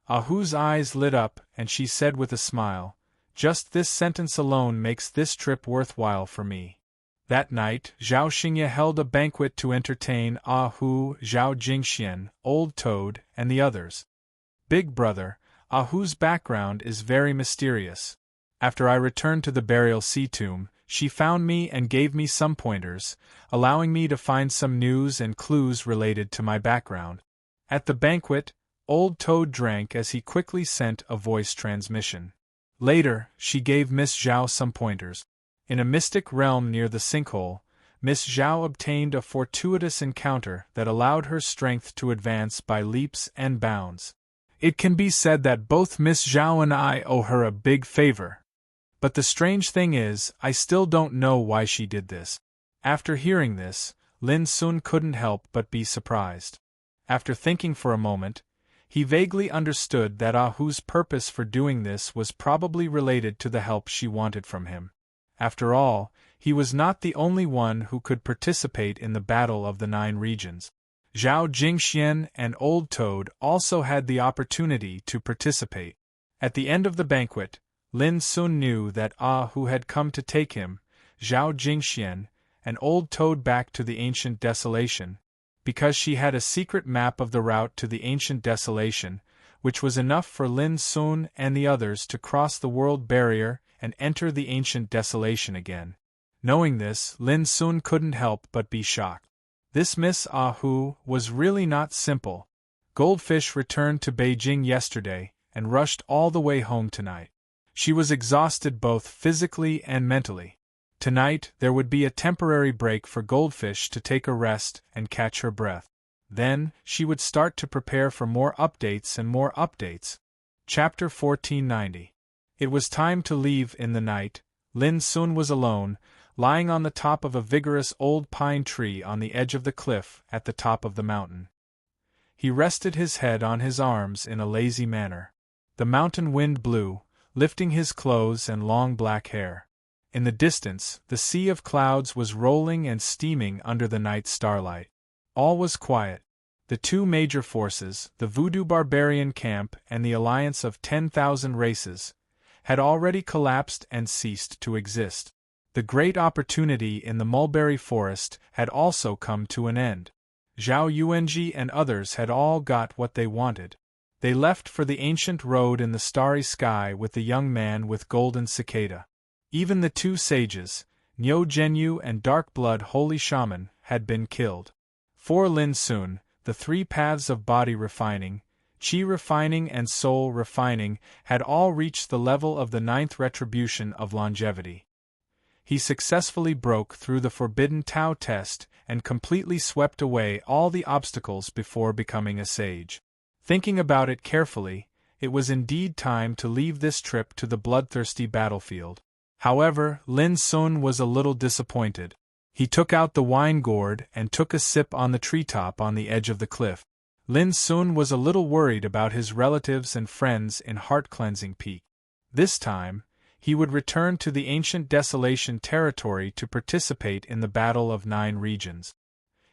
Ah Hu's eyes lit up, and she said with a smile, Just this sentence alone makes this trip worthwhile for me. That night, Zhao Xingye held a banquet to entertain Ah Hu, Zhao Jingxian, Old Toad, and the others. Big brother, Ah Hu's background is very mysterious. After I returned to the burial sea tomb, she found me and gave me some pointers, allowing me to find some news and clues related to my background. At the banquet, Old Toad drank as he quickly sent a voice transmission. Later, she gave Miss Zhao some pointers. In a mystic realm near the sinkhole, Miss Zhao obtained a fortuitous encounter that allowed her strength to advance by leaps and bounds. It can be said that both Miss Zhao and I owe her a big favor. But the strange thing is, I still don't know why she did this. After hearing this, Lin Sun couldn't help but be surprised. After thinking for a moment, he vaguely understood that Ah Hu's purpose for doing this was probably related to the help she wanted from him. After all, he was not the only one who could participate in the Battle of the 9 Regions. Zhao Jingxian and Old Toad also had the opportunity to participate. At the end of the banquet, Lin Sun knew that Ah Hu had come to take him, Zhao Jingxian, and Old Toad back to the ancient Desolation, because she had a secret map of the route to the ancient Desolation, which was enough for Lin Sun and the others to cross the world barrier and enter the ancient Desolation again. Knowing this, Lin Sun couldn't help but be shocked. This Miss Ah Hu was really not simple. Goldfish returned to Beijing yesterday and rushed all the way home tonight. She was exhausted both physically and mentally. Tonight, there would be a temporary break for Goldfish to take a rest and catch her breath. Then, she would start to prepare for more updates and more updates. Chapter 1490. It was time to leave in the night. Lin Sun was alone, lying on the top of a vigorous old pine tree on the edge of the cliff at the top of the mountain. He rested his head on his arms in a lazy manner. The mountain wind blew, lifting his clothes and long black hair. In the distance, the sea of clouds was rolling and steaming under the night starlight. All was quiet. The two major forces, the voodoo barbarian camp and the alliance of 10,000 races, had already collapsed and ceased to exist. The great opportunity in the mulberry forest had also come to an end. Zhao Yuanji and others had all got what they wanted. They left for the ancient road in the starry sky with the young man with golden cicada. Even the two sages, Niu Zhenyu and Dark Blood Holy Shaman, had been killed. For Lin Sun, the three paths of body refining, qi refining and soul refining had all reached the level of the ninth retribution of longevity. He successfully broke through the forbidden Tao test and completely swept away all the obstacles before becoming a sage. Thinking about it carefully, it was indeed time to leave this trip to the bloodthirsty battlefield. However, Lin Sun was a little disappointed. He took out the wine gourd and took a sip on the treetop on the edge of the cliff. Lin Sun was a little worried about his relatives and friends in Heart-Cleansing Peak. This time, he would return to the ancient Desolation territory to participate in the Battle of 9 Regions.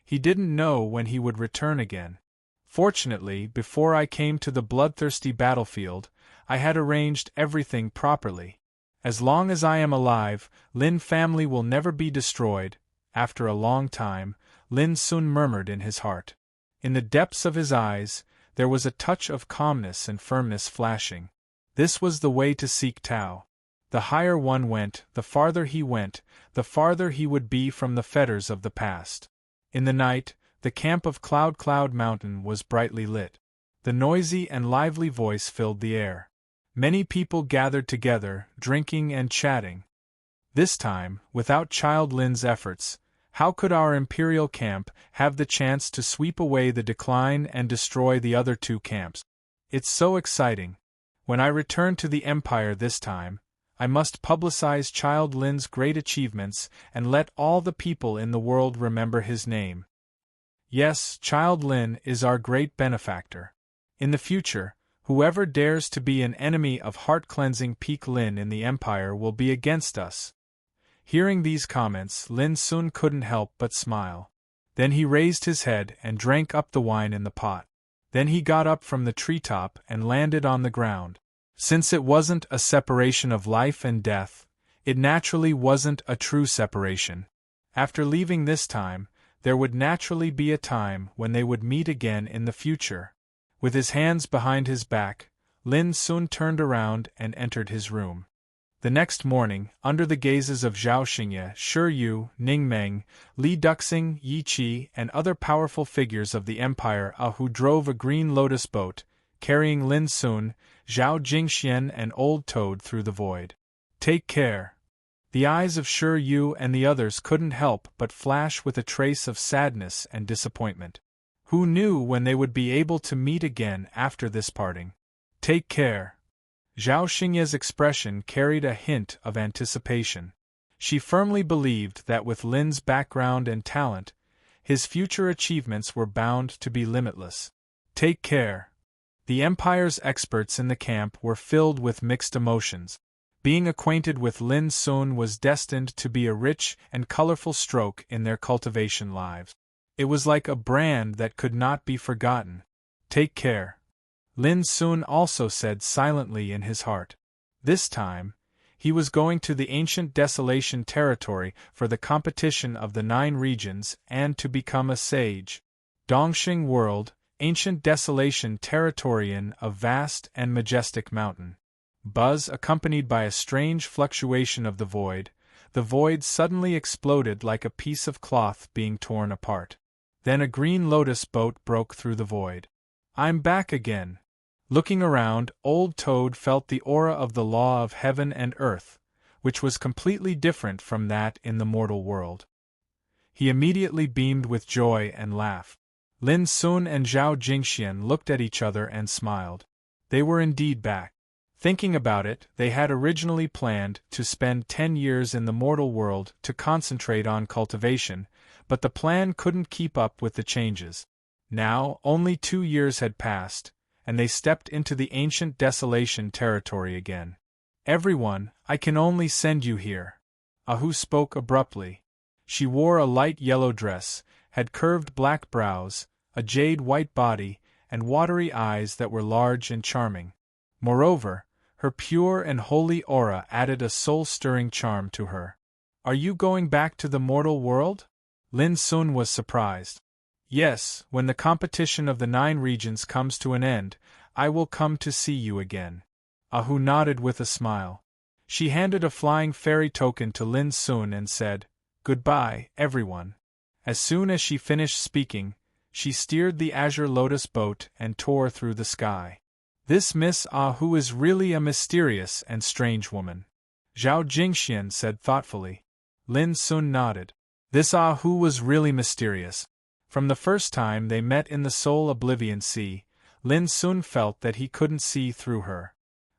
He didn't know when he would return again. Fortunately, before I came to the bloodthirsty battlefield, I had arranged everything properly. As long as I am alive, Lin family will never be destroyed. After a long time, Lin Sun murmured in his heart. In the depths of his eyes, there was a touch of calmness and firmness flashing. This was the way to seek Tao. The higher one went, the farther he went, the farther he would be from the fetters of the past. In the night, the camp of Cloud Mountain was brightly lit. The noisy and lively voice filled the air. Many people gathered together, drinking and chatting. This time, without Child Lin's efforts, how could our imperial camp have the chance to sweep away the decline and destroy the other two camps? It's so exciting. When I return to the Empire this time, I must publicize Child Lin's great achievements and let all the people in the world remember his name. Yes, Child Lin is our great benefactor. In the future, whoever dares to be an enemy of Heart-Cleansing Peak Lin in the Empire will be against us. Hearing these comments, Lin Sun couldn't help but smile. Then he raised his head and drank up the wine in the pot. Then he got up from the treetop and landed on the ground. Since it wasn't a separation of life and death, it naturally wasn't a true separation. After leaving this time, there would naturally be a time when they would meet again in the future. With his hands behind his back, Lin Sun turned around and entered his room. The next morning, under the gazes of Zhao Xingye, Shi Yu, Ning Meng, Li Duxing, Yi Qi, and other powerful figures of the Empire, who drove a green lotus boat, carrying Lin Sun, Zhao Jingxian and Old Toad through the void. Take care. The eyes of Shi Yu and the others couldn't help but flash with a trace of sadness and disappointment. Who knew when they would be able to meet again after this parting? Take care. Zhao Xingye's expression carried a hint of anticipation. She firmly believed that with Lin's background and talent, his future achievements were bound to be limitless. Take care. The Empire's experts in the camp were filled with mixed emotions. Being acquainted with Lin Sun was destined to be a rich and colorful stroke in their cultivation lives. It was like a brand that could not be forgotten. Take care. Lin Sun also said silently in his heart. This time, he was going to the ancient Desolation territory for the competition of the 9 regions and to become a sage. Dongxing World, ancient Desolation territorian of vast and majestic mountain. Buzz accompanied by a strange fluctuation of the void suddenly exploded like a piece of cloth being torn apart. Then a green lotus boat broke through the void. I'm back again. Looking around, Old Toad felt the aura of the law of heaven and earth, which was completely different from that in the mortal world. He immediately beamed with joy and laughed. Lin Sun and Zhao Jingxian looked at each other and smiled. They were indeed back. Thinking about it, they had originally planned to spend 10 years in the mortal world to concentrate on cultivation, but the plan couldn't keep up with the changes. Now, only 2 years had passed, and they stepped into the ancient desolation territory again. Everyone, I can only send you here. Ahu spoke abruptly. She wore a light yellow dress, had curved black brows, a jade-white body, and watery eyes that were large and charming. Moreover, her pure and holy aura added a soul-stirring charm to her. Are you going back to the mortal world? Lin Sun was surprised. Yes, when the competition of the 9 regions comes to an end, I will come to see you again. Ahu nodded with a smile. She handed a flying fairy token to Lin Sun and said, "Goodbye, everyone." As soon as she finished speaking, she steered the azure lotus boat and tore through the sky. This Miss Ahu is really a mysterious and strange woman, Zhao Jingxian said thoughtfully. Lin Sun nodded. This Ahu was really mysterious. From the first time they met in the Soul Oblivion Sea, Lin Sun felt that he couldn't see through her.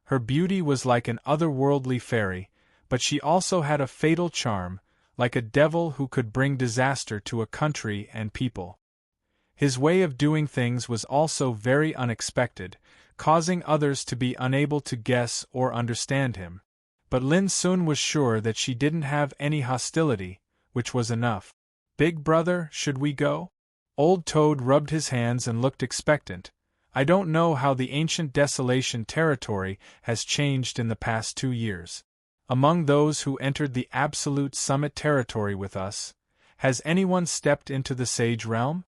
Her beauty was like an otherworldly fairy, but she also had a fatal charm, like a devil who could bring disaster to a country and people. His way of doing things was also very unexpected, causing others to be unable to guess or understand him. But Lin Sun was sure that she didn't have any hostility, which was enough. Big brother, should we go? Old Toad rubbed his hands and looked expectant. I don't know how the ancient desolation territory has changed in the past 2 years. Among those who entered the absolute summit territory with us, has anyone stepped into the sage realm?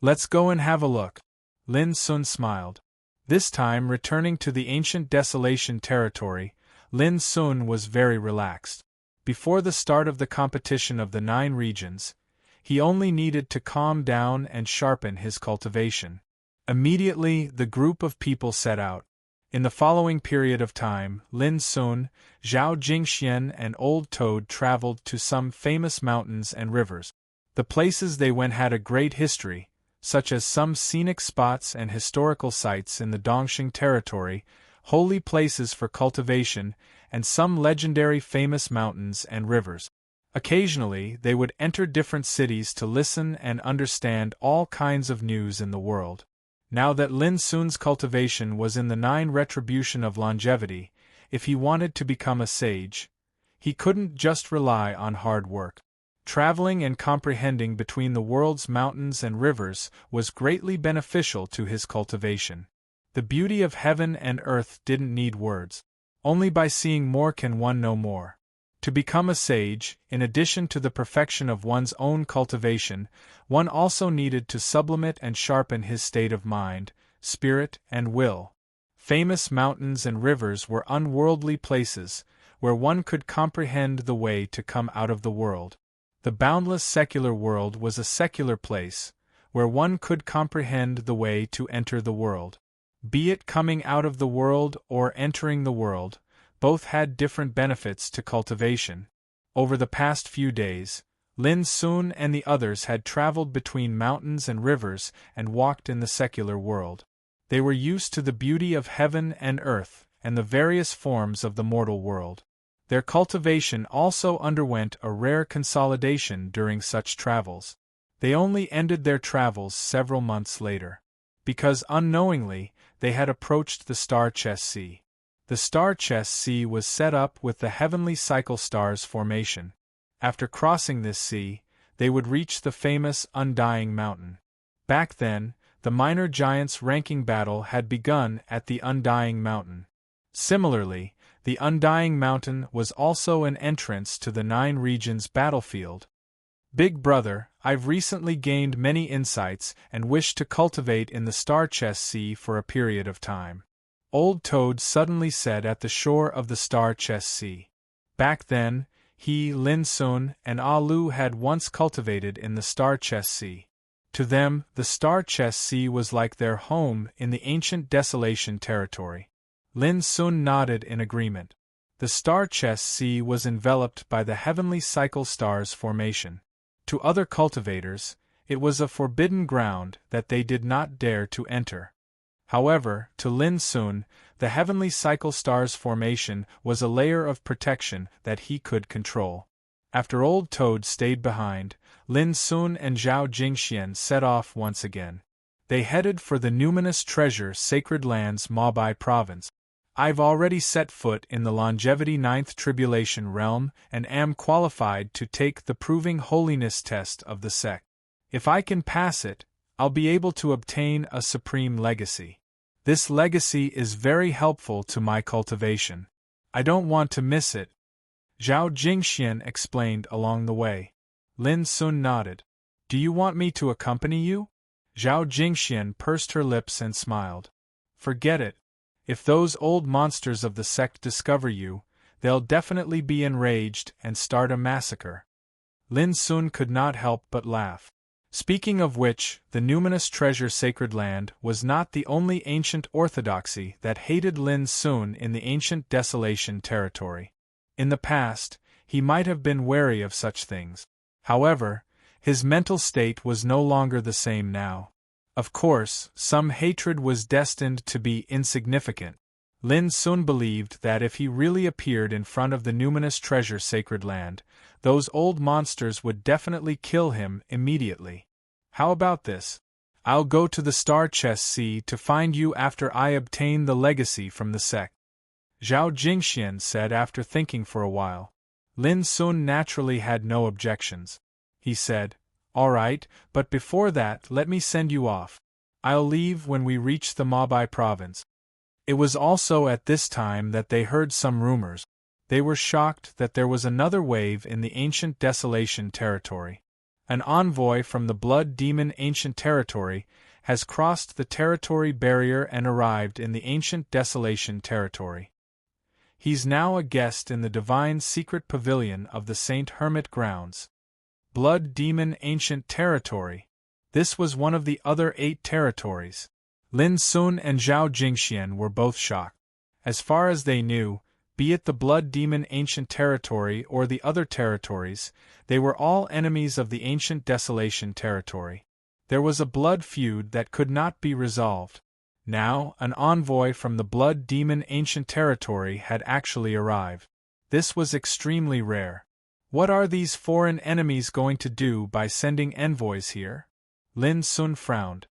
Let's go and have a look. Lin Sun smiled. This time returning to the ancient desolation territory, Lin Sun was very relaxed. Before the start of the competition of the 9 regions, he only needed to calm down and sharpen his cultivation. Immediately, the group of people set out. In the following period of time, Lin Sun, Zhao Jingxian and Old Toad traveled to some famous mountains and rivers. The places they went had a great history, such as some scenic spots and historical sites in the Dongxing territory, holy places for cultivation, and some legendary famous mountains and rivers. Occasionally, they would enter different cities to listen and understand all kinds of news in the world. Now that Lin Sun's cultivation was in the 9 retribution of longevity, if he wanted to become a sage, he couldn't just rely on hard work. Traveling and comprehending between the world's mountains and rivers was greatly beneficial to his cultivation. The beauty of heaven and earth didn't need words. Only by seeing more can one know more. To become a sage, in addition to the perfection of one's own cultivation, one also needed to sublimate and sharpen his state of mind, spirit, and will. Famous mountains and rivers were unworldly places, where one could comprehend the way to come out of the world. The boundless secular world was a secular place, where one could comprehend the way to enter the world. Be it coming out of the world or entering the world, both had different benefits to cultivation. Over the past few days, Lin Sun and the others had traveled between mountains and rivers and walked in the secular world. They were used to the beauty of heaven and earth and the various forms of the mortal world. Their cultivation also underwent a rare consolidation during such travels. They only ended their travels several months later, because unknowingly they had approached the Star Chess Sea. The Star Chess Sea was set up with the heavenly cycle stars formation. After crossing this sea, they would reach the famous Undying Mountain. Back then, the minor giants' ranking battle had begun at the Undying Mountain. Similarly, the Undying Mountain was also an entrance to the 9 regions battlefield. Big brother, I've recently gained many insights and wish to cultivate in the Star Chess Sea for a period of time. Old Toad suddenly said at the shore of the Star Chess Sea. Back then, he, Lin Sun, and Ah Lu had once cultivated in the Star Chess Sea. To them, the Star Chess Sea was like their home in the ancient desolation territory. Lin Sun nodded in agreement. The Star Chess Sea was enveloped by the heavenly cycle stars formation. To other cultivators, it was a forbidden ground that they did not dare to enter. However, to Lin Sun, The heavenly cycle star's formation was a layer of protection that he could control. After Old Toad stayed behind, Lin Sun and Zhao Jingxian set off once again. They headed for the numinous treasure Sacred Lands Mabai province. I've already set foot in the longevity 9th tribulation realm and am qualified to take the proving holiness test of the sect. If I can pass it, I'll be able to obtain a supreme legacy. This legacy is very helpful to my cultivation. I don't want to miss it, Zhao Jingxian explained along the way. Lin Sun nodded. Do you want me to accompany you? Zhao Jingxian pursed her lips and smiled. Forget it. If those old monsters of the sect discover you, they'll definitely be enraged and start a massacre. Lin Sun could not help but laugh. Speaking of which, the numinous treasure Sacred Land was not the only ancient orthodoxy that hated Lin Sun in the ancient Desolation territory. In the past, he might have been wary of such things. However, his mental state was no longer the same now. Of course, some hatred was destined to be insignificant. Lin Sun believed that if he really appeared in front of the numinous treasure Sacred Land, those old monsters would definitely kill him immediately. How about this? I'll go to the Star Chess Sea to find you after I obtain the legacy from the sect, Zhao Jingxian said after thinking for a while. Lin Sun naturally had no objections. He said, All right, but before that let me send you off. I'll leave when we reach the Mabai province. It was also at this time that they heard some rumors. They were shocked that there was another wave in the ancient Desolation territory. An envoy from the Blood Demon ancient territory has crossed the territory barrier and arrived in the ancient Desolation territory. He's now a guest in the divine secret pavilion of the Saint Hermit grounds. Blood Demon ancient territory. This was one of the other 8 territories. Lin Sun and Zhao Jingxian were both shocked. As far as they knew, be it the Blood Demon ancient territory or the other territories, they were all enemies of the ancient Desolation territory. There was a blood feud that could not be resolved. Now, an envoy from the Blood Demon ancient territory had actually arrived. This was extremely rare. What are these foreign enemies going to do by sending envoys here? Lin Sun frowned.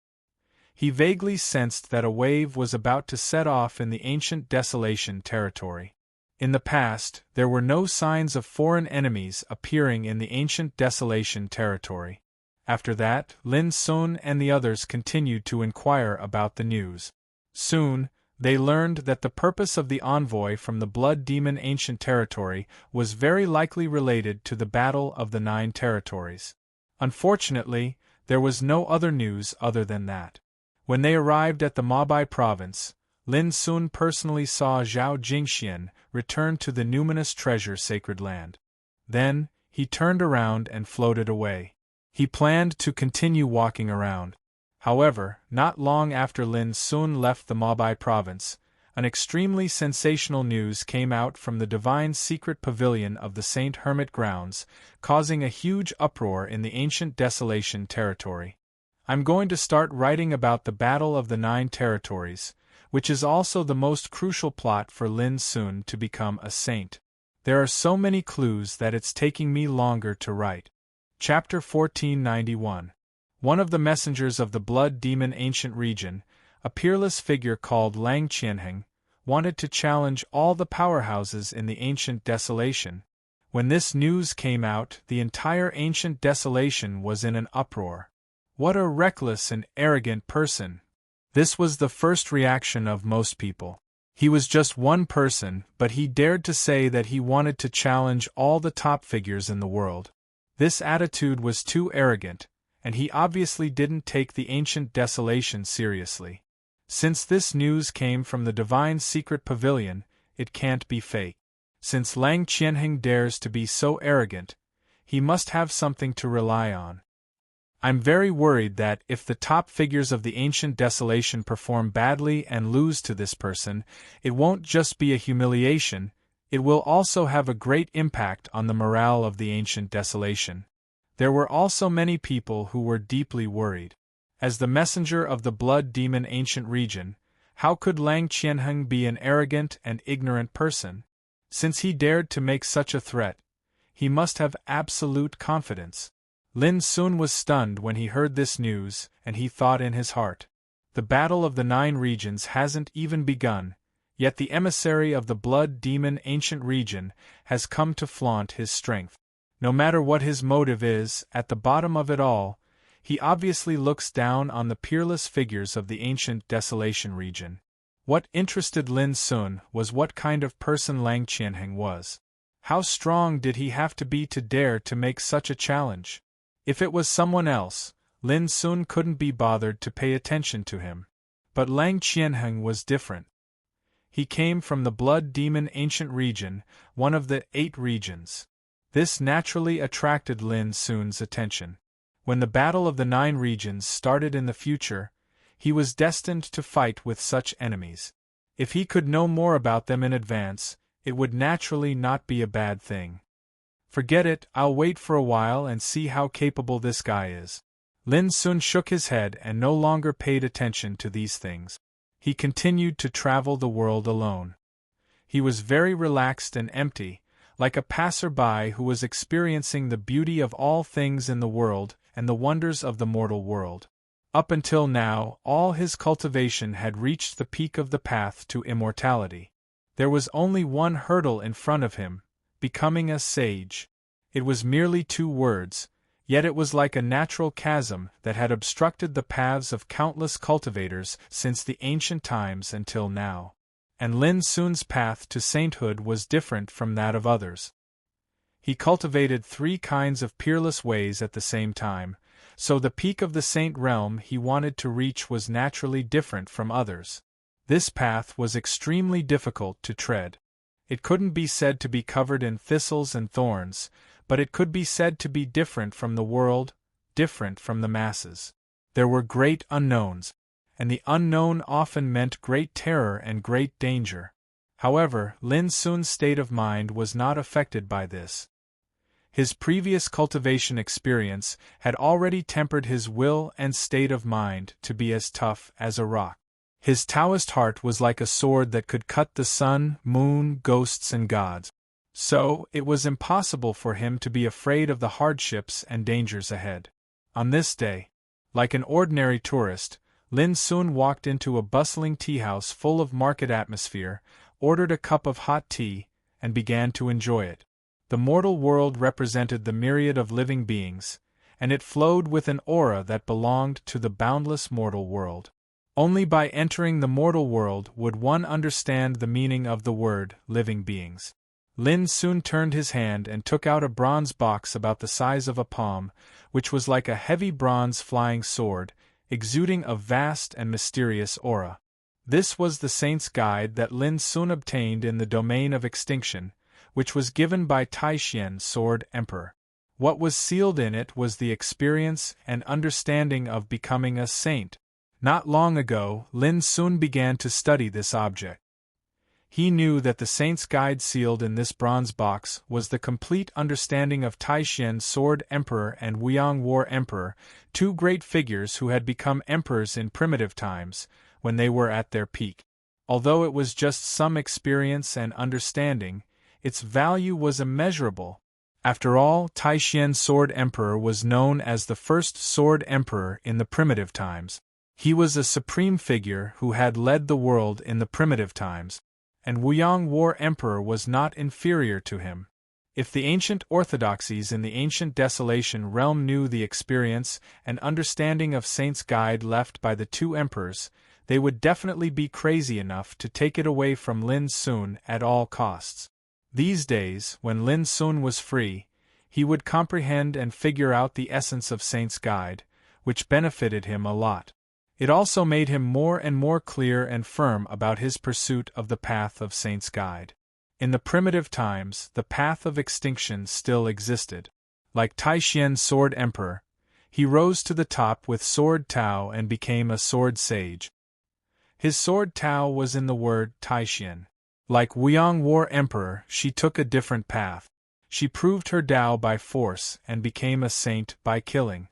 He vaguely sensed that a wave was about to set off in the ancient Desolation territory. In the past, there were no signs of foreign enemies appearing in the ancient Desolation territory. After that, Lin Sun and the others continued to inquire about the news. Soon, they learned that the purpose of the envoy from the Blood Demon ancient territory was very likely related to the Battle of the 9 territories. Unfortunately, there was no other news other than that. When they arrived at the Mabai province, Lin Sun personally saw Zhao Jingxian return to the numinous treasure Sacred Land. Then, he turned around and floated away. He planned to continue walking around. However, not long after Lin Sun left the Mabai province, an extremely sensational news came out from the divine secret pavilion of the Saint Hermit grounds, causing a huge uproar in the ancient Desolation territory. I'm going to start writing about the Battle of the 9 territories, which is also the most crucial plot for Lin Sun to become a saint. There are so many clues that it's taking me longer to write. Chapter 1491. One of the messengers of the Blood Demon ancient region, a peerless figure called Lang Qianheng, wanted to challenge all the powerhouses in the ancient Desolation. When this news came out, the entire ancient Desolation was in an uproar. What a reckless and arrogant person! This was the first reaction of most people. He was just one person, but he dared to say that he wanted to challenge all the top figures in the world. This attitude was too arrogant, and he obviously didn't take the ancient Desolation seriously. Since this news came from the divine secret pavilion, it can't be fake. Since Lang Qianheng dares to be so arrogant, he must have something to rely on. I'm very worried that if the top figures of the ancient Desolation perform badly and lose to this person, it won't just be a humiliation, it will also have a great impact on the morale of the ancient Desolation. There were also many people who were deeply worried. As the messenger of the Blood Demon ancient region, How could Lang Qianheng be an arrogant and ignorant person? Since he dared to make such a threat, he must have absolute confidence. Lin Sun was stunned when he heard this news, and he thought in his heart, the battle of the 9 regions hasn't even begun, yet the emissary of the blood demon ancient region has come to flaunt his strength. No matter what his motive is, at the bottom of it all, he obviously looks down on the peerless figures of the ancient desolation region. What interested Lin Sun was what kind of person Lang Qianheng was. How strong did he have to be to dare to make such a challenge? If it was someone else, Lin Sun couldn't be bothered to pay attention to him. But Lang Qianheng was different. He came from the blood demon ancient region, one of the 8 regions. This naturally attracted Lin Sun's attention. When the battle of the 9 regions started in the future, he was destined to fight with such enemies. If he could know more about them in advance, it would naturally not be a bad thing. Forget it, I'll wait for a while and see how capable this guy is. Lin Sun shook his head and no longer paid attention to these things. He continued to travel the world alone. He was very relaxed and empty, like a passer-by who was experiencing the beauty of all things in the world and the wonders of the mortal world. Up until now, all his cultivation had reached the peak of the path to immortality. There was only one hurdle in front of him: becoming a sage. It was merely 2 words, yet it was like a natural chasm that had obstructed the paths of countless cultivators since the ancient times until now. And Lin Sun's path to sainthood was different from that of others. He cultivated 3 kinds of peerless ways at the same time, so the peak of the saint realm he wanted to reach was naturally different from others. This path was extremely difficult to tread. It couldn't be said to be covered in thistles and thorns, but it could be said to be different from the world, different from the masses. There were great unknowns, and the unknown often meant great terror and great danger. However, Lin Sun's state of mind was not affected by this. His previous cultivation experience had already tempered his will and state of mind to be as tough as a rock. His Taoist heart was like a sword that could cut the sun, moon, ghosts and gods. So, it was impossible for him to be afraid of the hardships and dangers ahead. On this day, like an ordinary tourist, Lin Sun walked into a bustling tea-house full of market atmosphere, ordered a cup of hot tea, and began to enjoy it. The mortal world represented the myriad of living beings, and it flowed with an aura that belonged to the boundless mortal world. Only by entering the mortal world would one understand the meaning of the word living beings. Lin Sun turned his hand and took out a bronze box about the size of a palm, which was like a heavy bronze flying sword, exuding a vast and mysterious aura. This was the saint's guide that Lin Sun obtained in the domain of extinction, which was given by Taishian Sword Emperor. What was sealed in it was the experience and understanding of becoming a saint. Not long ago, Lin Sun began to study this object. He knew that the saint's guide sealed in this bronze box was the complete understanding of Taishian Sword Emperor and Wuyang War Emperor, 2 great figures who had become emperors in primitive times, when they were at their peak. Although it was just some experience and understanding, its value was immeasurable. After all, Taishian Sword Emperor was known as the first Sword Emperor in the primitive times. He was a supreme figure who had led the world in the primitive times, and Wuyang War Emperor was not inferior to him. If the ancient orthodoxies in the ancient desolation realm knew the experience and understanding of Saint's guide left by the 2 emperors, they would definitely be crazy enough to take it away from Lin Sun at all costs. These days, when Lin Sun was free, he would comprehend and figure out the essence of Saint's guide, which benefited him a lot. It also made him more and more clear and firm about his pursuit of the path of Saint's guide. In the primitive times, the path of extinction still existed. Like Taishian Sword Emperor, he rose to the top with Sword Tao and became a sword sage. His sword Tao was in the word Taishian. Like Wuyang War Emperor, she took a different path. She proved her Tao by force and became a saint by killing.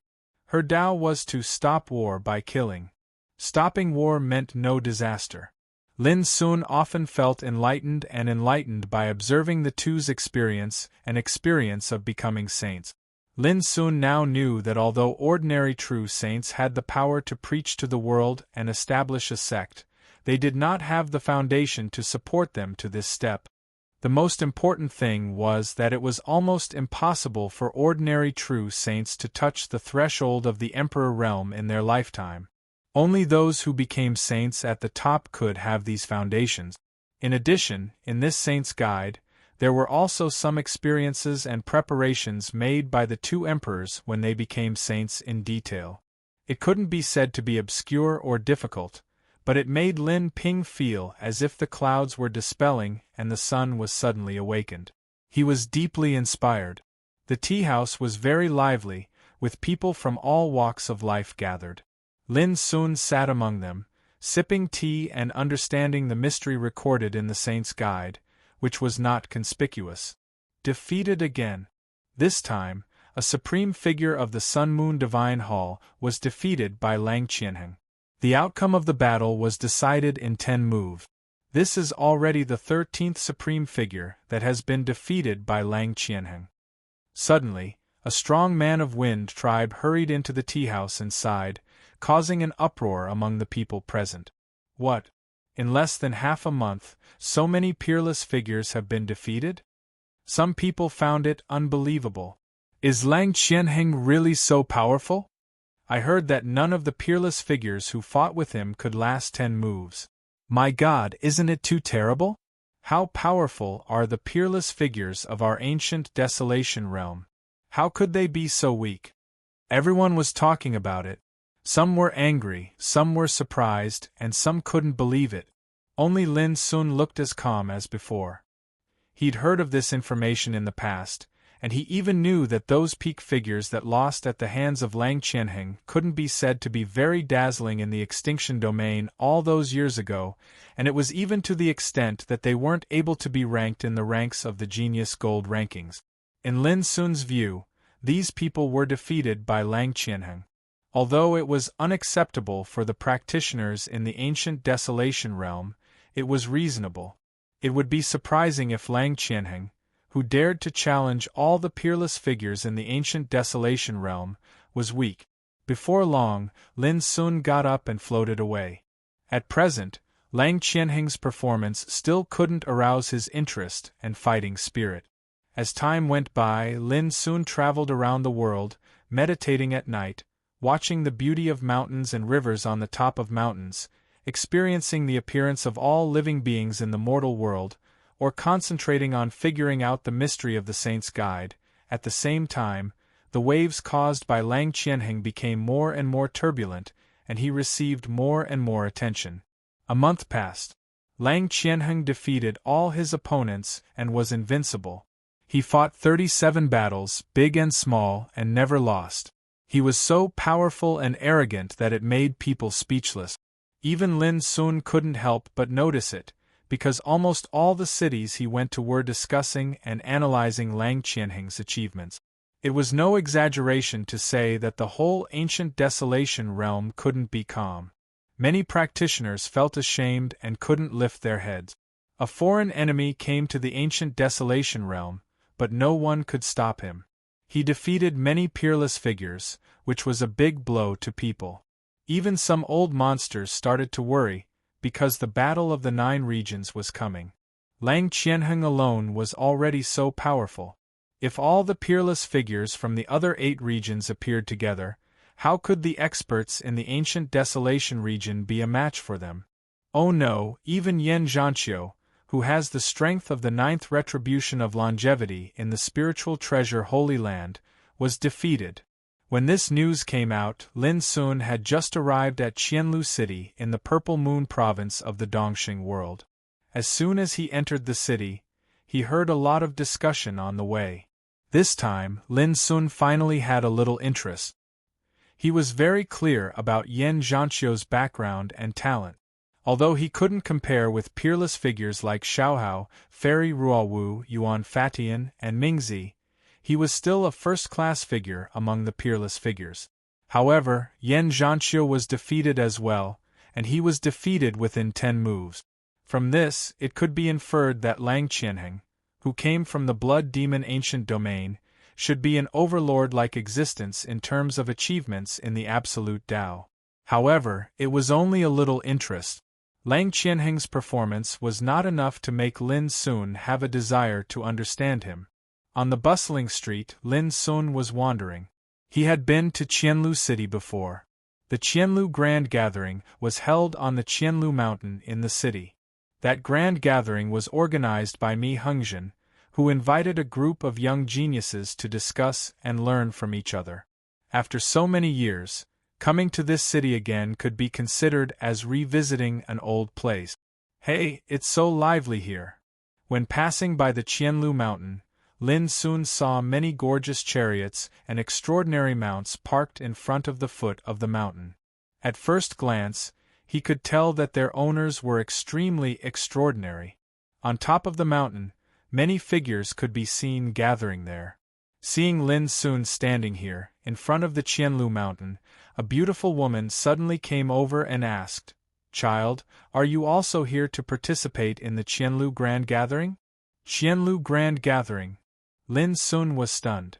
Her Tao was to stop war by killing. Stopping war meant no disaster. Lin Sun often felt enlightened by observing the two's experience of becoming saints. Lin Sun now knew that although ordinary true saints had the power to preach to the world and establish a sect, they did not have the foundation to support them to this step. The most important thing was that it was almost impossible for ordinary true saints to touch the threshold of the Emperor realm in their lifetime. Only those who became saints at the top could have these foundations. In addition, in this saint's guide, there were also some experiences and preparations made by the two emperors when they became saints in detail. It couldn't be said to be obscure or difficult, but it made Lin Ping feel as if the clouds were dispelling and the sun was suddenly awakened. He was deeply inspired. The tea house was very lively, with people from all walks of life gathered. Lin Sun sat among them, sipping tea and understanding the mystery recorded in the saint's guide, which was not conspicuous. Defeated again. This time, a supreme figure of the Sun-Moon Divine Hall was defeated by Lang Qianheng. The outcome of the battle was decided in 10 moves. This is already the 13th supreme figure that has been defeated by Lang Qianheng. Suddenly, a strong man of Wind tribe hurried into the tea house and sighed, causing an uproar among the people present. What? In less than half a month, so many peerless figures have been defeated? Some people found it unbelievable. Is Lang Qianheng really so powerful? I heard that none of the peerless figures who fought with him could last 10 moves. My God, isn't it too terrible? How powerful are the peerless figures of our ancient desolation realm? How could they be so weak? Everyone was talking about it. Some were angry, some were surprised, and some couldn't believe it. Only Lin Sun looked as calm as before. He'd heard of this information in the past, and he even knew that those peak figures that lost at the hands of Lang Qianheng couldn't be said to be very dazzling in the extinction domain all those years ago, and it was even to the extent that they weren't able to be ranked in the ranks of the Genius Gold rankings. In Lin Sun's view, these people were defeated by Lang Qianheng. Although it was unacceptable for the practitioners in the ancient desolation realm, it was reasonable. It would be surprising if Lang Qianheng, who dared to challenge all the peerless figures in the ancient desolation realm, was weak. Before long, Lin Sun got up and floated away. At present, Lang Qianheng's performance still couldn't arouse his interest and fighting spirit. As time went by, Lin Sun traveled around the world, meditating at night, watching the beauty of mountains and rivers on the top of mountains, experiencing the appearance of all living beings in the mortal world, or concentrating on figuring out the mystery of the Saint's Guide. At the same time, the waves caused by Lang Qianheng became more and more turbulent, and he received more and more attention. A month passed. Lang Qianheng defeated all his opponents and was invincible. He fought 37 battles, big and small, and never lost. He was so powerful and arrogant that it made people speechless. Even Lin Sun couldn't help but notice it, because almost all the cities he went to were discussing and analyzing Lang Qianheng's achievements. It was no exaggeration to say that the whole ancient desolation realm couldn't be calm. Many practitioners felt ashamed and couldn't lift their heads. A foreign enemy came to the ancient desolation realm, but no one could stop him. He defeated many peerless figures, which was a big blow to people. Even some old monsters started to worry, because the Battle of the 9 Regions was coming. Lang Qianheng alone was already so powerful. If all the peerless figures from the other 8 regions appeared together, how could the experts in the ancient desolation region be a match for them? Oh no, even Yan Zhanqiu, who has the strength of the 9th retribution of longevity in the spiritual treasure Holy Land, was defeated. When this news came out, Lin Sun had just arrived at Qianlu City in the Purple Moon province of the Dongxing world. As soon as he entered the city, he heard a lot of discussion on the way. This time, Lin Sun finally had a little interest. He was very clear about Yan Zhanqiu's background and talent. Although he couldn't compare with peerless figures like Xiaohao, Fairy Ruowu, Yuan Fatian, and Mingzi, he was still a first-class figure among the peerless figures. However, Yan Zhanqiu was defeated as well, and he was defeated within 10 moves. From this, it could be inferred that Lang Qianheng, who came from the blood demon ancient domain, should be an overlord-like existence in terms of achievements in the absolute Tao. However, it was only a little interest. Lang Qianheng's performance was not enough to make Lin Sun have a desire to understand him. On the bustling street, Lin Sun was wandering. He had been to Qianlu City before. The Qianlu Grand Gathering was held on the Qianlu Mountain in the city. That grand gathering was organized by Mi Hengzhen, who invited a group of young geniuses to discuss and learn from each other. After so many years, coming to this city again could be considered as revisiting an old place. Hey, it's so lively here. When passing by the Qianlu Mountain, Lin Sun saw many gorgeous chariots and extraordinary mounts parked in front of the foot of the mountain. At first glance, he could tell that their owners were extremely extraordinary. On top of the mountain, many figures could be seen gathering there. Seeing Lin Sun standing here, in front of the Qianlu Mountain, a beautiful woman suddenly came over and asked, "Child, are you also here to participate in the Qianlu Grand Gathering?" Qianlu Grand Gathering. Lin Sun was stunned.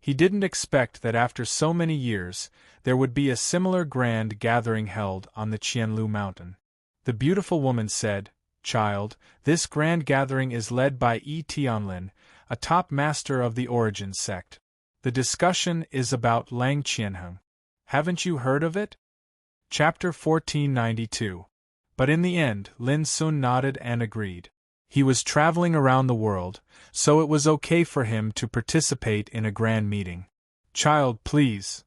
He didn't expect that after so many years, there would be a similar grand gathering held on the Qianlu Mountain. The beautiful woman said, "Child, this grand gathering is led by Yi Tianlin, a top master of the Origin sect. The discussion is about Lang Qianheng. Haven't you heard of it?" Chapter 1492. But in the end, Lin Sun nodded and agreed. He was traveling around the world, so it was okay for him to participate in a grand meeting. "Child, please."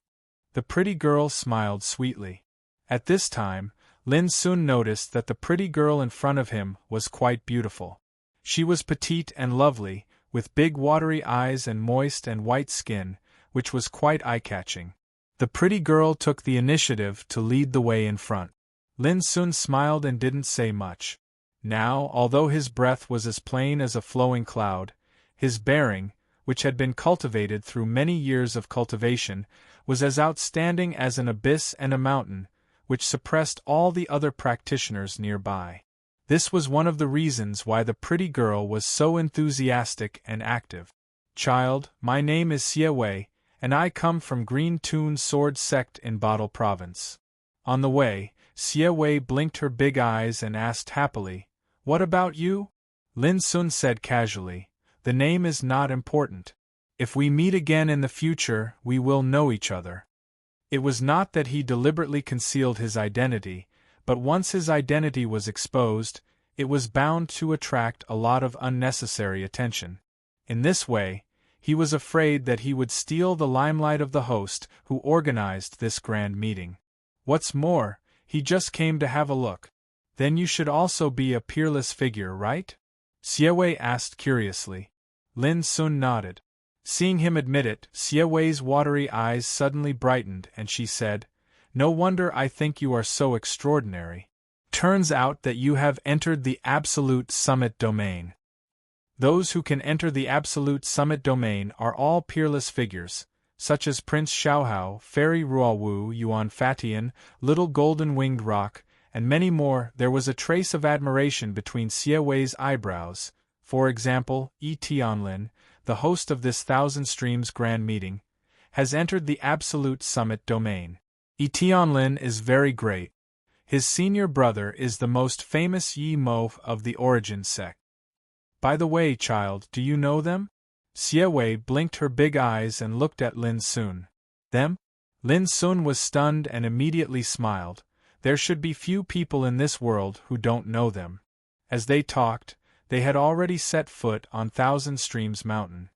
The pretty girl smiled sweetly. At this time, Lin Sun noticed that the pretty girl in front of him was quite beautiful. She was petite and lovely, with big watery eyes and moist and white skin, which was quite eye-catching. The pretty girl took the initiative to lead the way in front. Lin Sun smiled and didn't say much. Now, although his breath was as plain as a flowing cloud, his bearing, which had been cultivated through many years of cultivation, was as outstanding as an abyss and a mountain, which suppressed all the other practitioners nearby. This was one of the reasons why the pretty girl was so enthusiastic and active. "Child, my name is Xie Wei, and I come from Green Toon Sword Sect in Bottle Province." On the way, Xie Wei blinked her big eyes and asked happily, "What about you?" Lin Sun said casually, "The name is not important. If we meet again in the future, we will know each other." It was not that he deliberately concealed his identity, but once his identity was exposed, it was bound to attract a lot of unnecessary attention. In this way, he was afraid that he would steal the limelight of the host who organized this grand meeting. What's more, he just came to have a look. "Then you should also be a peerless figure, right?" Xie Wei asked curiously. Lin Sun nodded. Seeing him admit it, Xie Wei's watery eyes suddenly brightened and she said, "No wonder I think you are so extraordinary. Turns out that you have entered the Absolute Summit Domain." Those who can enter the Absolute Summit Domain are all peerless figures, such as Prince Xiaohao, Fairy Ruowu, Yuan Fatian, Little Golden-Winged Rock, and many more. There was a trace of admiration between Xie Wei's eyebrows. For example, Yi Tianlin, the host of this Thousand Streams Grand Meeting, has entered the Absolute Summit Domain. Yi Tianlin is very great. His senior brother is the most famous Yi Mo of the Origin sect. By the way, child, do you know them? Xie Wei blinked her big eyes and looked at Lin Sun. Them? Lin Sun was stunned and immediately smiled. There should be few people in this world who don't know them. As they talked, they had already set foot on Thousand Streams Mountain.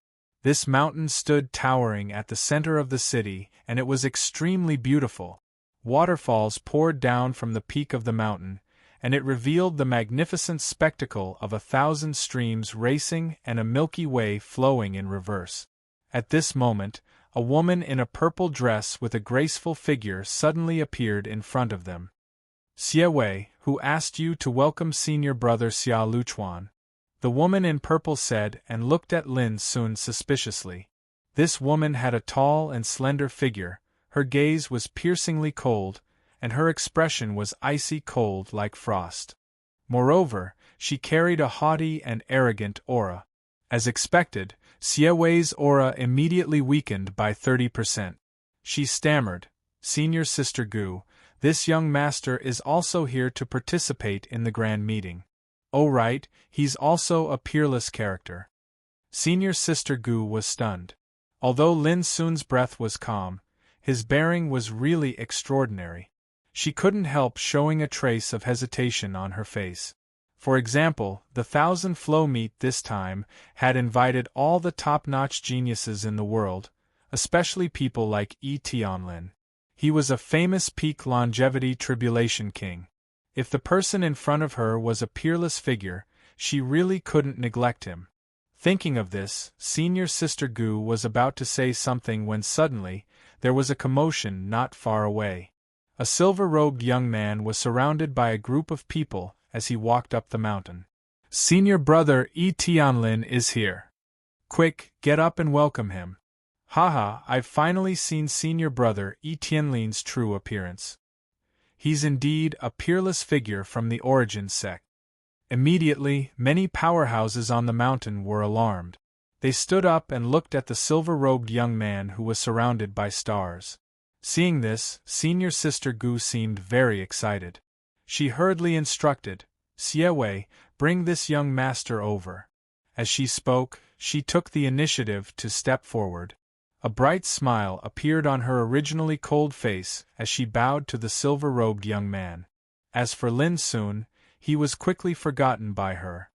This mountain stood towering at the center of the city, and it was extremely beautiful. Waterfalls poured down from the peak of the mountain, and it revealed the magnificent spectacle of 1,000 streams racing and a Milky Way flowing in reverse. At this moment, a woman in a purple dress with a graceful figure suddenly appeared in front of them. "Xie Wei, who asked you to welcome senior brother Xia Luchuan?" The woman in purple said and looked at Lin Sun suspiciously. This woman had a tall and slender figure, her gaze was piercingly cold, and her expression was icy cold like frost. Moreover, she carried a haughty and arrogant aura. As expected, Xie aura immediately weakened by 30%. She stammered, "Senior Sister Gu, this young master is also here to participate in the grand meeting." "Oh right, he's also a peerless character." Senior Sister Gu was stunned. Although Lin Sun's breath was calm, his bearing was really extraordinary. She couldn't help showing a trace of hesitation on her face. For example, the Thousand Flow meet this time had invited all the top-notch geniuses in the world, especially people like Tianlin. He was a famous peak longevity tribulation king. If the person in front of her was a peerless figure, she really couldn't neglect him. Thinking of this, Senior Sister Gu was about to say something when suddenly, there was a commotion not far away. A silver-robed young man was surrounded by a group of people as he walked up the mountain. "Senior brother Tianlin is here. Quick, get up and welcome him." "Haha, I've finally seen Senior brother Tianlin's true appearance. He's indeed a peerless figure from the Origin sect." Immediately, many powerhouses on the mountain were alarmed. They stood up and looked at the silver-robed young man who was surrounded by stars. Seeing this, Senior Sister Gu seemed very excited. She hurriedly instructed, "Xie, bring this young master over." As she spoke, she took the initiative to step forward. A bright smile appeared on her originally cold face as she bowed to the silver-robed young man. As for Lin Sun, he was quickly forgotten by her.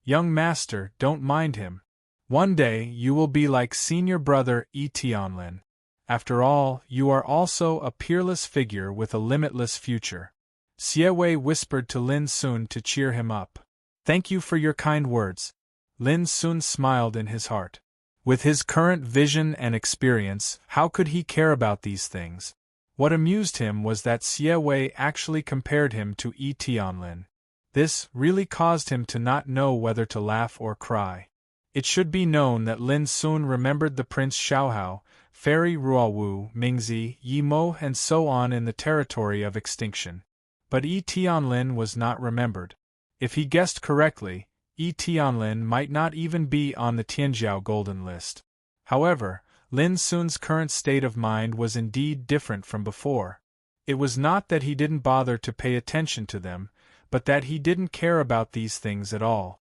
"Young master, don't mind him. One day you will be like Senior brother Tianlin. After all, you are also a peerless figure with a limitless future." Xie whispered to Lin Sun to cheer him up. "Thank you for your kind words." Lin Sun smiled in his heart. With his current vision and experience, how could he care about these things? What amused him was that Xie actually compared him to Tianlin. This really caused him to not know whether to laugh or cry. It should be known that Lin Sun remembered the Prince Xiaohao, Fairy Ruowu, Mingzi, Yimo and so on in the territory of extinction. But Tianlin was not remembered. If he guessed correctly, Tianlin might not even be on the Tianjiao Golden List. However, Lin Sun's current state of mind was indeed different from before. It was not that he didn't bother to pay attention to them, but that he didn't care about these things at all.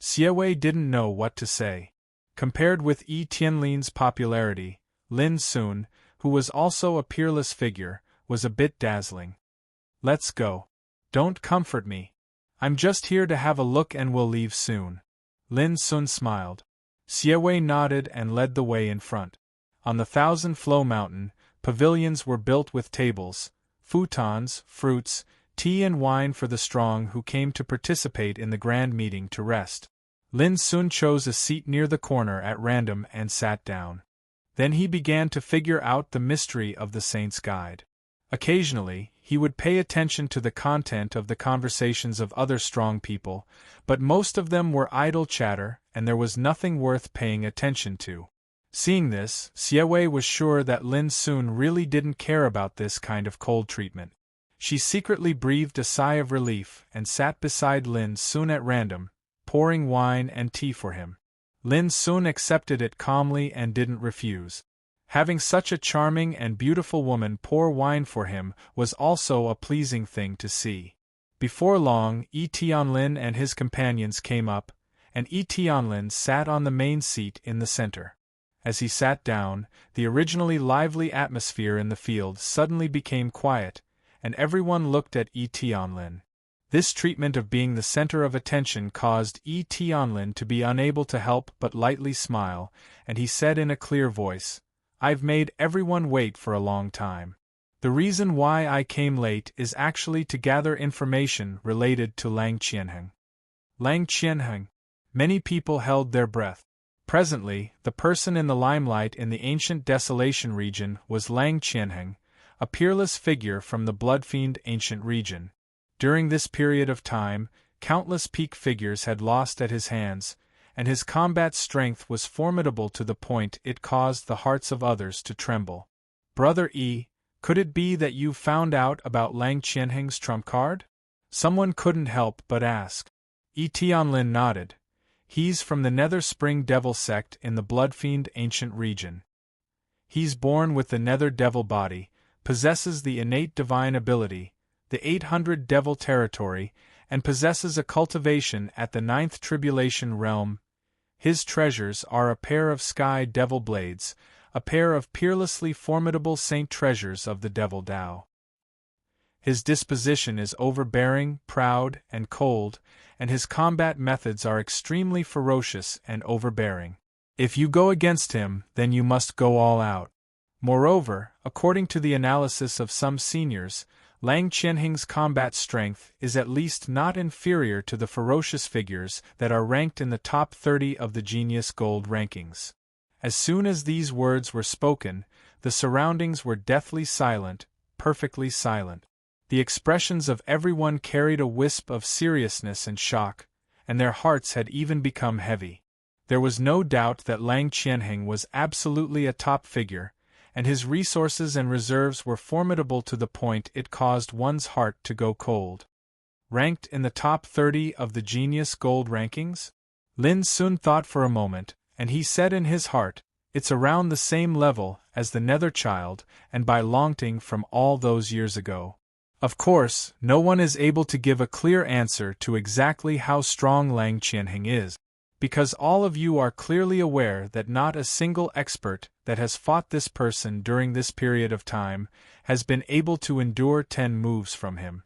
Xie didn't know what to say. Compared with Tianlin's popularity, Lin Sun, who was also a peerless figure, was a bit dazzling. "Let's go. Don't comfort me. I'm just here to have a look and we'll leave soon." Lin Sun smiled. Xie nodded and led the way in front. On the Thousand Flow Mountain, pavilions were built with tables, futons, fruits, tea and wine for the strong who came to participate in the grand meeting to rest. Lin Sun chose a seat near the corner at random and sat down. Then he began to figure out the mystery of the Saint's Guide. Occasionally, he would pay attention to the content of the conversations of other strong people, but most of them were idle chatter, and there was nothing worth paying attention to. Seeing this, Xie was sure that Lin Sun really didn't care about this kind of cold treatment. She secretly breathed a sigh of relief and sat beside Lin Sun at random, pouring wine and tea for him. Lin Sun accepted it calmly and didn't refuse. Having such a charming and beautiful woman pour wine for him was also a pleasing thing to see. Before long, Tianlin and his companions came up, and Tianlin sat on the main seat in the center. As he sat down, the originally lively atmosphere in the field suddenly became quiet, and everyone looked at Tianlin. This treatment of being the center of attention caused Tianlin to be unable to help but lightly smile, and he said in a clear voice, "I've made everyone wait for a long time. The reason why I came late is actually to gather information related to Lang Qianheng." Lang Qianheng. Many people held their breath. Presently, the person in the limelight in the ancient Desolation region was Lang Qianheng, a peerless figure from the Bloodfiend ancient region. During this period of time, countless peak figures had lost at his hands, and his combat strength was formidable to the point it caused the hearts of others to tremble. "Brother E, could it be that you've found out about Lang Qianheng's trump card?" Someone couldn't help but ask. Tianlin nodded. He's from the Nether Spring Devil sect in the Bloodfiend ancient region. He's born with the Nether Devil body, possesses the innate divine ability, the 800 Devil territory, and possesses a cultivation at the 9th Tribulation realm. His treasures are a pair of Sky Devil blades, a pair of peerlessly formidable Saint treasures of the Devil Tao. His disposition is overbearing, proud, and cold, and his combat methods are extremely ferocious and overbearing. If you go against him, then you must go all out. Moreover, according to the analysis of some seniors, Lang Qianheng's combat strength is at least not inferior to the ferocious figures that are ranked in the top 30 of the Genius Gold rankings. As soon as these words were spoken, the surroundings were deathly silent, perfectly silent. The expressions of everyone carried a wisp of seriousness and shock, and their hearts had even become heavy. There was no doubt that Lang Qianheng was absolutely a top figure, and his resources and reserves were formidable to the point it caused one's heart to go cold. Ranked in the top 30 of the Genius Gold rankings? Lin Sun thought for a moment, and he said in his heart, it's around the same level as the Nether Child, and by Longting from all those years ago. Of course, no one is able to give a clear answer to exactly how strong Lang Qianheng is, because all of you are clearly aware that not a single expert that has fought this person during this period of time has been able to endure 10 moves from him.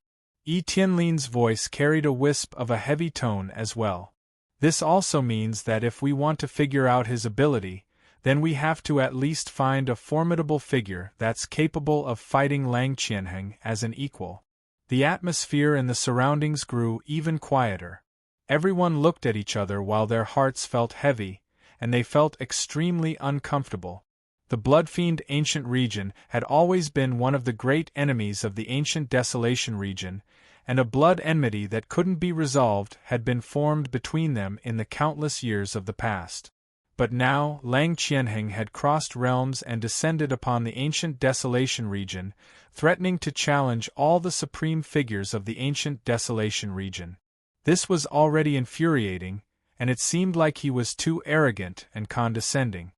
Tianlin's voice carried a wisp of a heavy tone as well. This also means that if we want to figure out his ability, then we have to at least find a formidable figure that's capable of fighting Lang Qianheng as an equal. The atmosphere in the surroundings grew even quieter. Everyone looked at each other while their hearts felt heavy, and they felt extremely uncomfortable. The Bloodfiend ancient region had always been one of the great enemies of the ancient Desolation region, and a blood enmity that couldn't be resolved had been formed between them in the countless years of the past. But now Lang Qianheng had crossed realms and descended upon the ancient Desolation region, threatening to challenge all the supreme figures of the ancient Desolation region. This was already infuriating, and it seemed like he was too arrogant and condescending.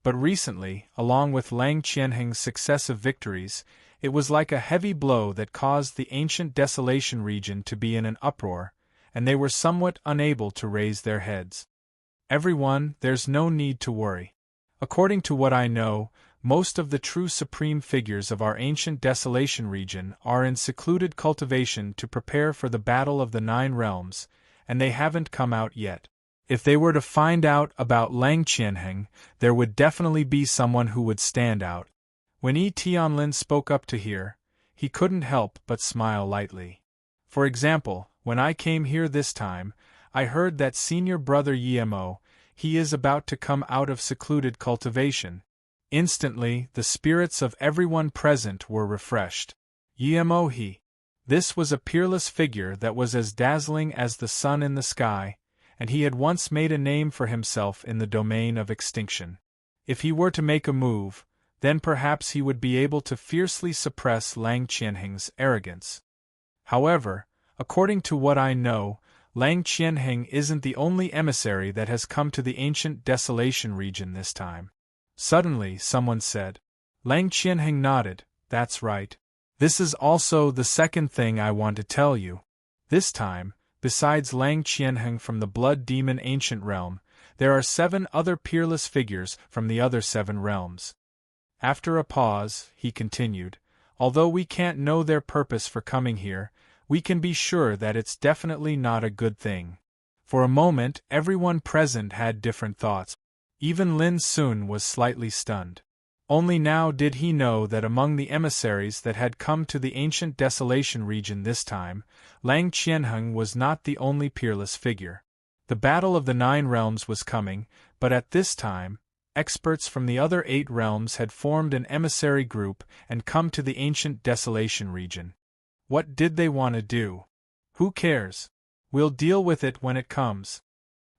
But recently, along with Lang Qianheng's successive victories, it was like a heavy blow that caused the ancient Desolation region to be in an uproar, and they were somewhat unable to raise their heads. Everyone, there's no need to worry. According to what I know, most of the true supreme figures of our ancient Desolation region are in secluded cultivation to prepare for the Battle of the 9 Realms, and they haven't come out yet. If they were to find out about Lang Qianheng, there would definitely be someone who would stand out. When Tianlin spoke up to hear, he couldn't help but smile lightly. For example, when I came here this time, I heard that senior brother Yemo, he is about to come out of secluded cultivation. Instantly, the spirits of everyone present were refreshed. Yemo he. This was a peerless figure that was as dazzling as the sun in the sky, and he had once made a name for himself in the domain of extinction. If he were to make a move, then perhaps he would be able to fiercely suppress Lang Qianheng's arrogance. However, according to what I know, Lang Qianheng isn't the only emissary that has come to the ancient Desolation region this time. Suddenly, someone said. Lang Qianheng nodded. That's right. This is also the second thing I want to tell you. This time, besides Lang Qianheng from the Blood Demon Ancient Realm, there are 7 other peerless figures from the other 7 realms. After a pause, he continued, although we can't know their purpose for coming here, we can be sure that it's definitely not a good thing. For a moment, everyone present had different thoughts. Even Lin Sun was slightly stunned. Only now did he know that among the emissaries that had come to the ancient Desolation region this time, Lang Qianheng was not the only peerless figure. The Battle of the 9 Realms was coming, but at this time, experts from the other 8 realms had formed an emissary group and come to the ancient Desolation region. What did they want to do? Who cares? We'll deal with it when it comes.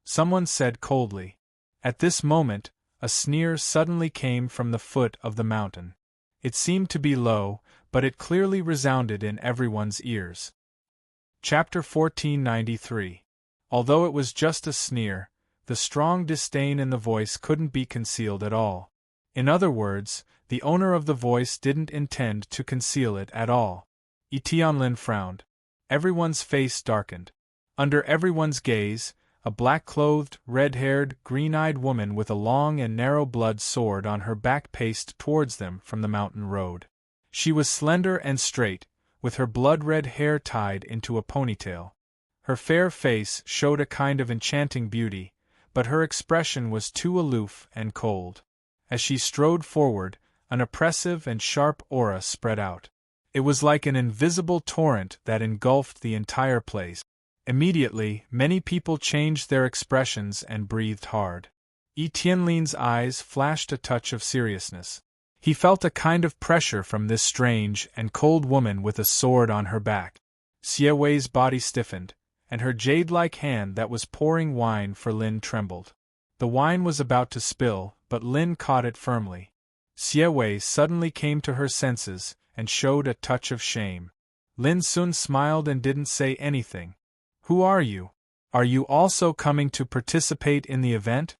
Someone said coldly. At this moment, a sneer suddenly came from the foot of the mountain. It seemed to be low, but it clearly resounded in everyone's ears. Chapter 1493. Although it was just a sneer, the strong disdain in the voice couldn't be concealed at all. In other words, the owner of the voice didn't intend to conceal it at all. Tianlin frowned. Everyone's face darkened. Under everyone's gaze, a black-clothed, red-haired, green-eyed woman with a long and narrow blood sword on her back paced towards them from the mountain road. She was slender and straight, with her blood-red hair tied into a ponytail. Her fair face showed a kind of enchanting beauty, but her expression was too aloof and cold. As she strode forward, an oppressive and sharp aura spread out. It was like an invisible torrent that engulfed the entire place. Immediately, many people changed their expressions and breathed hard. Tianlin's eyes flashed a touch of seriousness. He felt a kind of pressure from this strange and cold woman with a sword on her back. Xie Wei's body stiffened, and her jade-like hand that was pouring wine for Lin trembled. The wine was about to spill, but Lin caught it firmly. Xie Wei suddenly came to her senses and showed a touch of shame. Lin Sun smiled and didn't say anything. "Who are you? Are you also coming to participate in the event?"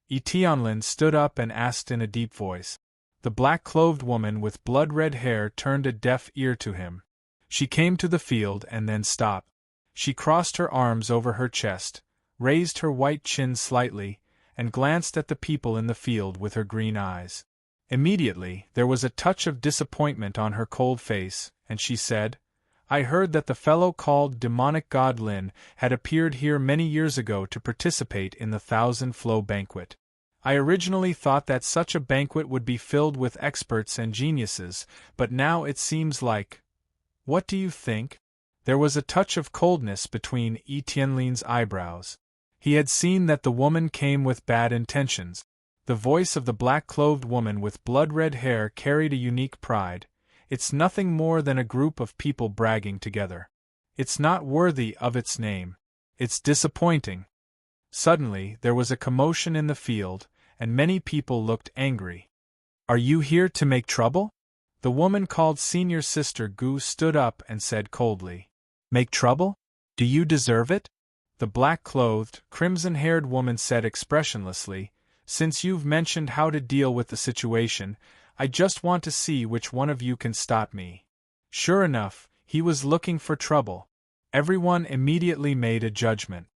Tianlin stood up and asked in a deep voice. The black-clothed woman with blood-red hair turned a deaf ear to him. She came to the field and then stopped. She crossed her arms over her chest, raised her white chin slightly, and glanced at the people in the field with her green eyes. Immediately, there was a touch of disappointment on her cold face, and she said, "I heard that the fellow called demonic god Lin had appeared here many years ago to participate in the Thousand Flow banquet. I originally thought that such a banquet would be filled with experts and geniuses, but now it seems like... What do you think?" There was a touch of coldness between Tianlin's eyebrows. He had seen that the woman came with bad intentions. The voice of the black-clothed woman with blood-red hair carried a unique pride. "It's nothing more than a group of people bragging together. It's not worthy of its name. It's disappointing." Suddenly, there was a commotion in the field, and many people looked angry. "Are you here to make trouble?" The woman called Senior Sister Gu stood up and said coldly. "Make trouble? Do you deserve it?" The black-clothed, crimson-haired woman said expressionlessly, "Since you've mentioned how to deal with the situation, I just want to see which one of you can stop me." Sure enough, he was looking for trouble. Everyone immediately made a judgment.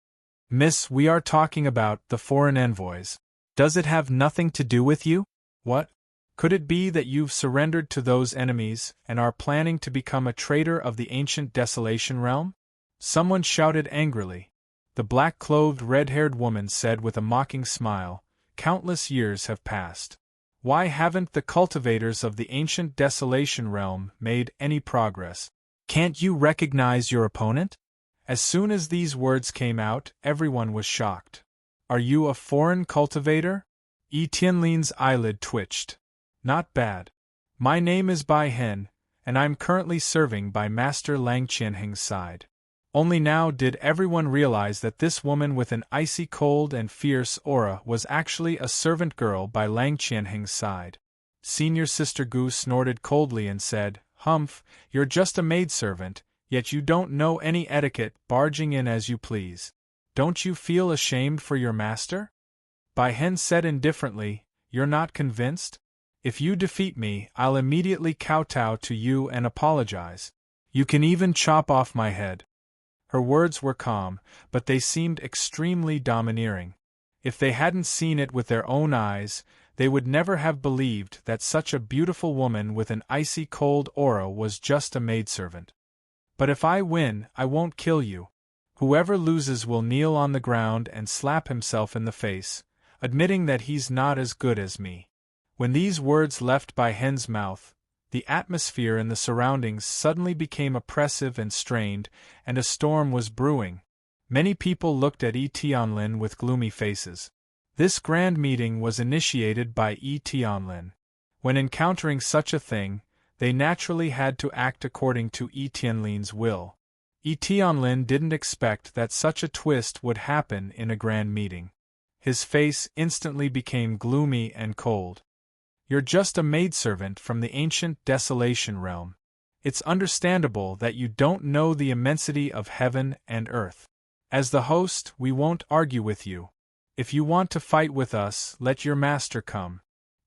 "Miss, we are talking about the foreign envoys. Does it have nothing to do with you? What? Could it be that you've surrendered to those enemies and are planning to become a traitor of the ancient Desolation Realm?" Someone shouted angrily. The black-clothed, red-haired woman said with a mocking smile, "Countless years have passed. Why haven't the cultivators of the ancient Desolation Realm made any progress? Can't you recognize your opponent?" As soon as these words came out, everyone was shocked. "Are you a foreign cultivator?" Tianlin's eyelid twitched. "Not bad. My name is Bai Hen, and I'm currently serving by Master Lang Qianheng's side." Only now did everyone realize that this woman with an icy cold and fierce aura was actually a servant girl by Lang Qianheng's side. Senior Sister Gu snorted coldly and said, "Humph, you're just a maidservant, yet you don't know any etiquette, barging in as you please. Don't you feel ashamed for your master?" Bai Hen said indifferently, "You're not convinced? If you defeat me, I'll immediately kowtow to you and apologize. You can even chop off my head." Her words were calm, but they seemed extremely domineering. If they hadn't seen it with their own eyes, they would never have believed that such a beautiful woman with an icy cold aura was just a maidservant. "But if I win, I won't kill you. Whoever loses will kneel on the ground and slap himself in the face, admitting that he's not as good as me." When these words left Bai Hen's mouth, the atmosphere in the surroundings suddenly became oppressive and strained, and a storm was brewing. Many people looked at Tianlin with gloomy faces. This grand meeting was initiated by Tianlin. When encountering such a thing, they naturally had to act according to Tianlin's will. Tianlin didn't expect that such a twist would happen in a grand meeting. His face instantly became gloomy and cold. "You're just a maidservant from the ancient Desolation Realm. It's understandable that you don't know the immensity of heaven and earth. As the host, we won't argue with you. If you want to fight with us, let your master come.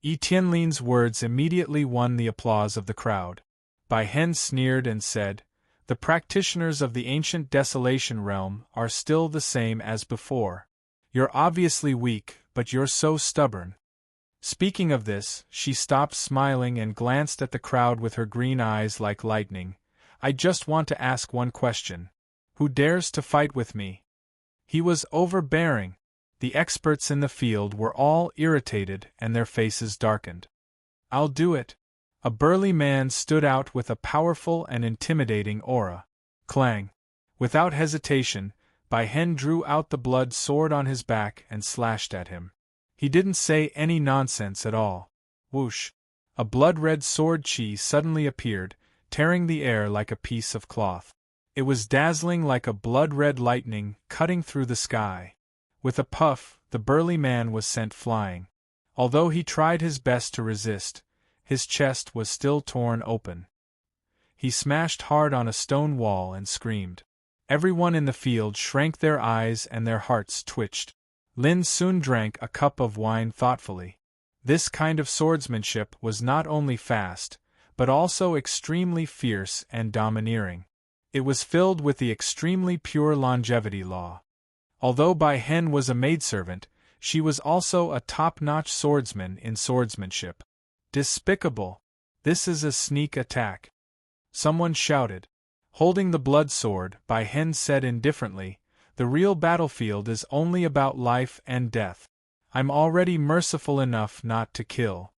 Tianlin's words immediately won the applause of the crowd. Bai Hen sneered and said, "The practitioners of the ancient desolation realm are still the same as before. You're obviously weak, but you're so stubborn." Speaking of this, she stopped smiling and glanced at the crowd with her green eyes like lightning. "I just want to ask one question. Who dares to fight with me?" He was overbearing. The experts in the field were all irritated and their faces darkened. "I'll do it." A burly man stood out with a powerful and intimidating aura. Clang! Without hesitation, Bai Hen drew out the blood sword on his back and slashed at him. He didn't say any nonsense at all. Whoosh! A blood-red sword chi suddenly appeared, tearing the air like a piece of cloth. It was dazzling like a blood-red lightning cutting through the sky. With a puff, the burly man was sent flying. Although he tried his best to resist, his chest was still torn open. He smashed hard on a stone wall and screamed. Everyone in the field shrank their eyes and their hearts twitched. Lin soon drank a cup of wine thoughtfully. This kind of swordsmanship was not only fast, but also extremely fierce and domineering. It was filled with the extremely pure longevity law. Although Bai Hen was a maidservant, she was also a top-notch swordsman in swordsmanship. Despicable! This is a sneak attack. Someone shouted. Holding the blood sword, Bai Hen said indifferently, "The real battlefield is only about life and death. I'm already merciful enough not to kill."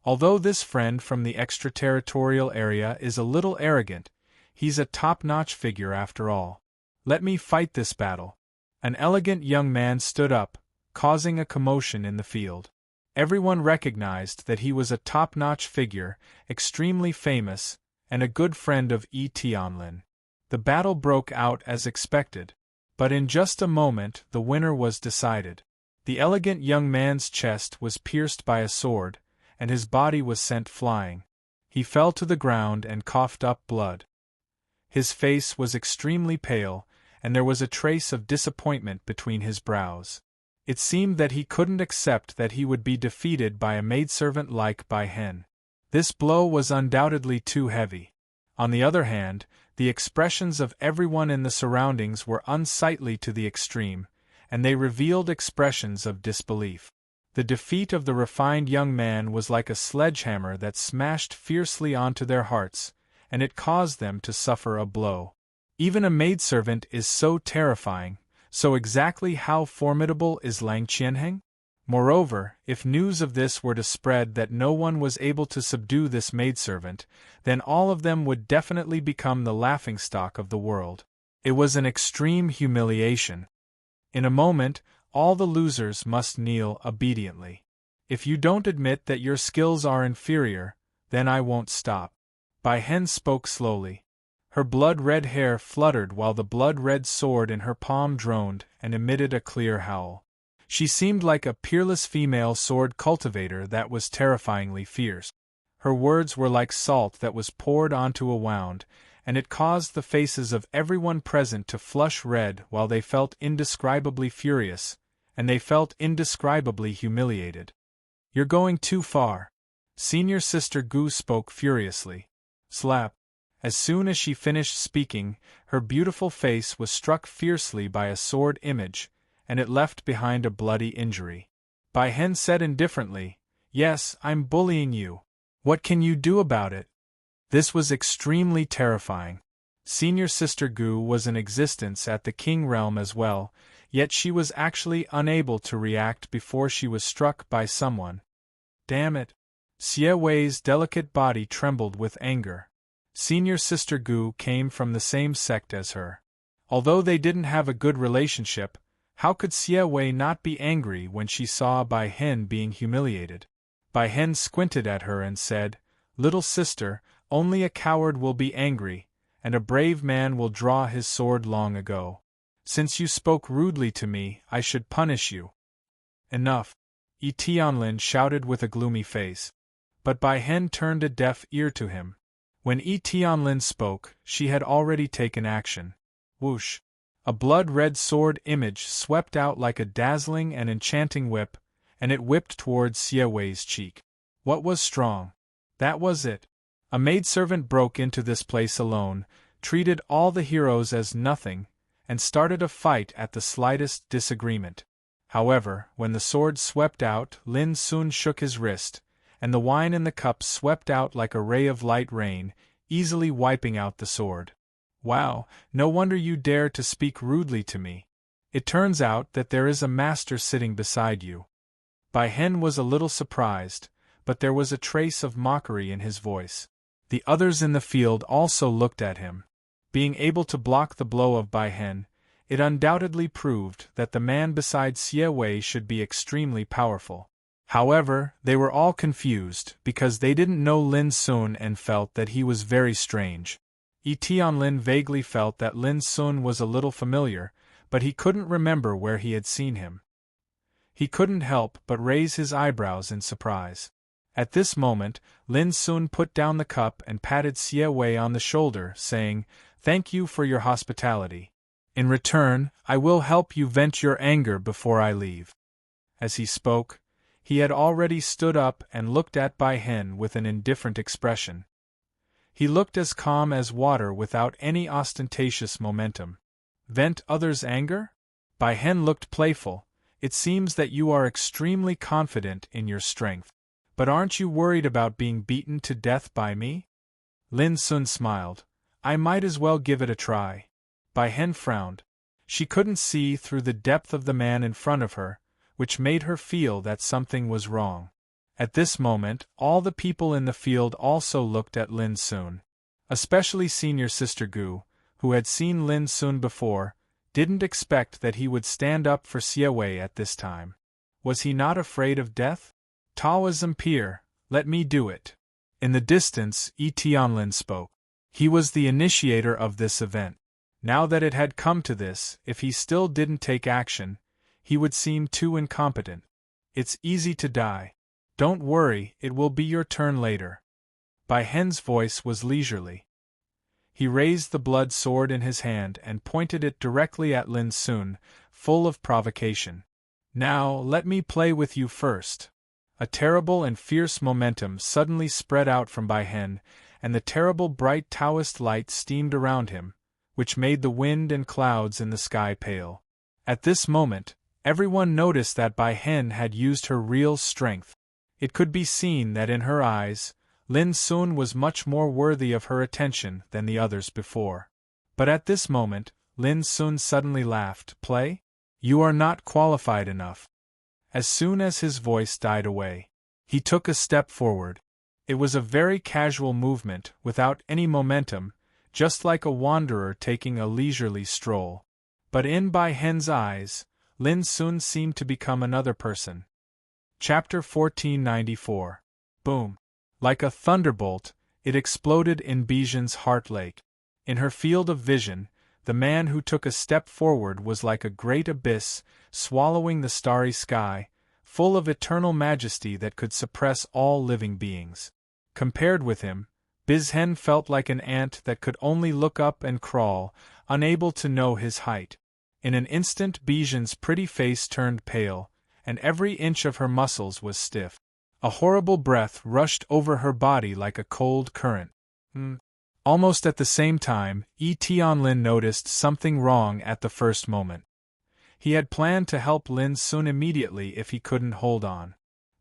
Although this friend from the extraterritorial area is a little arrogant, he's a top-notch figure after all. "Let me fight this battle." An elegant young man stood up, causing a commotion in the field. Everyone recognized that he was a top-notch figure, extremely famous, and a good friend of Tianlin. The battle broke out as expected, but in just a moment the winner was decided. The elegant young man's chest was pierced by a sword, and his body was sent flying. He fell to the ground and coughed up blood. His face was extremely pale, and there was a trace of disappointment between his brows. It seemed that he couldn't accept that he would be defeated by a maidservant like Bai Hen. This blow was undoubtedly too heavy. On the other hand, the expressions of everyone in the surroundings were unsightly to the extreme, and they revealed expressions of disbelief. The defeat of the refined young man was like a sledgehammer that smashed fiercely onto their hearts, and it caused them to suffer a blow. Even a maidservant is so terrifying, so exactly how formidable is Lang Qianheng? Moreover, if news of this were to spread that no one was able to subdue this maidservant, then all of them would definitely become the laughingstock of the world. It was an extreme humiliation. In a moment, all the losers must kneel obediently. "If you don't admit that your skills are inferior, then I won't stop." Bai Hen spoke slowly. Her blood-red hair fluttered while the blood-red sword in her palm droned and emitted a clear howl. She seemed like a peerless female sword cultivator that was terrifyingly fierce. Her words were like salt that was poured onto a wound, and it caused the faces of everyone present to flush red while they felt indescribably furious, and they felt indescribably humiliated. "You're going too far." Senior Sister Gu spoke furiously. Slap! As soon as she finished speaking, her beautiful face was struck fiercely by a sword image, and it left behind a bloody injury. Bai Hen said indifferently, "Yes, I'm bullying you. What can you do about it?" This was extremely terrifying. Senior Sister Gu was in existence at the King realm as well, yet she was actually unable to react before she was struck by someone. Damn it! Xie Wei's delicate body trembled with anger. Senior Sister Gu came from the same sect as her. Although they didn't have a good relationship, how could Xie Wei not be angry when she saw Bai Hen being humiliated? Bai Hen squinted at her and said, "Little sister, only a coward will be angry, and a brave man will draw his sword long ago. Since you spoke rudely to me, I should punish you." "Enough!" Tianlin shouted with a gloomy face. But Bai Hen turned a deaf ear to him. When Tianlin spoke, she had already taken action. Whoosh! A blood-red sword image swept out like a dazzling and enchanting whip, and it whipped towards Xie Wei's cheek. What was strong? That was it. A maidservant broke into this place alone, treated all the heroes as nothing, and started a fight at the slightest disagreement. However, when the sword swept out, Lin Sun shook his wrist, and the wine in the cup swept out like a ray of light rain, easily wiping out the sword. Wow, no wonder you dare to speak rudely to me. It turns out that there is a master sitting beside you. Bai Hen was a little surprised, but there was a trace of mockery in his voice. The others in the field also looked at him. Being able to block the blow of Bai Hen, it undoubtedly proved that the man beside Xie Wei should be extremely powerful. However, they were all confused because they didn't know Lin Sun and felt that he was very strange. Tianlin vaguely felt that Lin Sun was a little familiar, but he couldn't remember where he had seen him. He couldn't help but raise his eyebrows in surprise. At this moment, Lin Sun put down the cup and patted Xie Wei on the shoulder, saying, "Thank you for your hospitality. In return, I will help you vent your anger before I leave." As he spoke, he had already stood up and looked at Bai Hen with an indifferent expression. He looked as calm as water without any ostentatious momentum. Vent others' anger? Bai Hen looked playful. It seems that you are extremely confident in your strength. But aren't you worried about being beaten to death by me? Lin Sun smiled. I might as well give it a try. Bai Hen frowned. She couldn't see through the depth of the man in front of her, which made her feel that something was wrong. At this moment, all the people in the field also looked at Lin Sun. Especially senior sister Gu, who had seen Lin Sun before, didn't expect that he would stand up for Xie Wei at this time. Was he not afraid of death? Taoism Pier, let me do it. In the distance, Tianlin spoke. He was the initiator of this event. Now that it had come to this, if he still didn't take action, he would seem too incompetent. It's easy to die. Don't worry, it will be your turn later. Bai Hen's voice was leisurely. He raised the blood sword in his hand and pointed it directly at Lin Sun, full of provocation. Now, let me play with you first. A terrible and fierce momentum suddenly spread out from Bai Hen, and the terrible bright Taoist light steamed around him, which made the wind and clouds in the sky pale. At this moment, everyone noticed that Bai Hen had used her real strength. It could be seen that in her eyes, Lin Sun was much more worthy of her attention than the others before. But at this moment, Lin Sun suddenly laughed. Play? You are not qualified enough. As soon as his voice died away, he took a step forward. It was a very casual movement, without any momentum, just like a wanderer taking a leisurely stroll. But in Bai Hen's eyes, Lin Sun seemed to become another person. Chapter 1494. Boom! Like a thunderbolt, it exploded in Bijan's heart lake. In her field of vision, the man who took a step forward was like a great abyss, swallowing the starry sky, full of eternal majesty that could suppress all living beings. Compared with him, Bizhen felt like an ant that could only look up and crawl, unable to know his height. In an instant Bijan's pretty face turned pale, and every inch of her muscles was stiff. A horrible breath rushed over her body like a cold current. Almost at the same time, Tianlin noticed something wrong at the first moment. He had planned to help Lin Sun immediately if he couldn't hold on.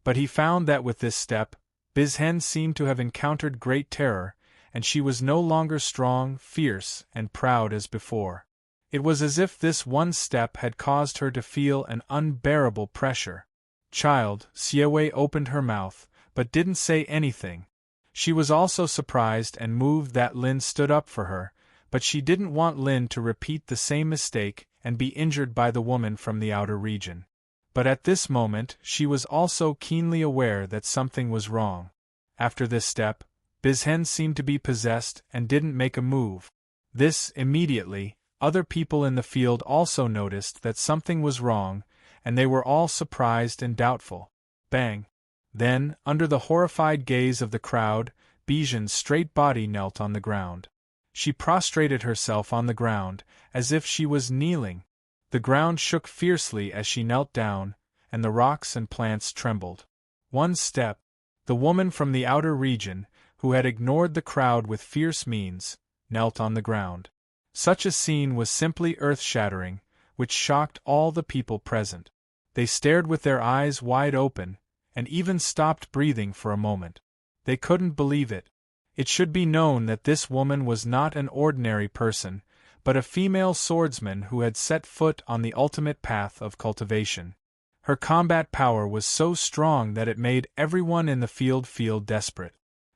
But he found that with this step, Bizhen seemed to have encountered great terror, and she was no longer strong, fierce, and proud as before. It was as if this one step had caused her to feel an unbearable pressure. Child, Xie Wei opened her mouth, but didn't say anything. She was also surprised and moved that Lin stood up for her, but she didn't want Lin to repeat the same mistake and be injured by the woman from the outer region. But at this moment, she was also keenly aware that something was wrong. After this step, Bizhen seemed to be possessed and didn't make a move. This, immediately, other people in the field also noticed that something was wrong, and they were all surprised and doubtful. Bang! Then, under the horrified gaze of the crowd, Bijan's straight body knelt on the ground. She prostrated herself on the ground, as if she was kneeling. The ground shook fiercely as she knelt down, and the rocks and plants trembled. One step. The woman from the outer region, who had ignored the crowd with fierce means, knelt on the ground. Such a scene was simply earth-shattering, which shocked all the people present. They stared with their eyes wide open, and even stopped breathing for a moment. They couldn't believe it. It should be known that this woman was not an ordinary person, but a female swordsman who had set foot on the ultimate path of cultivation. Her combat power was so strong that it made everyone in the field feel desperate.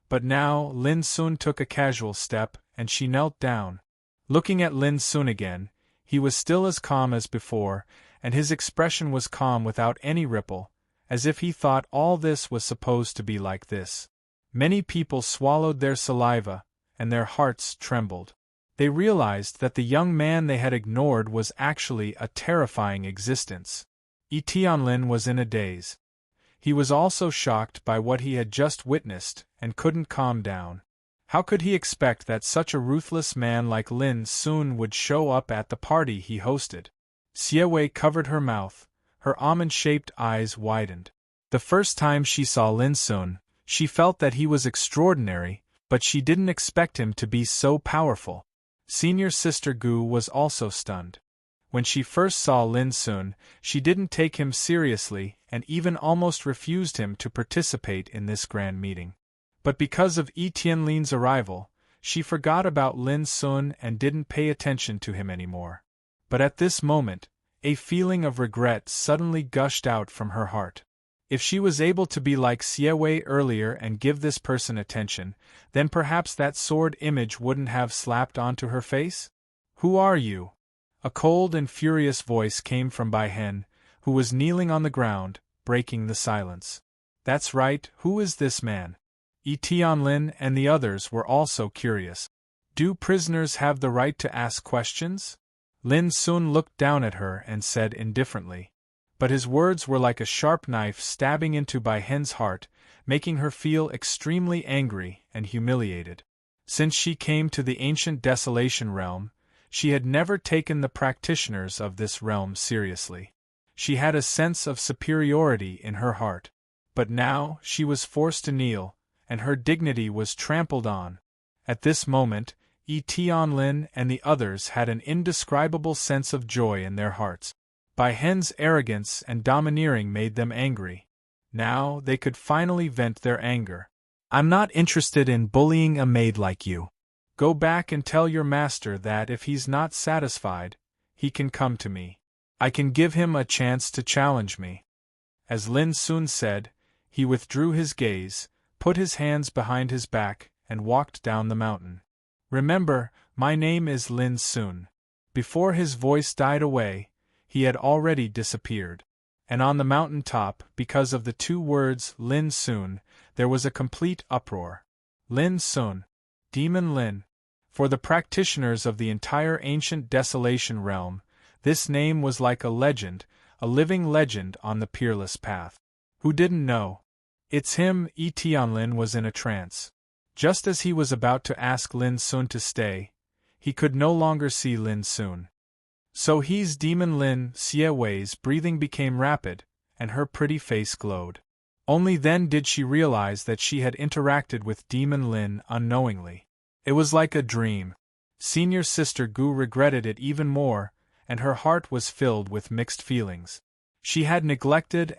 But now Lin Sun took a casual step, and she knelt down. Looking at Lin Sun again, he was still as calm as before, and his expression was calm without any ripple, as if he thought all this was supposed to be like this. Many people swallowed their saliva, and their hearts trembled. They realized that the young man they had ignored was actually a terrifying existence. Tianlin was in a daze. He was also shocked by what he had just witnessed, and couldn't calm down. How could he expect that such a ruthless man like Lin Sun would show up at the party he hosted? Xie Wei covered her mouth, her almond-shaped eyes widened. The first time she saw Lin Sun, she felt that he was extraordinary, but she didn't expect him to be so powerful. Senior Sister Gu was also stunned. When she first saw Lin Sun, she didn't take him seriously and even almost refused him to participate in this grand meeting. But because of Tianlin's arrival, she forgot about Lin Sun and didn't pay attention to him anymore. But at this moment, a feeling of regret suddenly gushed out from her heart. If she was able to be like Xie Wei earlier and give this person attention, then perhaps that sword image wouldn't have slapped onto her face? "Who are you?" A cold and furious voice came from Bai Hen, who was kneeling on the ground, breaking the silence. "That's right, who is this man?" Tianlin and the others were also curious. "Do prisoners have the right to ask questions?" Lin Sun looked down at her and said indifferently. But his words were like a sharp knife stabbing into Bai Hen's heart, making her feel extremely angry and humiliated. Since she came to the ancient Desolation realm, she had never taken the practitioners of this realm seriously. She had a sense of superiority in her heart. But now she was forced to kneel, and her dignity was trampled on. At this moment, Tianlin and the others had an indescribable sense of joy in their hearts. Bai Hen's arrogance and domineering made them angry. Now they could finally vent their anger. "I'm not interested in bullying a maid like you. Go back and tell your master that if he's not satisfied, he can come to me. I can give him a chance to challenge me." As Lin Sun said, he withdrew his gaze, put his hands behind his back, and walked down the mountain. "Remember, my name is Lin Sun." Before his voice died away, he had already disappeared. And on the mountain top, because of the two words Lin Sun, there was a complete uproar. Lin Sun. Demon Lin. For the practitioners of the entire ancient Desolation realm, this name was like a legend, a living legend on the peerless path. Who didn't know? "It's him." Tianlin was in a trance. Just as he was about to ask Lin Sun to stay, he could no longer see Lin Sun. "So he's Demon Lin." Xie Wei's breathing became rapid, and her pretty face glowed. Only then did she realize that she had interacted with Demon Lin unknowingly. It was like a dream. Senior Sister Gu regretted it even more, and her heart was filled with mixed feelings. She had neglected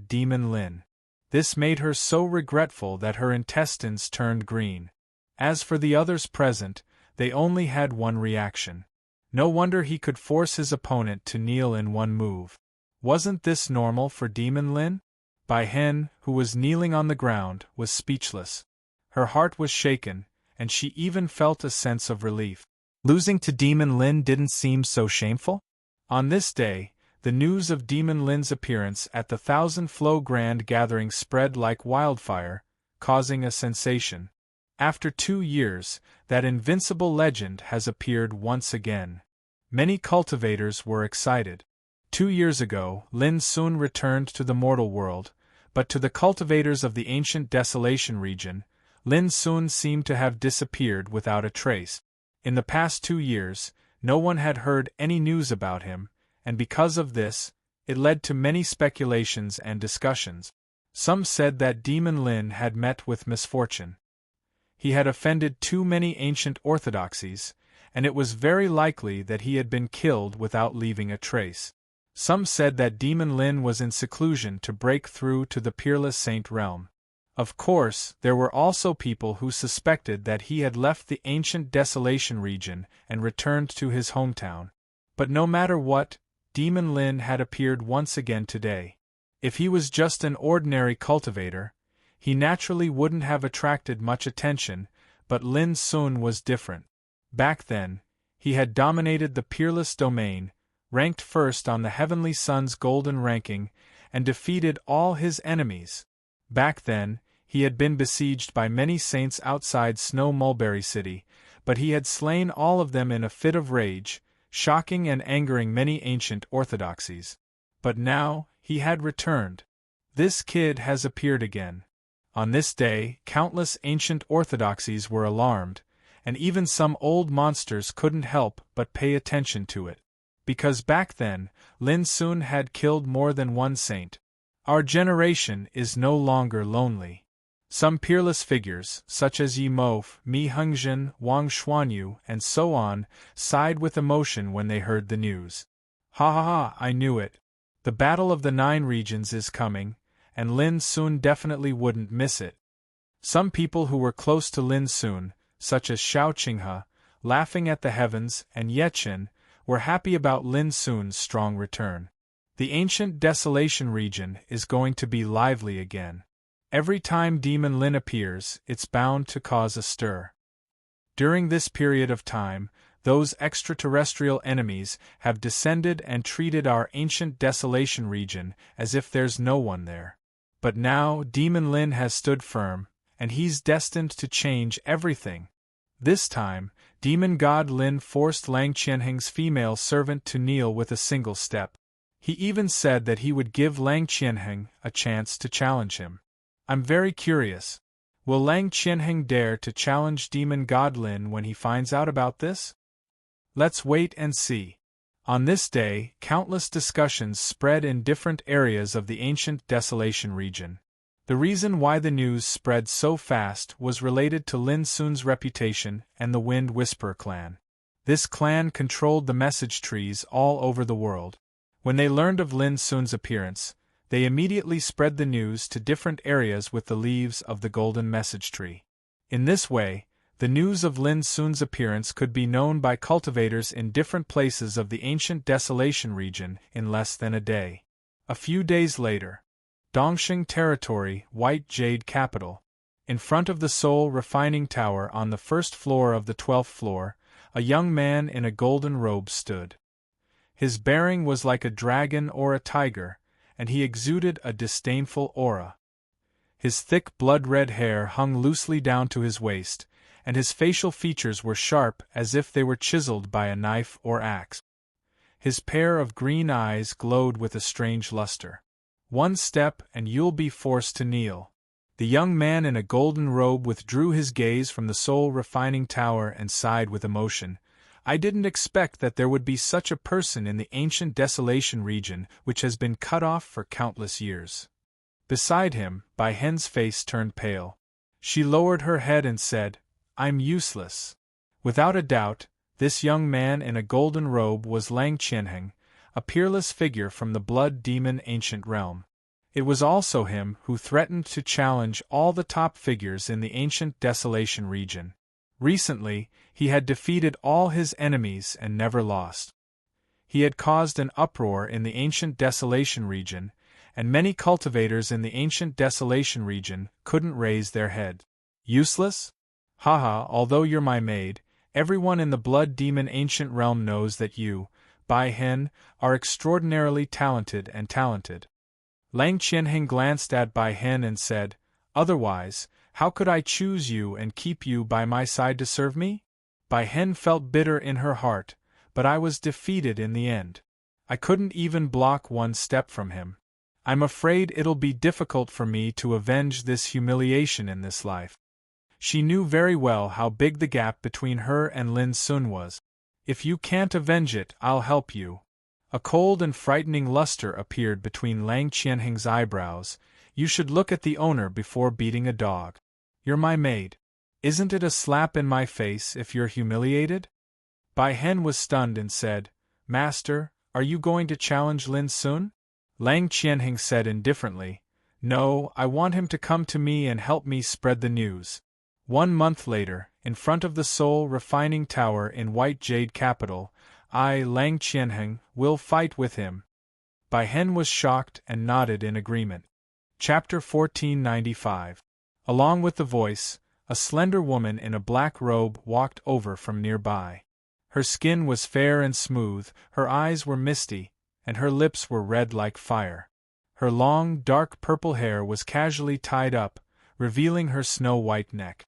Demon Lin. This made her so regretful that her intestines turned green. As for the others present, they only had one reaction. No wonder he could force his opponent to kneel in one move. Wasn't this normal for Demon Lin? Bai Hen, who was kneeling on the ground, was speechless. Her heart was shaken, and she even felt a sense of relief. Losing to Demon Lin didn't seem so shameful? On this day, the news of Demon Lin's appearance at the Thousand Flow Grand Gathering spread like wildfire, causing a sensation. After 2 years, that invincible legend has appeared once again. Many cultivators were excited. 2 years ago, Lin Sun returned to the mortal world, but to the cultivators of the ancient Desolation region, Lin Sun seemed to have disappeared without a trace. In the past 2 years, no one had heard any news about him, and because of this, it led to many speculations and discussions. Some said that Demon Lin had met with misfortune. He had offended too many ancient orthodoxies, and it was very likely that he had been killed without leaving a trace. Some said that Demon Lin was in seclusion to break through to the peerless saint realm. Of course, there were also people who suspected that he had left the ancient desolation region and returned to his hometown. But no matter what, Demon Lin had appeared once again today. If he was just an ordinary cultivator, he naturally wouldn't have attracted much attention, but Lin Sun was different. Back then, he had dominated the peerless domain, ranked first on the Heavenly Sun's golden ranking, and defeated all his enemies. Back then, he had been besieged by many saints outside Snow Mulberry City, but he had slain all of them in a fit of rage, shocking and angering many ancient orthodoxies. But now, he had returned. This kid has appeared again. On this day, countless ancient orthodoxies were alarmed, and even some old monsters couldn't help but pay attention to it. Because back then, Lin Sun had killed more than one saint. Our generation is no longer lonely. Some peerless figures, such as Yi Mo, Mi Hengzhen, Wang Xuanyu, and so on, sighed with emotion when they heard the news. Ha ha ha, I knew it. The Battle of the 9 Regions is coming, and Lin Sun definitely wouldn't miss it. Some people who were close to Lin Sun, such as Xiao Qinghe, laughing at the heavens, and Yechen, were happy about Lin Sun's strong return. The ancient desolation region is going to be lively again. Every time Demon Lin appears, it's bound to cause a stir. During this period of time, those extraterrestrial enemies have descended and treated our ancient desolation region as if there's no one there. But now Demon Lin has stood firm, and he's destined to change everything. This time, Demon God Lin forced Lang Qianheng's female servant to kneel with a single step. He even said that he would give Lang Qianheng a chance to challenge him. I'm very curious. Will Lang Qianheng dare to challenge Demon God Lin when he finds out about this? Let's wait and see. On this day, countless discussions spread in different areas of the ancient desolation region. The reason why the news spread so fast was related to Lin Sun's reputation and the Wind Whisperer clan. This clan controlled the message trees all over the world. When they learned of Lin Sun's appearance, they immediately spread the news to different areas with the leaves of the golden message tree. In this way, the news of Lin Sun's appearance could be known by cultivators in different places of the ancient desolation region in less than a day. A few days later, Dongxing Territory, White Jade Capital. In front of the Soul Refining Tower on the first floor of the 12th floor, a young man in a golden robe stood. His bearing was like a dragon or a tiger, and he exuded a disdainful aura. His thick blood-red hair hung loosely down to his waist, and his facial features were sharp as if they were chiseled by a knife or axe. His pair of green eyes glowed with a strange luster. One step and you'll be forced to kneel. The young man in a golden robe withdrew his gaze from the Soul Refining Tower and sighed with emotion. I didn't expect that there would be such a person in the ancient desolation region which has been cut off for countless years. Beside him, Bai Hen's face turned pale. She lowered her head and said, I'm useless. Without a doubt, this young man in a golden robe was Lang Qianheng, a peerless figure from the blood demon ancient realm. It was also him who threatened to challenge all the top figures in the ancient desolation region. Recently, he had defeated all his enemies and never lost. He had caused an uproar in the ancient desolation region, and many cultivators in the ancient desolation region couldn't raise their head. Useless? Haha, although you're my maid, everyone in the blood demon ancient realm knows that you, Bai Hen, are extraordinarily talented. Lang Qianheng glanced at Bai Hen and said, Otherwise, how could I choose you and keep you by my side to serve me? Bai Hen felt bitter in her heart, but I was defeated in the end. I couldn't even block one step from him. I'm afraid it'll be difficult for me to avenge this humiliation in this life. She knew very well how big the gap between her and Lin Sun was. "If you can't avenge it, I'll help you." A cold and frightening luster appeared between Lang Qianheng's eyebrows. "You should look at the owner before beating a dog. You're my maid. Isn't it a slap in my face if you're humiliated?" Bai Hen was stunned and said, "Master, are you going to challenge Lin Sun?" Lang Qianheng said indifferently, "No, I want him to come to me and help me spread the news." 1 month later, in front of the Seoul Refining Tower in White Jade Capital, I, Lang Qianheng, will fight with him. Bai Hen was shocked and nodded in agreement. Chapter 1495. Along with the voice, a slender woman in a black robe walked over from nearby. Her skin was fair and smooth, her eyes were misty, and her lips were red like fire. Her long, dark purple hair was casually tied up, revealing her snow-white neck.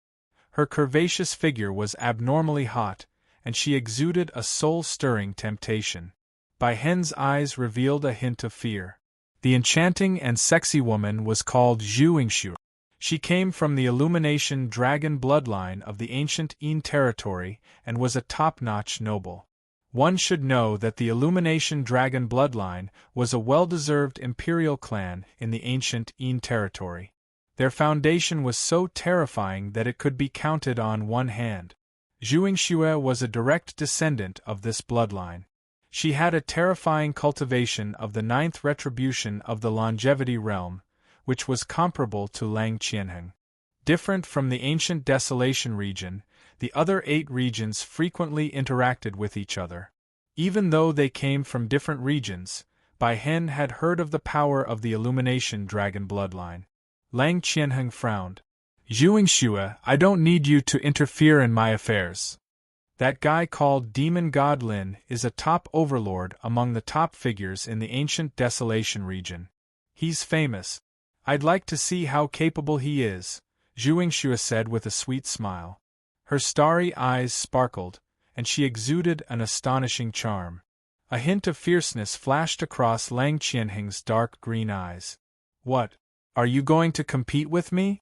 Her curvaceous figure was abnormally hot, and she exuded a soul-stirring temptation. Bai Hen's eyes revealed a hint of fear. The enchanting and sexy woman was called Zhu Yingshu. She came from the Illumination Dragon bloodline of the ancient Yin territory and was a top-notch noble. One should know that the Illumination Dragon bloodline was a well-deserved imperial clan in the ancient Yin territory. Their foundation was so terrifying that it could be counted on one hand. Zhu Yingshu was a direct descendant of this bloodline. She had a terrifying cultivation of the 9th retribution of the longevity realm, which was comparable to Lang Qianheng. Different from the ancient Desolation region, the other 8 regions frequently interacted with each other. Even though they came from different regions, Bai Hen had heard of the power of the Illumination Dragon bloodline. Lang Qianheng frowned. "Zhu Yingshu, I don't need you to interfere in my affairs. That guy called Demon God Lin is a top overlord among the top figures in the ancient Desolation region. He's famous. I'd like to see how capable he is," Zhu Yingshu said with a sweet smile. Her starry eyes sparkled, and she exuded an astonishing charm. A hint of fierceness flashed across Lang Qianheng's dark green eyes. "What? Are you going to compete with me?"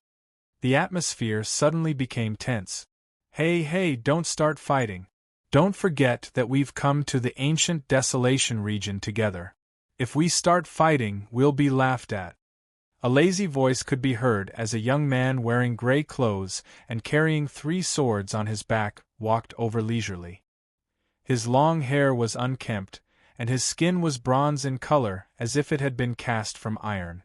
The atmosphere suddenly became tense. Hey, don't start fighting. Don't forget that we've come to the ancient Desolation region together. If we start fighting, we'll be laughed at." A lazy voice could be heard as a young man wearing gray clothes and carrying 3 swords on his back walked over leisurely. His long hair was unkempt, and his skin was bronze in color as if it had been cast from iron.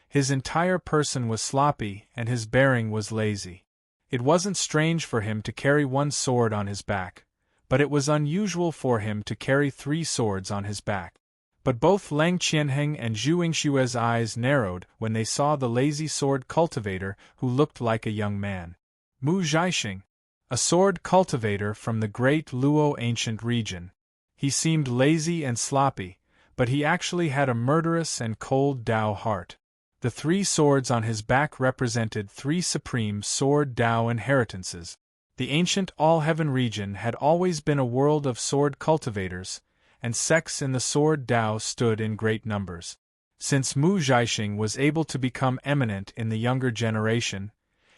His entire person was sloppy and his bearing was lazy. It wasn't strange for him to carry 1 sword on his back, but it was unusual for him to carry 3 swords on his back. But both Lang Qianheng and Zhu Yingshu's eyes narrowed when they saw the lazy sword cultivator who looked like a young man. Mu Zhaixing, a sword cultivator from the great Luo ancient region. He seemed lazy and sloppy, but he actually had a murderous and cold Dao heart. The 3 swords on his back represented 3 supreme sword Dao inheritances. The ancient All-Heaven region had always been a world of sword cultivators, and sects in the sword Dao stood in great numbers. Since Mu Zhaixing was able to become eminent in the younger generation,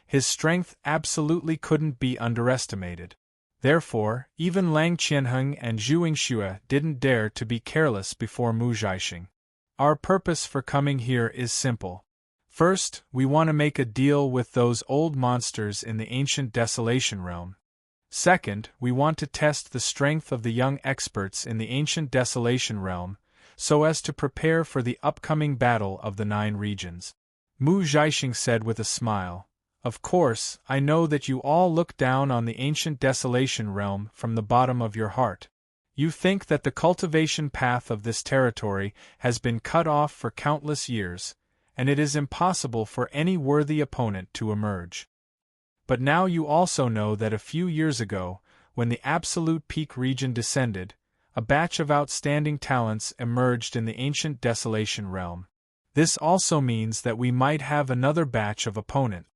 his strength absolutely couldn't be underestimated. Therefore, even Lang Qianheng and Zhu Yingshu didn't dare to be careless before Mu Zhaixing. "Our purpose for coming here is simple. First, we want to make a deal with those old monsters in the ancient Desolation realm. Second, we want to test the strength of the young experts in the ancient Desolation realm, so as to prepare for the upcoming battle of the 9 regions." Mu Zhaixing said with a smile, "Of course, I know that you all look down on the ancient Desolation realm from the bottom of your heart. You think that the cultivation path of this territory has been cut off for countless years, and it is impossible for any worthy opponent to emerge. But now you also know that a few years ago, when the absolute peak region descended, a batch of outstanding talents emerged in the ancient Desolation realm. This also means that we might have another batch of opponent."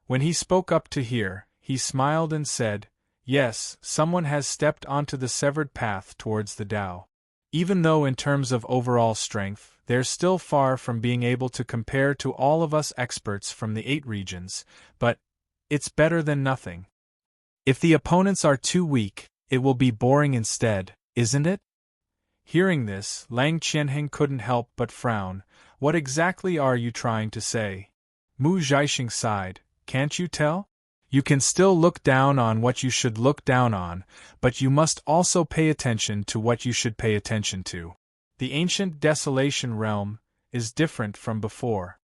When he spoke up to hear, he smiled and said, "Yes, someone has stepped onto the severed path towards the Tao. Even though in terms of overall strength, they're still far from being able to compare to all of us experts from the 8 regions, but It's better than nothing. If the opponents are too weak, it will be boring instead, isn't it? Hearing this, Lang Qianheng couldn't help but frown. What exactly are you trying to say? Mu Zhaixing sighed. Can't you tell? You can still look down on what you should look down on, but you must also pay attention to what you should pay attention to. The ancient desolation realm is different from before.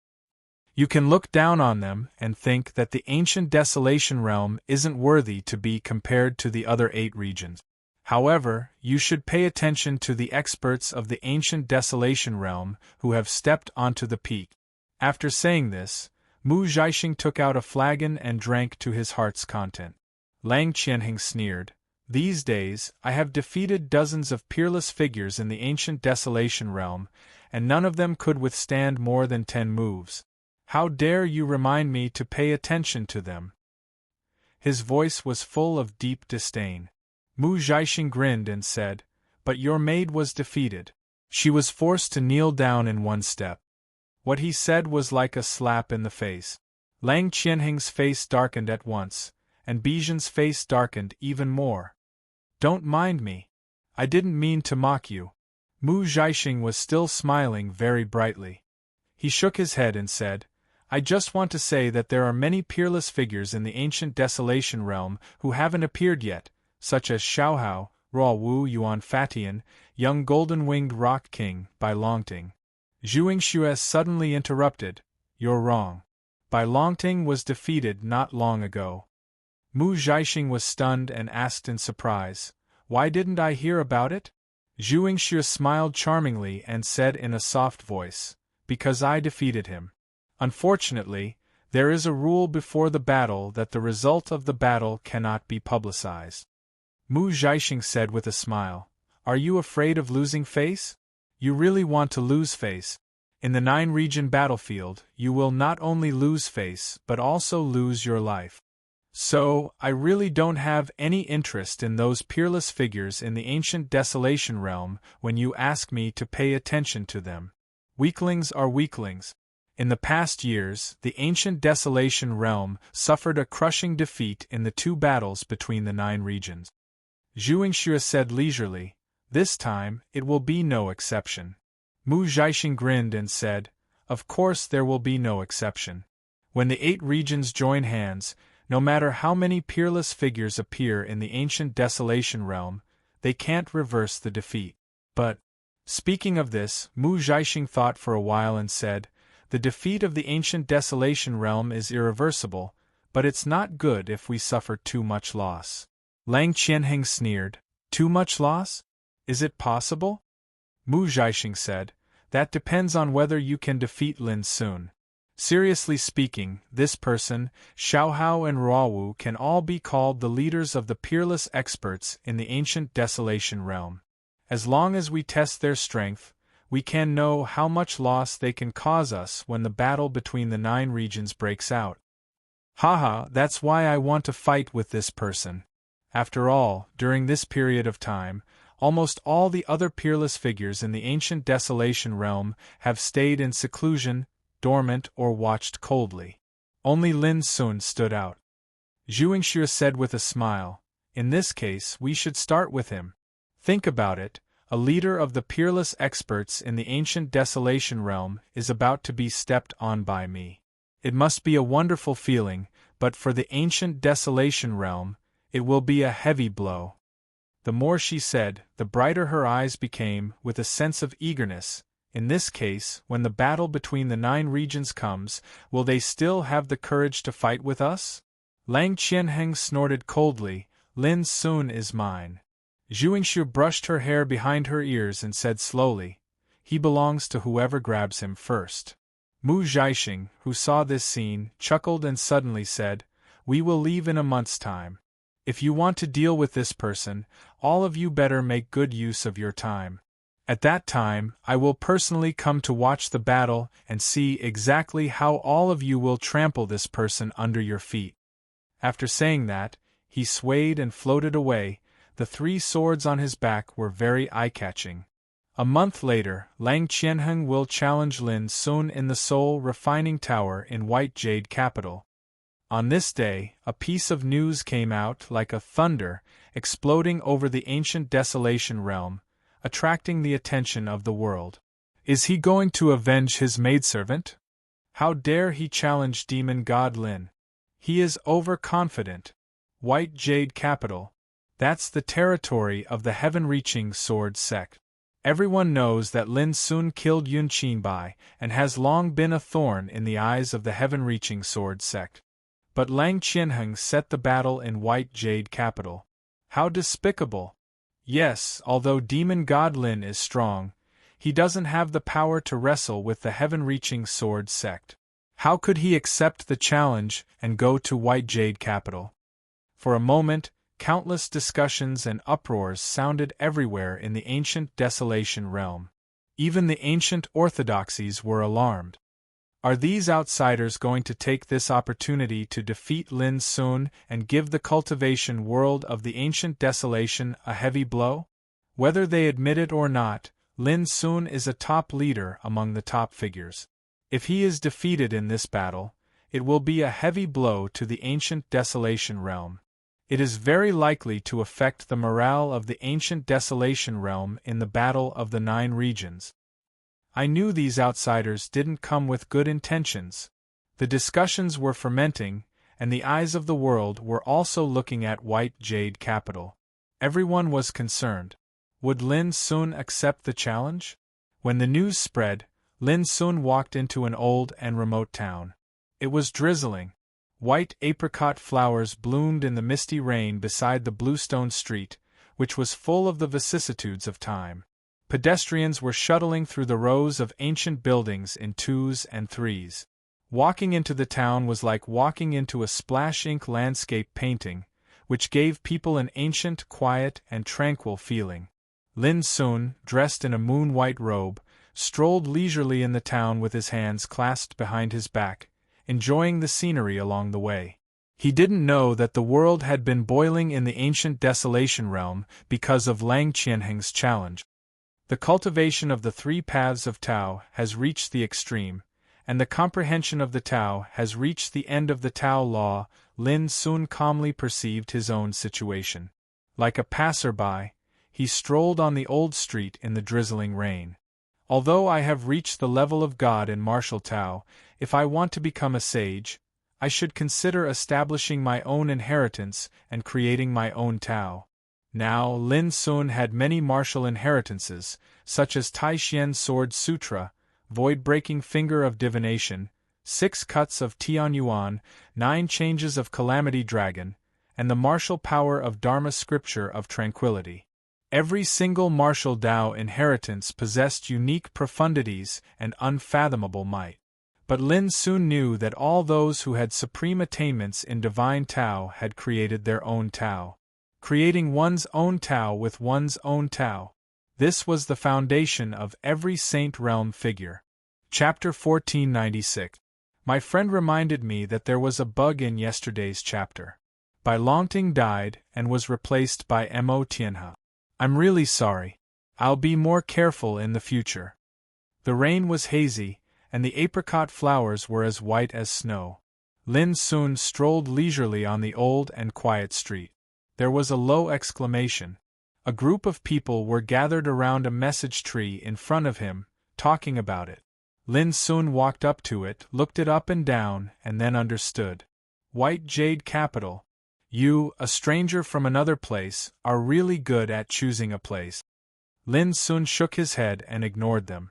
You can look down on them and think that the ancient desolation realm isn't worthy to be compared to the other 8 regions. However, you should pay attention to the experts of the ancient desolation realm who have stepped onto the peak. After saying this, Mu Zhaixing took out a flagon and drank to his heart's content. Lang Qianheng sneered. These days, I have defeated dozens of peerless figures in the ancient desolation realm, and none of them could withstand more than 10 moves. How dare you remind me to pay attention to them? His voice was full of deep disdain. Mu Zhaixing grinned and said, But your maid was defeated. She was forced to kneel down in one step. What he said was like a slap in the face. Lang Qianheng's face darkened at once, and Bijan's face darkened even more. Don't mind me. I didn't mean to mock you. Mu Zhaixing was still smiling very brightly. He shook his head and said, I just want to say that there are many peerless figures in the ancient desolation realm who haven't appeared yet, such as Xiaohao, Ruo Wu Yuan Fatian, young golden-winged rock king, Bai Longting. Zhuang Xue suddenly interrupted, You're wrong. Bai Longting was defeated not long ago. Mu Zhaixing was stunned and asked in surprise, Why didn't I hear about it? Zhuang Xue smiled charmingly and said in a soft voice, Because I defeated him. Unfortunately, there is a rule before the battle that the result of the battle cannot be publicized. Mu Zhaixing said with a smile, Are you afraid of losing face? You really want to lose face. In the 9-region battlefield, you will not only lose face but also lose your life. So, I really don't have any interest in those peerless figures in the ancient desolation realm when you ask me to pay attention to them. Weaklings are weaklings. In the past years, the ancient desolation realm suffered a crushing defeat in the 2 battles between the 9 regions. Zhuang Xue said leisurely, This time, it will be no exception. Mu Zhaixing grinned and said, Of course there will be no exception. When the 8 regions join hands, no matter how many peerless figures appear in the ancient desolation realm, they can't reverse the defeat. But, speaking of this, Mu Zhaixing thought for a while and said, The defeat of the ancient desolation realm is irreversible, but it's not good if we suffer too much loss. Lang Qianheng sneered, Too much loss? Is it possible? Mu Zhaixing said, That depends on whether you can defeat Lin Sun. Seriously speaking, this person, Xiaohao and Ruowu can all be called the leaders of the peerless experts in the ancient desolation realm. As long as we test their strength, we can know how much loss they can cause us when the battle between the 9 regions breaks out. Haha, that's why I want to fight with this person. After all, during this period of time, almost all the other peerless figures in the ancient desolation realm have stayed in seclusion, dormant or watched coldly. Only Lin Sun stood out. Zhuang Xue said with a smile, In this case we should start with him. Think about it, a leader of the peerless experts in the ancient desolation realm is about to be stepped on by me. It must be a wonderful feeling, but for the ancient desolation realm, it will be a heavy blow. The more she said, the brighter her eyes became with a sense of eagerness. In this case, when the battle between the 9 regions comes, will they still have the courage to fight with us? Lang Qianheng snorted coldly, Lin Sun is mine. Zhuang Xue brushed her hair behind her ears and said slowly, He belongs to whoever grabs him first. Mu Zhaixing, who saw this scene, chuckled and suddenly said, We will leave in a month's time. If you want to deal with this person, all of you better make good use of your time. At that time, I will personally come to watch the battle and see exactly how all of you will trample this person under your feet. After saying that, he swayed and floated away. The 3 swords on his back were very eye-catching. A month later, Lang Qianheng will challenge Lin Sun in the Soul Refining Tower in White Jade Capital. On this day, a piece of news came out like a thunder, exploding over the ancient desolation realm, attracting the attention of the world. Is he going to avenge his maidservant? How dare he challenge demon god Lin? He is overconfident. White Jade Capital. That's the territory of the heaven-reaching sword sect. Everyone knows that Lin Sun killed Yun Qinbai and has long been a thorn in the eyes of the heaven-reaching sword sect. But Lang Qianheng set the battle in White Jade Capital. How despicable! Yes, although demon god Lin is strong, he doesn't have the power to wrestle with the heaven-reaching sword sect. How could he accept the challenge and go to White Jade Capital? For a moment, countless discussions and uproars sounded everywhere in the ancient desolation realm. Even the ancient orthodoxies were alarmed. Are these outsiders going to take this opportunity to defeat Lin Sun and give the cultivation world of the ancient desolation a heavy blow? Whether they admit it or not, Lin Sun is a top leader among the top figures. If he is defeated in this battle, it will be a heavy blow to the ancient desolation realm. It is very likely to affect the morale of the ancient desolation realm in the Battle of the Nine Regions. I knew these outsiders didn't come with good intentions. The discussions were fermenting, and the eyes of the world were also looking at White Jade Capital. Everyone was concerned. Would Lin Sun accept the challenge? When the news spread, Lin Sun walked into an old and remote town. It was drizzling. White apricot flowers bloomed in the misty rain beside the bluestone street, which was full of the vicissitudes of time. Pedestrians were shuttling through the rows of ancient buildings in twos and threes. Walking into the town was like walking into a splash ink landscape painting, which gave people an ancient, quiet, and tranquil feeling. Lin Sun, dressed in a moon-white robe, strolled leisurely in the town with his hands clasped behind his back, enjoying the scenery along the way. He didn't know that the world had been boiling in the ancient desolation realm because of Lang Qianheng's challenge. The cultivation of the three paths of Tao has reached the extreme, and the comprehension of the Tao has reached the end of the Tao law. Lin Sun calmly perceived his own situation. Like a passerby, he strolled on the old street in the drizzling rain. Although I have reached the level of God in martial Tao, if I want to become a sage, I should consider establishing my own inheritance and creating my own Tao. Now, Lin Sun had many martial inheritances, such as Tai Xian Sword Sutra, Void-Breaking Finger of Divination, 6 Cuts of Tian Yuan, 9 Changes of Calamity Dragon, and the martial power of Dharma Scripture of Tranquility. Every single martial Dao inheritance possessed unique profundities and unfathomable might. But Lin Sun knew that all those who had supreme attainments in divine Tao had created their own Tao. Creating one's own Tao with one's own Tao. This was the foundation of every Saint Realm figure. Chapter 1496. My friend reminded me that there was a bug in yesterday's chapter. Bai Longting died and was replaced by Mo Tianhe. I'm really sorry. I'll be more careful in the future. The rain was hazy, and the apricot flowers were as white as snow. Lin Sun strolled leisurely on the old and quiet street. There was a low exclamation. A group of people were gathered around a message tree in front of him, talking about it. Lin Sun walked up to it, looked it up and down, and then understood. White Jade Capital. You, a stranger from another place, are really good at choosing a place. Lin Sun shook his head and ignored them.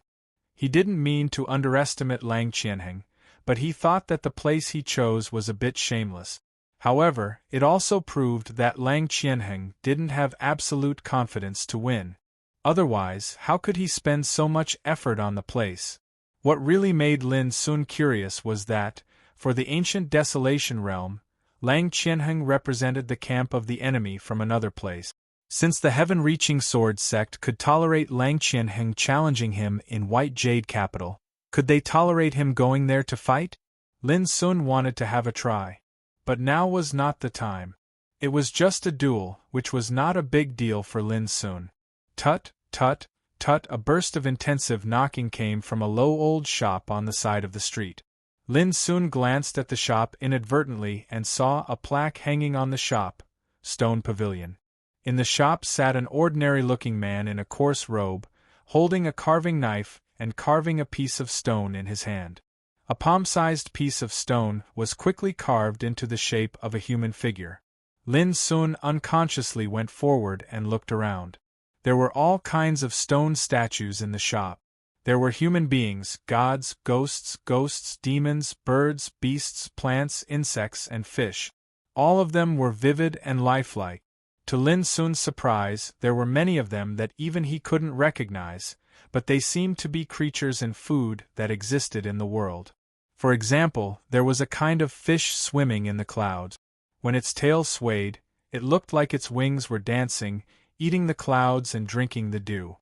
He didn't mean to underestimate Lang Qianheng, but he thought that the place he chose was a bit shameless. However, it also proved that Lang Qianheng didn't have absolute confidence to win. Otherwise, how could he spend so much effort on the place? What really made Lin Sun curious was that, for the ancient desolation realm, Lang Qianheng represented the camp of the enemy from another place. Since the heaven-reaching sword sect could tolerate Lang Qianheng challenging him in White Jade Capital, could they tolerate him going there to fight? Lin Sun wanted to have a try. But now was not the time. It was just a duel, which was not a big deal for Lin Sun. Tut, tut, tut. A burst of intensive knocking came from a low old shop on the side of the street. Lin soon glanced at the shop inadvertently and saw a plaque hanging on the shop, Stone Pavilion. In the shop sat an ordinary-looking man in a coarse robe, holding a carving knife and carving a piece of stone in his hand. A palm-sized piece of stone was quickly carved into the shape of a human figure. Lin Sun unconsciously went forward and looked around. There were all kinds of stone statues in the shop. There were human beings, gods, ghosts, demons, birds, beasts, plants, insects, and fish. All of them were vivid and lifelike. To Lin Sun's surprise, there were many of them that even he couldn't recognize, but they seemed to be creatures and food that existed in the world. For example, there was a kind of fish swimming in the clouds. When its tail swayed, it looked like its wings were dancing, eating the clouds and drinking the dew.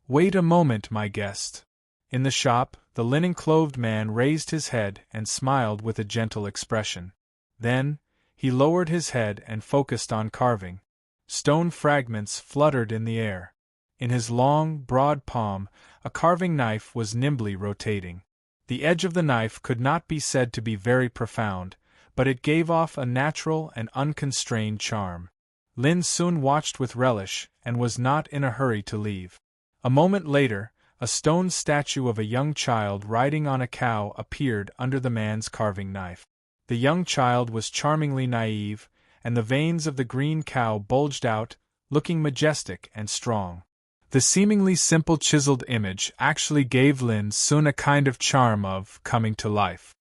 "Wait a moment, my guest." In the shop, the linen-clothed man raised his head and smiled with a gentle expression. Then, he lowered his head and focused on carving. Stone fragments fluttered in the air. In his long, broad palm, a carving knife was nimbly rotating. The edge of the knife could not be said to be very profound, but it gave off a natural and unconstrained charm. Lin Sun watched with relish and was not in a hurry to leave. A moment later, a stone statue of a young child riding on a cow appeared under the man's carving knife. The young child was charmingly naive, and the veins of the green cow bulged out, looking majestic and strong. The seemingly simple chiseled image actually gave Lin Sun a kind of charm of coming to life.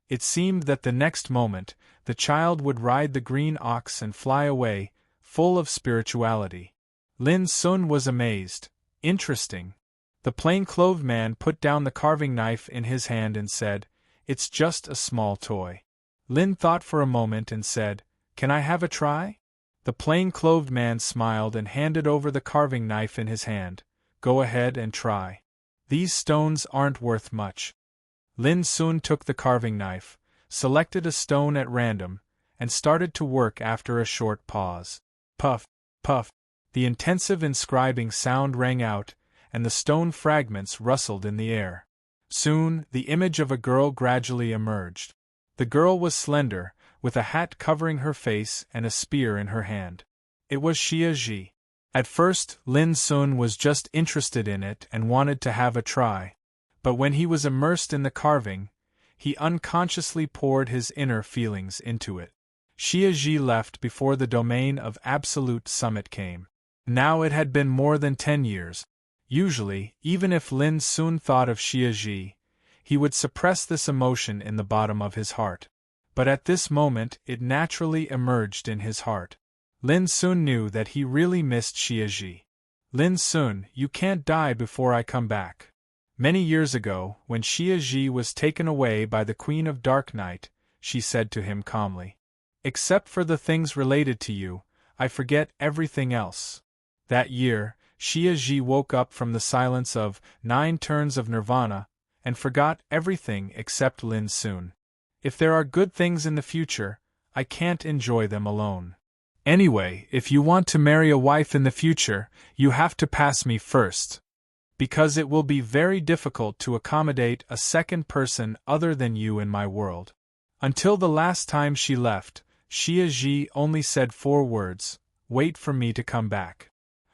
It seemed that the next moment, the child would ride the green ox and fly away, full of spirituality. Lin Sun was amazed. Interesting. The plain-clothed man put down the carving knife in his hand and said, "It's just a small toy." Lin thought for a moment and said, "Can I have a try?" The plain-clothed man smiled and handed over the carving knife in his hand. "Go ahead and try. These stones aren't worth much." Lin Sun took the carving knife, selected a stone at random, and started to work after a short pause. Puff, puff, the intensive inscribing sound rang out, and the stone fragments rustled in the air. Soon, the image of a girl gradually emerged. The girl was slender, with a hat covering her face and a spear in her hand. It was Xia Ji. At first, Lin Sun was just interested in it and wanted to have a try. But when he was immersed in the carving, he unconsciously poured his inner feelings into it. Xia Ji left before the domain of absolute summit came. Now it had been more than 10 years. Usually, even if Lin Sun thought of Xia Ji, he would suppress this emotion in the bottom of his heart. But at this moment it naturally emerged in his heart. Lin Sun knew that he really missed Xia Ji. "Lin Sun, you can't die before I come back." Many years ago, when Xia Ji was taken away by the Queen of Dark Night, she said to him calmly, "Except for the things related to you, I forget everything else." That year, Xia Ji woke up from the silence of 9 turns of nirvana, and forgot everything except Lin Sun. "If there are good things in the future, I can't enjoy them alone. Anyway, if you want to marry a wife in the future, you have to pass me first. Because it will be very difficult to accommodate a second person other than you in my world." Until the last time she left, Xia Ji only said 4 words, "Wait for me to come back."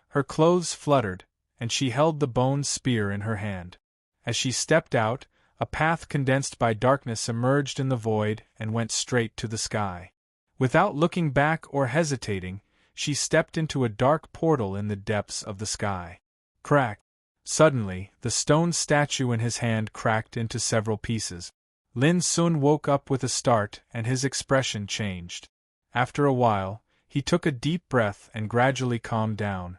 Her clothes fluttered, and she held the bone spear in her hand. As she stepped out, a path condensed by darkness emerged in the void and went straight to the sky. Without looking back or hesitating, she stepped into a dark portal in the depths of the sky. Crack! Suddenly, the stone statue in his hand cracked into several pieces. Lin Sun woke up with a start and his expression changed. After a while, he took a deep breath and gradually calmed down.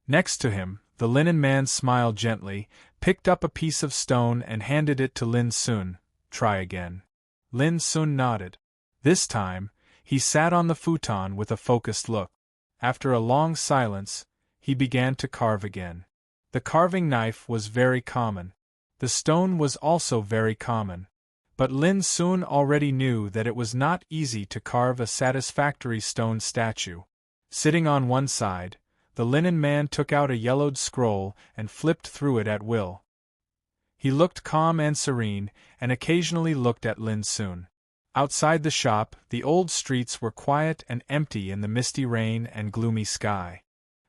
Next to him, the linen man smiled gently, picked up a piece of stone and handed it to Lin Sun. "Try again." Lin Sun nodded. This time, he sat on the futon with a focused look. After a long silence, he began to carve again. The carving knife was very common. The stone was also very common. But Lin Sun already knew that it was not easy to carve a satisfactory stone statue. Sitting on one side, the linen man took out a yellowed scroll and flipped through it at will. He looked calm and serene, and occasionally looked at Lin Sun. Outside the shop, the old streets were quiet and empty in the misty rain and gloomy sky.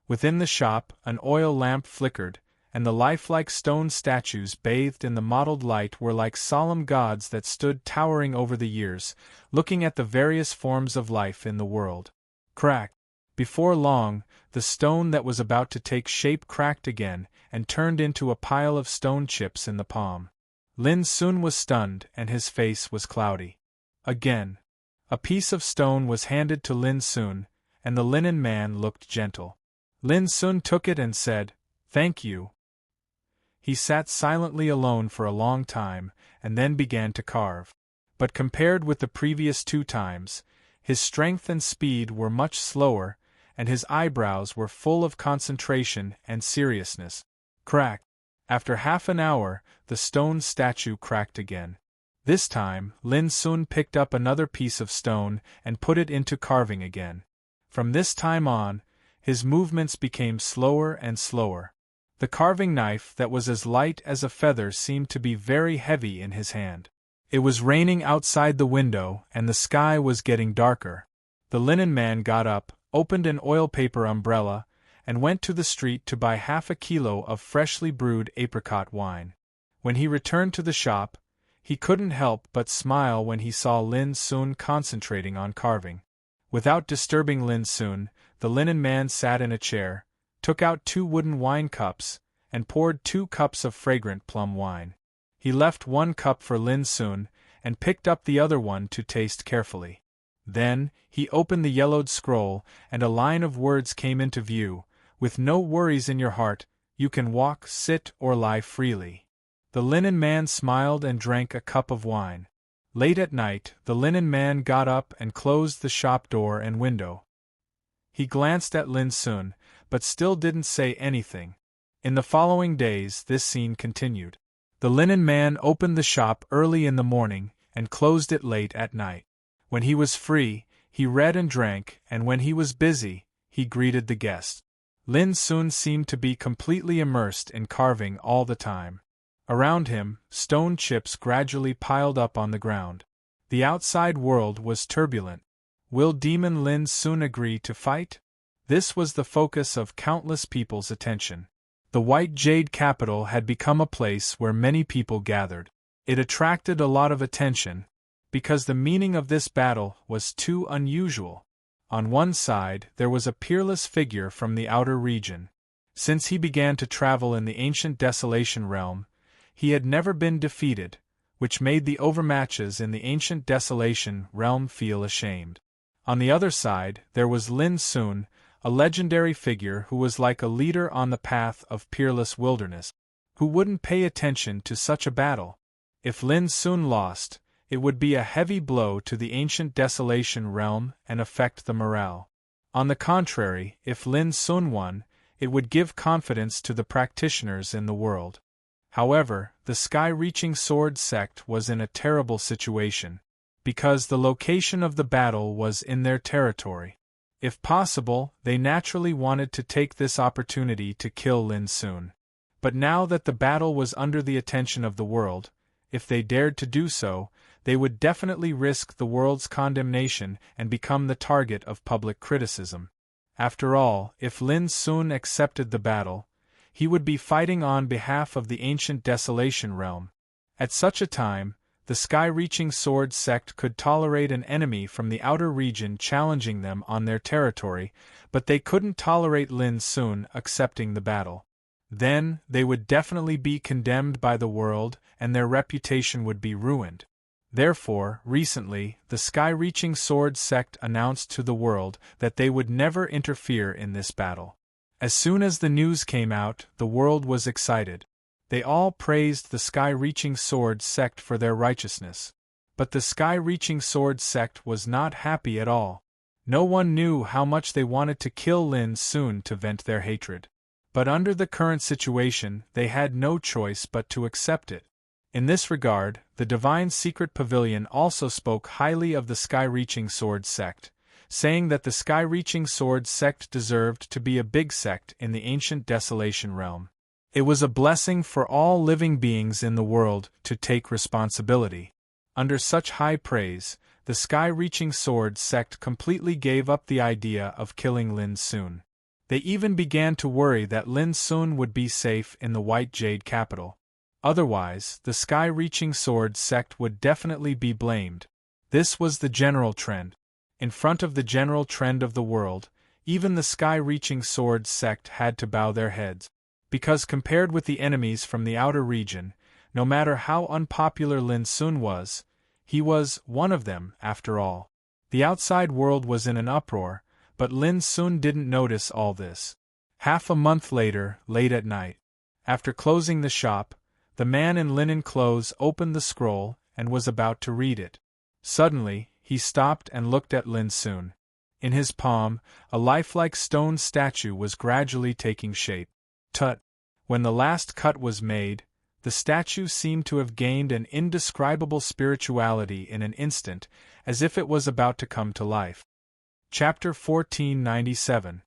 Within the shop, an oil lamp flickered, and the lifelike stone statues bathed in the mottled light were like solemn gods that stood towering over the years, looking at the various forms of life in the world. Crack! Before long, the stone that was about to take shape cracked again, and turned into a pile of stone chips in the palm. Lin Sun was stunned, and his face was cloudy. Again. A piece of stone was handed to Lin Sun, and the linen man looked gentle. Lin Sun took it and said, "Thank you." He sat silently alone for a long time, and then began to carve. But compared with the previous 2 times, his strength and speed were much slower, and his eyebrows were full of concentration and seriousness. Crack! After half an hour, the stone statue cracked again. This time, Lin Sun picked up another piece of stone and put it into carving again. From this time on, his movements became slower and slower. The carving knife that was as light as a feather seemed to be very heavy in his hand. It was raining outside the window, and the sky was getting darker. The linen man got up, opened an oil paper umbrella, and went to the street to buy half a kilo of freshly brewed apricot wine. When he returned to the shop, he couldn't help but smile when he saw Lin Sun concentrating on carving. Without disturbing Lin Sun, the linen man sat in a chair, took out 2 wooden wine cups, and poured 2 cups of fragrant plum wine. He left 1 cup for Lin Sun, and picked up the other one to taste carefully. Then, he opened the yellowed scroll, and a line of words came into view: "With no worries in your heart, you can walk, sit, or lie freely." The linen man smiled and drank a cup of wine. Late at night, the linen man got up and closed the shop door and window. He glanced at Lin Sun, but still didn't say anything. In the following days, this scene continued. The linen man opened the shop early in the morning, and closed it late at night. When he was free, he read and drank, and when he was busy, he greeted the guests. Lin Sun seemed to be completely immersed in carving all the time. Around him, stone chips gradually piled up on the ground. The outside world was turbulent. Will Demon Lin Sun agree to fight? This was the focus of countless people's attention. The White Jade capital had become a place where many people gathered. It attracted a lot of attention, because the meaning of this battle was too unusual. On one side, there was a peerless figure from the outer region. Since he began to travel in the ancient Desolation realm, he had never been defeated, which made the overmatches in the ancient Desolation realm feel ashamed. On the other side, there was Lin Sun, a legendary figure who was like a leader on the path of peerless wilderness. Who wouldn't pay attention to such a battle? If Lin Sun lost, it would be a heavy blow to the ancient Desolation realm and affect the morale. On the contrary, if Lin Sun won, it would give confidence to the practitioners in the world. However, the Sky-Reaching Sword sect was in a terrible situation, because the location of the battle was in their territory. If possible, they naturally wanted to take this opportunity to kill Lin Sun. But now that the battle was under the attention of the world, if they dared to do so, they would definitely risk the world's condemnation and become the target of public criticism. After all, if Lin Sun accepted the battle, he would be fighting on behalf of the ancient Desolation realm. At such a time, the Sky-Reaching Sword sect could tolerate an enemy from the outer region challenging them on their territory, but they couldn't tolerate Lin Sun accepting the battle. Then, they would definitely be condemned by the world, and their reputation would be ruined. Therefore, recently, the Sky-Reaching Sword sect announced to the world that they would never interfere in this battle. As soon as the news came out, the world was excited. They all praised the Sky-Reaching Sword sect for their righteousness. But the Sky-Reaching Sword sect was not happy at all. No one knew how much they wanted to kill Lin Sun to vent their hatred. But under the current situation, they had no choice but to accept it. In this regard, the Divine Secret Pavilion also spoke highly of the Sky-Reaching Sword sect, saying that the Sky-Reaching Sword sect deserved to be a big sect in the ancient Desolation realm. It was a blessing for all living beings in the world to take responsibility. Under such high praise, the sky-reaching sword sect completely gave up the idea of killing Lin Sun. They even began to worry that Lin Sun would be safe in the White Jade capital. Otherwise, the sky-reaching sword sect would definitely be blamed. This was the general trend. In front of the general trend of the world, even the sky-reaching sword sect had to bow their heads. Because compared with the enemies from the outer region, no matter how unpopular Lin Sun was, he was one of them, after all. The outside world was in an uproar, but Lin Sun didn't notice all this. Half a month later, late at night, after closing the shop, the man in linen clothes opened the scroll and was about to read it. Suddenly, he stopped and looked at Lin Sun. In his palm, a lifelike stone statue was gradually taking shape. Tut! When the last cut was made, the statue seemed to have gained an indescribable spirituality in an instant, as if it was about to come to life. Chapter 1497.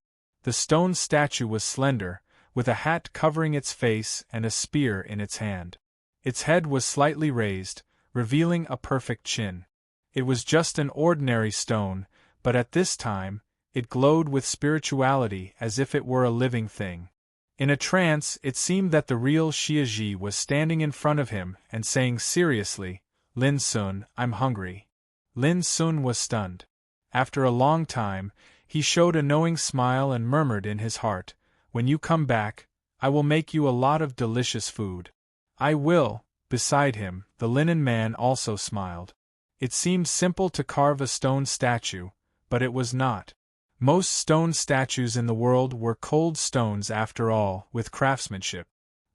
The stone statue was slender, with a hat covering its face and a spear in its hand. Its head was slightly raised, revealing a perfect chin. It was just an ordinary stone, but at this time, it glowed with spirituality as if it were a living thing. In a trance, it seemed that the real Xiaji was standing in front of him and saying seriously, "Lin Sun, I'm hungry." Lin Sun was stunned. After a long time, he showed a knowing smile and murmured in his heart, "When you come back, I will make you a lot of delicious food." "I will." Beside him, the linen man also smiled. It seemed simple to carve a stone statue, but it was not. Most stone statues in the world were cold stones after all, with craftsmanship.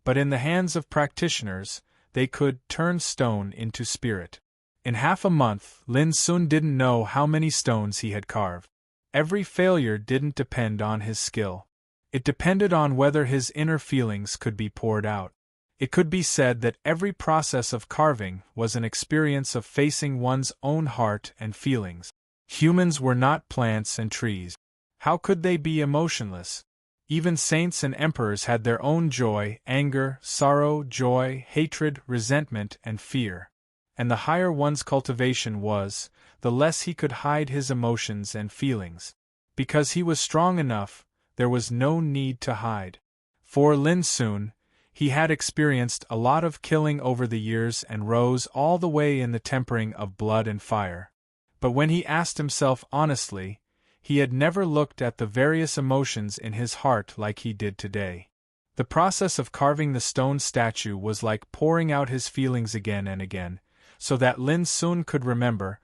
But in the hands of practitioners, they could turn stone into spirit. In half a month, Lin Sun didn't know how many stones he had carved. Every failure didn't depend on his skill. It depended on whether his inner feelings could be poured out. It could be said that every process of carving was an experience of facing one's own heart and feelings. Humans were not plants and trees. How could they be emotionless? Even saints and emperors had their own joy, anger, sorrow, joy, hatred, resentment, and fear. And the higher one's cultivation was, the less he could hide his emotions and feelings. Because he was strong enough, there was no need to hide. For Lin Sun, he had experienced a lot of killing over the years and rose all the way in the tempering of blood and fire. But when he asked himself honestly, he had never looked at the various emotions in his heart like he did today. The process of carving the stone statue was like pouring out his feelings again and again, so that Lin Sun could remember,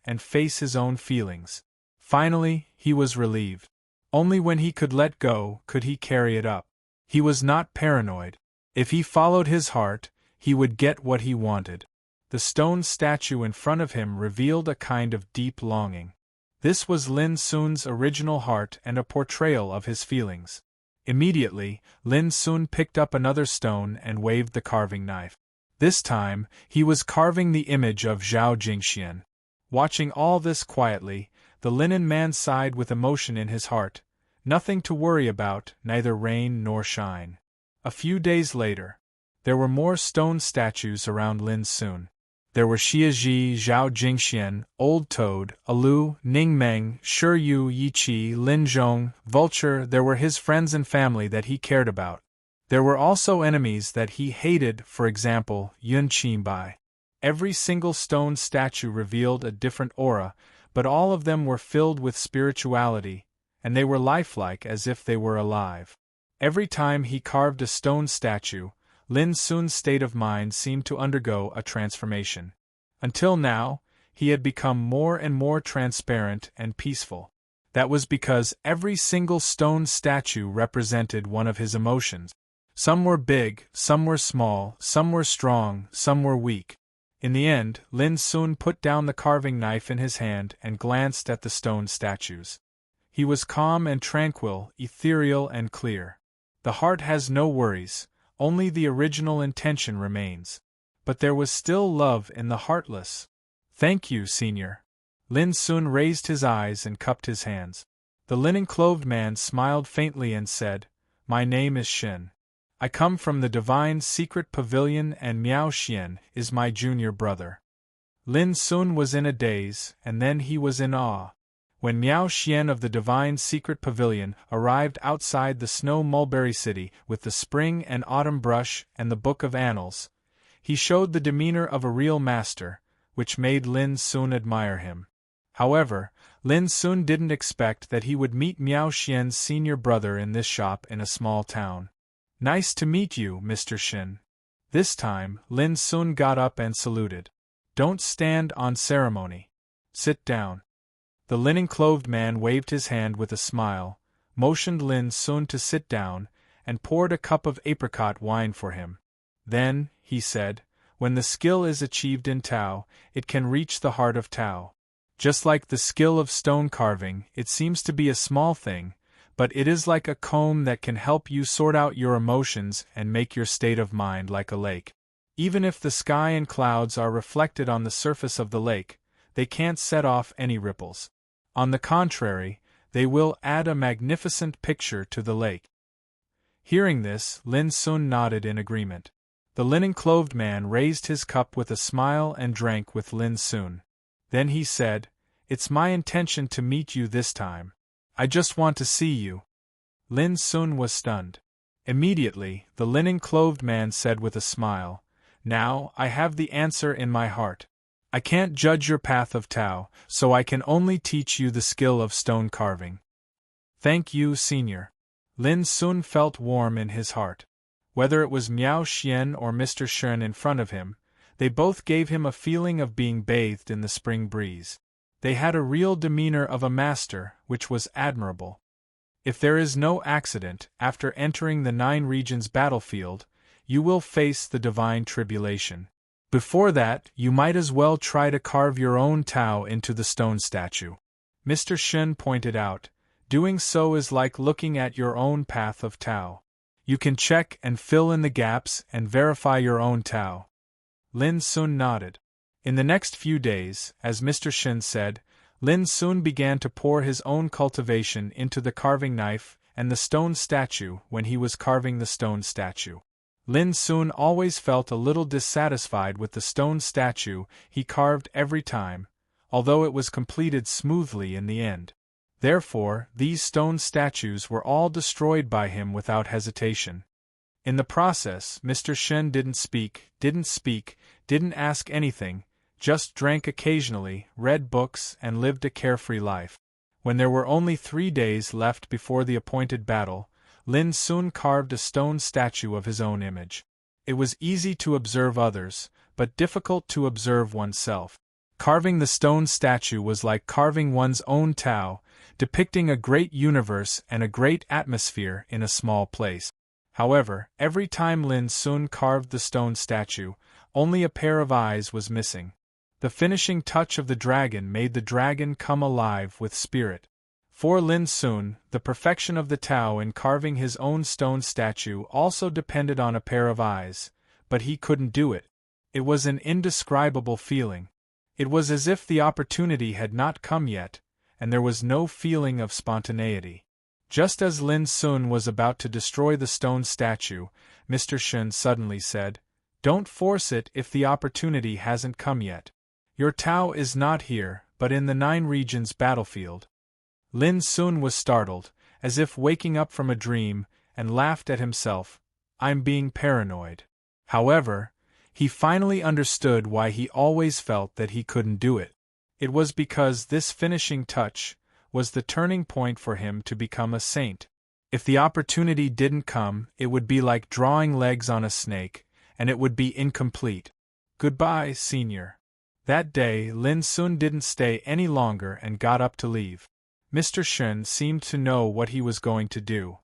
and face his own feelings. Finally, he was relieved. Only when he could let go could he carry it up. He was not paranoid. If he followed his heart, he would get what he wanted. The stone statue in front of him revealed a kind of deep longing. This was Lin Sun's original heart and a portrayal of his feelings. Immediately, Lin Sun picked up another stone and waved the carving knife. This time, he was carving the image of Zhao Jingxian. Watching all this quietly, the linen man sighed with emotion in his heart. Nothing to worry about, neither rain nor shine. A few days later, there were more stone statues around Lin Sun. There were Xiaji, Zhao Jingxian, Old Toad, Alu, Ningmeng, Shiyu, Yiqi, Lin Zhong, Vulture. There were his friends and family that he cared about. There were also enemies that he hated, for example, Yun Qinbai. Every single stone statue revealed a different aura, but all of them were filled with spirituality, and they were lifelike as if they were alive. Every time he carved a stone statue, Lin Sun's state of mind seemed to undergo a transformation. Until now, he had become more and more transparent and peaceful. That was because every single stone statue represented one of his emotions. Some were big, some were small, some were strong, some were weak. In the end, Lin Sun put down the carving knife in his hand and glanced at the stone statues. He was calm and tranquil, ethereal and clear. The heart has no worries, only the original intention remains. But there was still love in the heartless. "Thank you, Senior." Lin Sun raised his eyes and cupped his hands. The linen-clothed man smiled faintly and said, "My name is Shin. I come from the Divine Secret Pavilion and Miao Xian is my junior brother. Lin Sun was in a daze, and then he was in awe. When Miao Xian of the Divine Secret Pavilion arrived outside the Snow Mulberry City with the spring and autumn brush and the Book of Annals, he showed the demeanor of a real master, which made Lin Sun admire him. However, Lin Sun didn't expect that he would meet Miao Xian's senior brother in this shop in a small town. Nice to meet you, Mr. Shin. This time, Lin Sun got up and saluted. Don't stand on ceremony. Sit down. The linen-clothed man waved his hand with a smile, motioned Lin Sun to sit down, and poured a cup of apricot wine for him. Then, he said, when the skill is achieved in Tao, it can reach the heart of Tao. Just like the skill of stone carving, it seems to be a small thing, but it is like a comb that can help you sort out your emotions and make your state of mind like a lake. Even if the sky and clouds are reflected on the surface of the lake, they can't set off any ripples. On the contrary, they will add a magnificent picture to the lake. Hearing this, Lin Sun nodded in agreement. The linen-clothed man raised his cup with a smile and drank with Lin Sun. Then he said, "It's my intention to meet you this time. I just want to see you." Lin Sun was stunned. Immediately, the linen-clothed man said with a smile, "Now, I have the answer in my heart. I can't judge your path of Tao, so I can only teach you the skill of stone carving." "Thank you, senior." Lin Sun felt warm in his heart. Whether it was Miao Xian or Mr. Shen in front of him, they both gave him a feeling of being bathed in the spring breeze. They had a real demeanor of a master, which was admirable. If there is no accident, after entering the 9 regions battlefield, you will face the divine tribulation. Before that, you might as well try to carve your own Tao into the stone statue. Mr. Shen pointed out, doing so is like looking at your own path of Tao. You can check and fill in the gaps and verify your own Tao. Lin Sun nodded. In the next few days, as Mr. Shen said, Lin Sun began to pour his own cultivation into the carving knife and the stone statue when he was carving the stone statue. Lin Sun always felt a little dissatisfied with the stone statue he carved every time, although it was completed smoothly in the end. Therefore, these stone statues were all destroyed by him without hesitation. In the process, Mr. Shen didn't speak, didn't ask anything, just drank occasionally, read books, and lived a carefree life. When there were only 3 days left before the appointed battle, Lin Sun carved a stone statue of his own image. It was easy to observe others, but difficult to observe oneself. Carving the stone statue was like carving one's own Tao, depicting a great universe and a great atmosphere in a small place. However, every time Lin Sun carved the stone statue, only a pair of eyes was missing. The finishing touch of the dragon made the dragon come alive with spirit. For Lin Sun, the perfection of the Tao in carving his own stone statue also depended on a pair of eyes, but he couldn't do it. It was an indescribable feeling. It was as if the opportunity had not come yet, and there was no feeling of spontaneity. Just as Lin Sun was about to destroy the stone statue, Mr. Shen suddenly said, "Don't force it if the opportunity hasn't come yet. Your Tao is not here, but in the 9 regions battlefield." Lin Sun was startled, as if waking up from a dream, and laughed at himself. "I'm being paranoid." However, he finally understood why he always felt that he couldn't do it. It was because this finishing touch was the turning point for him to become a saint. If the opportunity didn't come, it would be like drawing legs on a snake, and it would be incomplete. "Goodbye, senior." That day, Lin Sun didn't stay any longer and got up to leave. Mr. Shen seemed to know what he was going to do.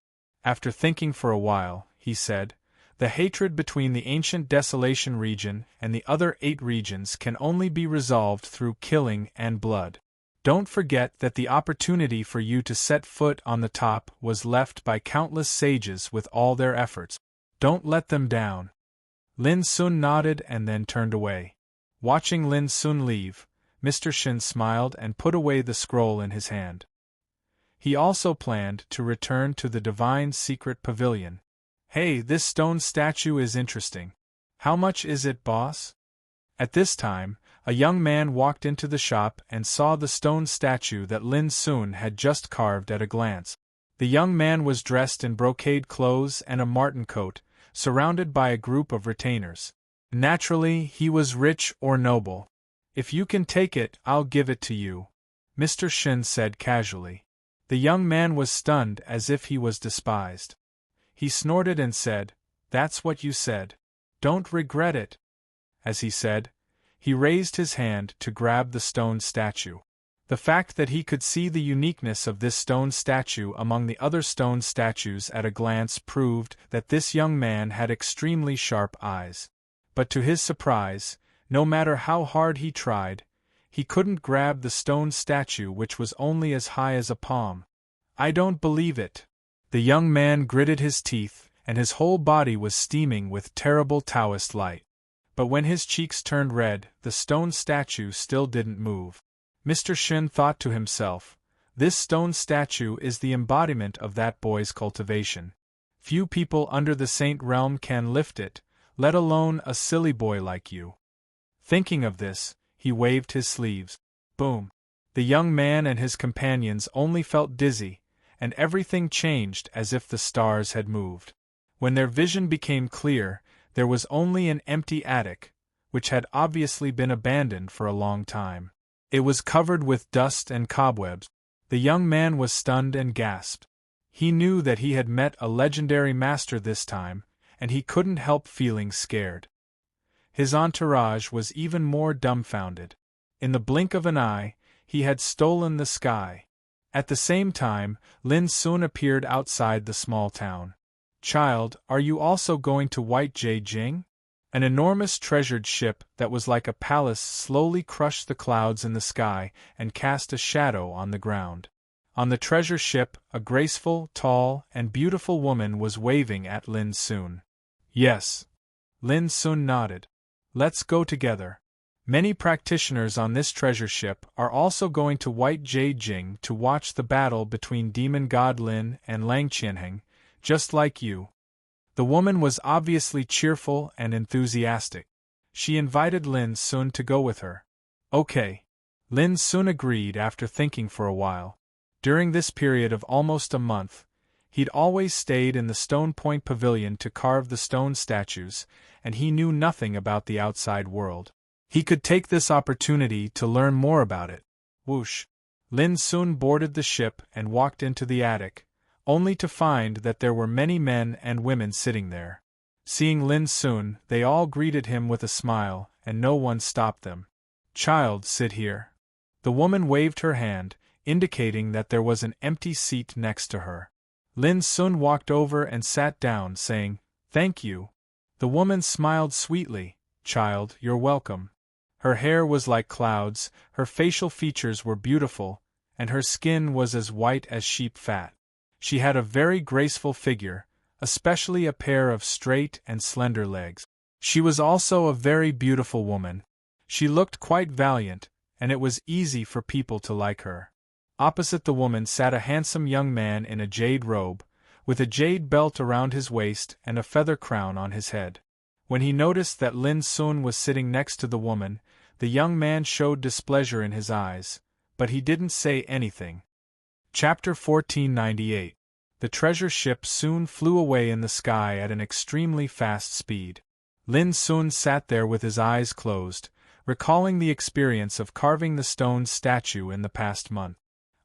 After thinking for a while, he said, "The hatred between the ancient Desolation region and the other 8 regions can only be resolved through killing and blood. Don't forget that the opportunity for you to set foot on the top was left by countless sages with all their efforts. Don't let them down." Lin Sun nodded and then turned away. Watching Lin Sun leave, Mr. Shen smiled and put away the scroll in his hand. He also planned to return to the Divine Secret Pavilion. Hey, this stone statue is interesting. How much is it, boss? At this time, a young man walked into the shop and saw the stone statue that Lin Sun had just carved at a glance. The young man was dressed in brocade clothes and a marten coat, surrounded by a group of retainers. Naturally, he was rich or noble. If you can take it, I'll give it to you, Mr. Shin said casually. The young man was stunned as if he was despised. He snorted and said, "That's what you said. Don't regret it." As he said, he raised his hand to grab the stone statue. The fact that he could see the uniqueness of this stone statue among the other stone statues at a glance proved that this young man had extremely sharp eyes. But to his surprise, no matter how hard he tried, he couldn't grab the stone statue, which was only as high as a palm. "I don't believe it." The young man gritted his teeth, and his whole body was steaming with terrible Taoist light. But when his cheeks turned red, the stone statue still didn't move. Mr. Shin thought to himself, "This stone statue is the embodiment of that boy's cultivation. Few people under the Saint realm can lift it, let alone a silly boy like you." Thinking of this, he waved his sleeves. Boom! The young man and his companions only felt dizzy, and everything changed as if the stars had moved. When their vision became clear, there was only an empty attic, which had obviously been abandoned for a long time. It was covered with dust and cobwebs. The young man was stunned and gasped. He knew that he had met a legendary master this time, and he couldn't help feeling scared. His entourage was even more dumbfounded. In the blink of an eye, he had stolen the sky. At the same time, Lin Sun appeared outside the small town. "Child, are you also going to White Jing?" An enormous treasured ship that was like a palace slowly crushed the clouds in the sky and cast a shadow on the ground. On the treasure ship, a graceful, tall, and beautiful woman was waving at Lin Sun. "Yes." Lin Sun nodded. "Let's go together." Many practitioners on this treasure ship are also going to White Jing to watch the battle between demon god Lin and Lang Qianheng, just like you. The woman was obviously cheerful and enthusiastic. She invited Lin Sun to go with her. "Okay." Lin Sun agreed after thinking for a while. During this period of almost a month, he'd always stayed in the Stone Point Pavilion to carve the stone statues, and he knew nothing about the outside world. He could take this opportunity to learn more about it. Whoosh! Lin Sun boarded the ship and walked into the attic, only to find that there were many men and women sitting there. Seeing Lin Sun, they all greeted him with a smile, and no one stopped them. "Child, sit here." The woman waved her hand, indicating that there was an empty seat next to her. Lin Sun walked over and sat down, saying, "Thank you." The woman smiled sweetly. "Child, you're welcome." Her hair was like clouds, her facial features were beautiful, and her skin was as white as sheep fat. She had a very graceful figure, especially a pair of straight and slender legs. She was also a very beautiful woman. She looked quite valiant, and it was easy for people to like her. Opposite the woman sat a handsome young man in a jade robe, with a jade belt around his waist and a feather crown on his head. When he noticed that Lin Sun was sitting next to the woman, the young man showed displeasure in his eyes, but he didn't say anything. Chapter 1498. The treasure ship soon flew away in the sky at an extremely fast speed. Lin Sun sat there with his eyes closed, recalling the experience of carving the stone statue in the past month.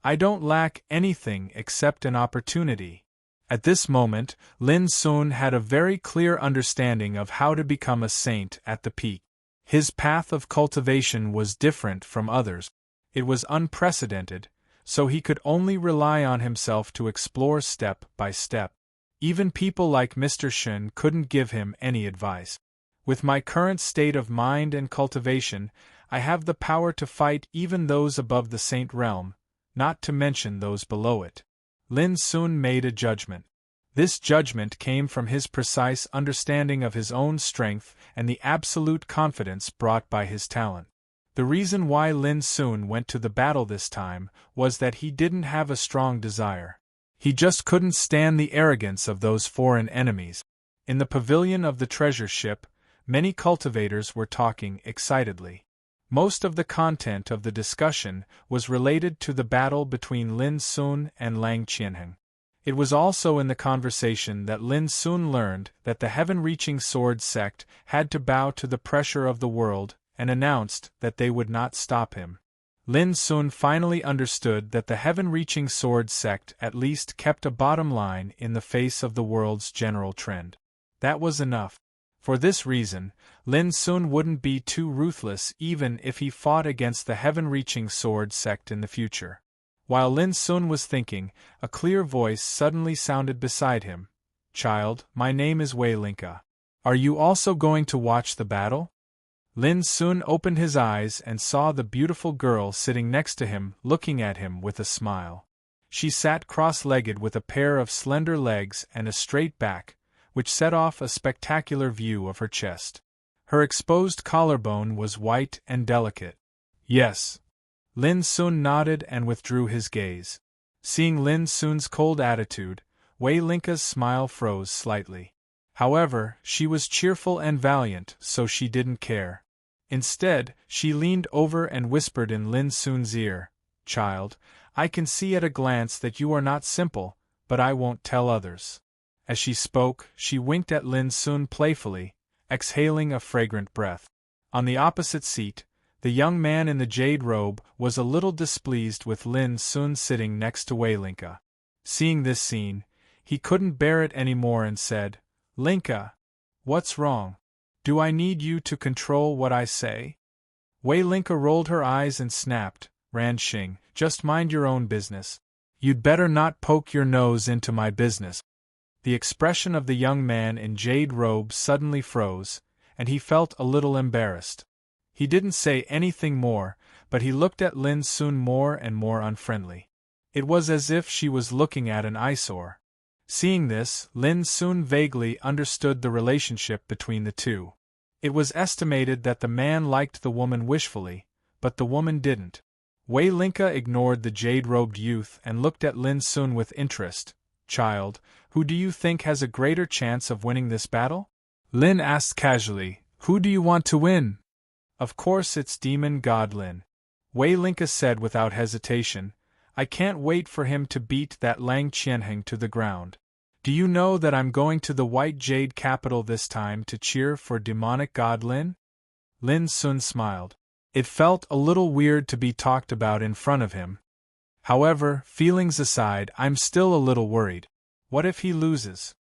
"I don't lack anything except an opportunity." At this moment, Lin Sun had a very clear understanding of how to become a saint at the peak. His path of cultivation was different from others. It was unprecedented, so he could only rely on himself to explore step by step. Even people like Mr. Shin couldn't give him any advice. "With my current state of mind and cultivation, I have the power to fight even those above the saint realm, not to mention those below it." Lin Sun made a judgment. This judgment came from his precise understanding of his own strength and the absolute confidence brought by his talent. The reason why Lin Sun went to the battle this time was that he didn't have a strong desire. He just couldn't stand the arrogance of those foreign enemies. In the pavilion of the treasure ship, many cultivators were talking excitedly. Most of the content of the discussion was related to the battle between Lin Sun and Lang Qianheng. It was also in the conversation that Lin Sun learned that the heaven-reaching sword sect had to bow to the pressure of the world and announced that they would not stop him. Lin Sun finally understood that the heaven-reaching sword sect at least kept a bottom line in the face of the world's general trend. That was enough. For this reason, Lin Sun wouldn't be too ruthless even if he fought against the heaven-reaching sword sect in the future. While Lin Sun was thinking, a clear voice suddenly sounded beside him. "Child, my name is Wei Linka. Are you also going to watch the battle?" Lin Sun opened his eyes and saw the beautiful girl sitting next to him, looking at him with a smile. She sat cross-legged with a pair of slender legs and a straight back, which set off a spectacular view of her chest. Her exposed collarbone was white and delicate. "Yes." Lin Sun nodded and withdrew his gaze. Seeing Lin Sun's cold attitude, Wei Linka's smile froze slightly. However, she was cheerful and valiant, so she didn't care. Instead, she leaned over and whispered in Lin Sun's ear, "Child, I can see at a glance that you are not simple, but I won't tell others." As she spoke, she winked at Lin Sun playfully, exhaling a fragrant breath. On the opposite seat, the young man in the jade robe was a little displeased with Lin Sun sitting next to Wei Linka. Seeing this scene, he couldn't bear it anymore and said, "Linka, what's wrong? Do I need you to control what I say?" Wei Linka rolled her eyes and snapped, "Ran Xing, just mind your own business. You'd better not poke your nose into my business." The expression of the young man in jade robe suddenly froze, and he felt a little embarrassed. He didn't say anything more, but he looked at Lin Sun more and more unfriendly. It was as if she was looking at an eyesore. Seeing this, Lin Sun vaguely understood the relationship between the two. It was estimated that the man liked the woman wishfully, but the woman didn't. Wei Linka ignored the jade-robed youth and looked at Lin Sun with interest. "Child, who do you think has a greater chance of winning this battle?" Lin asked casually. "Who do you want to win?" "Of course it's Demon God Lin," Wei Linka said without hesitation. "I can't wait for him to beat that Lang Qianheng to the ground. Do you know that I'm going to the White Jade capital this time to cheer for demonic God Lin?" Lin Sun smiled. It felt a little weird to be talked about in front of him. However, feelings aside, I'm still a little worried. What if he loses?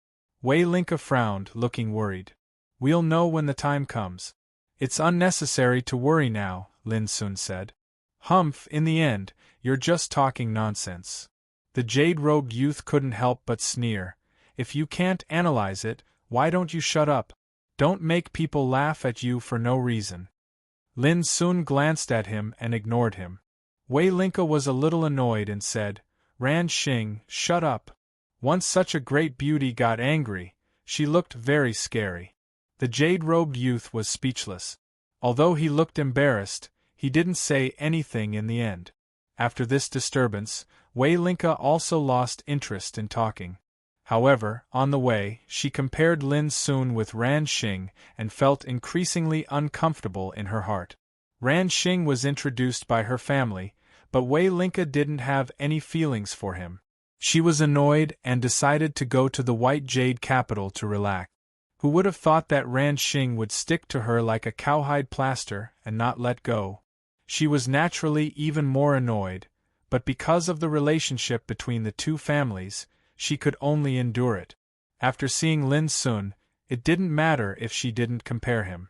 Wei Linka frowned, looking worried. "We'll know when the time comes." "It's unnecessary to worry now," Lin Sun said. "Humph, in the end, you're just talking nonsense." The jade-robed youth couldn't help but sneer. "If you can't analyze it, why don't you shut up? Don't make people laugh at you for no reason." Lin Sun glanced at him and ignored him. Wei Linka was a little annoyed and said, "Ran Xing, shut up." Once such a great beauty got angry, she looked very scary. The jade-robed youth was speechless. Although he looked embarrassed, he didn't say anything in the end. After this disturbance, Wei Linka also lost interest in talking. However, on the way, she compared Lin Sun with Ran Xing and felt increasingly uncomfortable in her heart. Ran Xing was introduced by her family, but Wei Linka didn't have any feelings for him. She was annoyed and decided to go to the White Jade capital to relax. Who would have thought that Ran Xing would stick to her like a cowhide plaster and not let go? She was naturally even more annoyed, but because of the relationship between the two families, she could only endure it. After seeing Lin Sun, it didn't matter if she didn't compare him.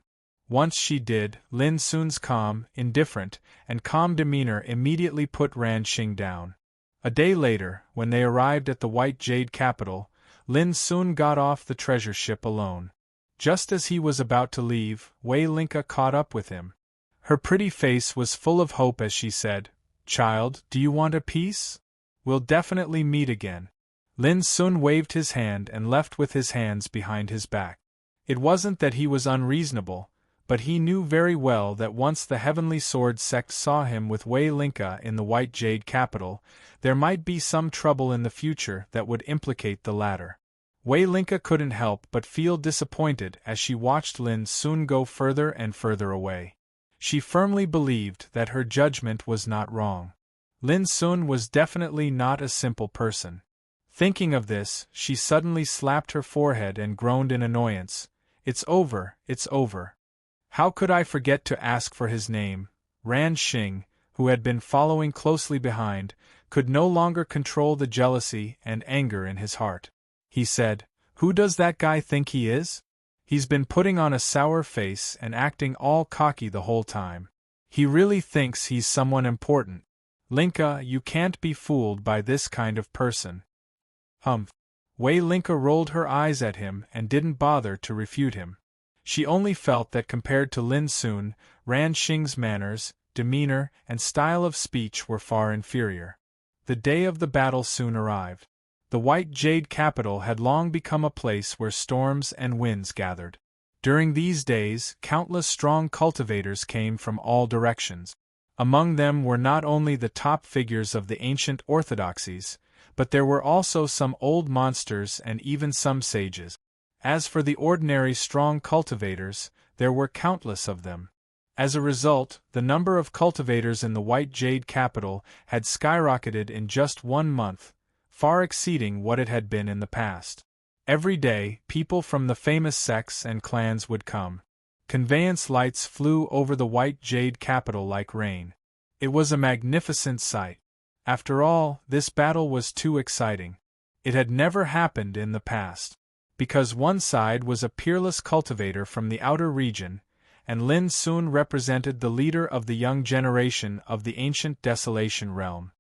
Once she did, Lin Sun's calm, indifferent, and calm demeanor immediately put Ran Xing down. A day later, when they arrived at the White Jade capital, Lin Sun got off the treasure ship alone. Just as he was about to leave, Wei Linka caught up with him. Her pretty face was full of hope as she said, "Child, do you want a piece? We'll definitely meet again." Lin Sun waved his hand and left with his hands behind his back. It wasn't that he was unreasonable, but he knew very well that once the Heavenly Sword sect saw him with Wei Linka in the White Jade capital, there might be some trouble in the future that would implicate the latter. Wei Linka couldn't help but feel disappointed as she watched Lin Sun go further and further away. She firmly believed that her judgment was not wrong. Lin Sun was definitely not a simple person. Thinking of this, she suddenly slapped her forehead and groaned in annoyance. It's over, it's over. How could I forget to ask for his name? Ran Xing, who had been following closely behind, could no longer control the jealousy and anger in his heart. He said, "Who does that guy think he is? He's been putting on a sour face and acting all cocky the whole time. He really thinks he's someone important. Linka, you can't be fooled by this kind of person." Humph. Wei Linka rolled her eyes at him and didn't bother to refute him. She only felt that compared to Lin Sun, Ran Xing's manners, demeanor, and style of speech were far inferior. The day of the battle soon arrived. The White Jade capital had long become a place where storms and winds gathered. During these days, countless strong cultivators came from all directions. Among them were not only the top figures of the ancient orthodoxies, but there were also some old monsters and even some sages. As for the ordinary strong cultivators, there were countless of them. As a result, the number of cultivators in the White Jade capital had skyrocketed in just 1 month, far exceeding what it had been in the past. Every day, people from the famous sects and clans would come. Conveyance lights flew over the White Jade capital like rain. It was a magnificent sight. After all, this battle was too exciting. It had never happened in the past. Because one side was a peerless cultivator from the outer region, and Lin Sun represented the leader of the young generation of the ancient Desolation realm.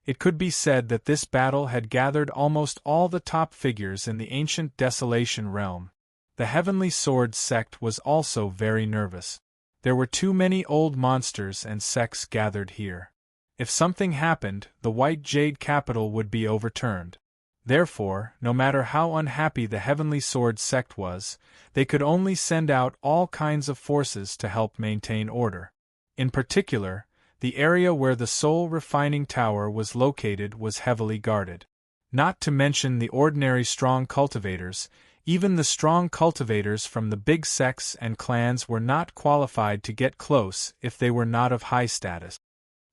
It could be said that this battle had gathered almost all the top figures in the ancient Desolation realm. The Heavenly Sword sect was also very nervous. There were too many old monsters and sects gathered here. If something happened, the White Jade capital would be overturned. Therefore, no matter how unhappy the Heavenly Sword sect was, they could only send out all kinds of forces to help maintain order. In particular, the area where the Soul Refining Tower was located was heavily guarded. Not to mention the ordinary strong cultivators, even the strong cultivators from the big sects and clans were not qualified to get close if they were not of high status.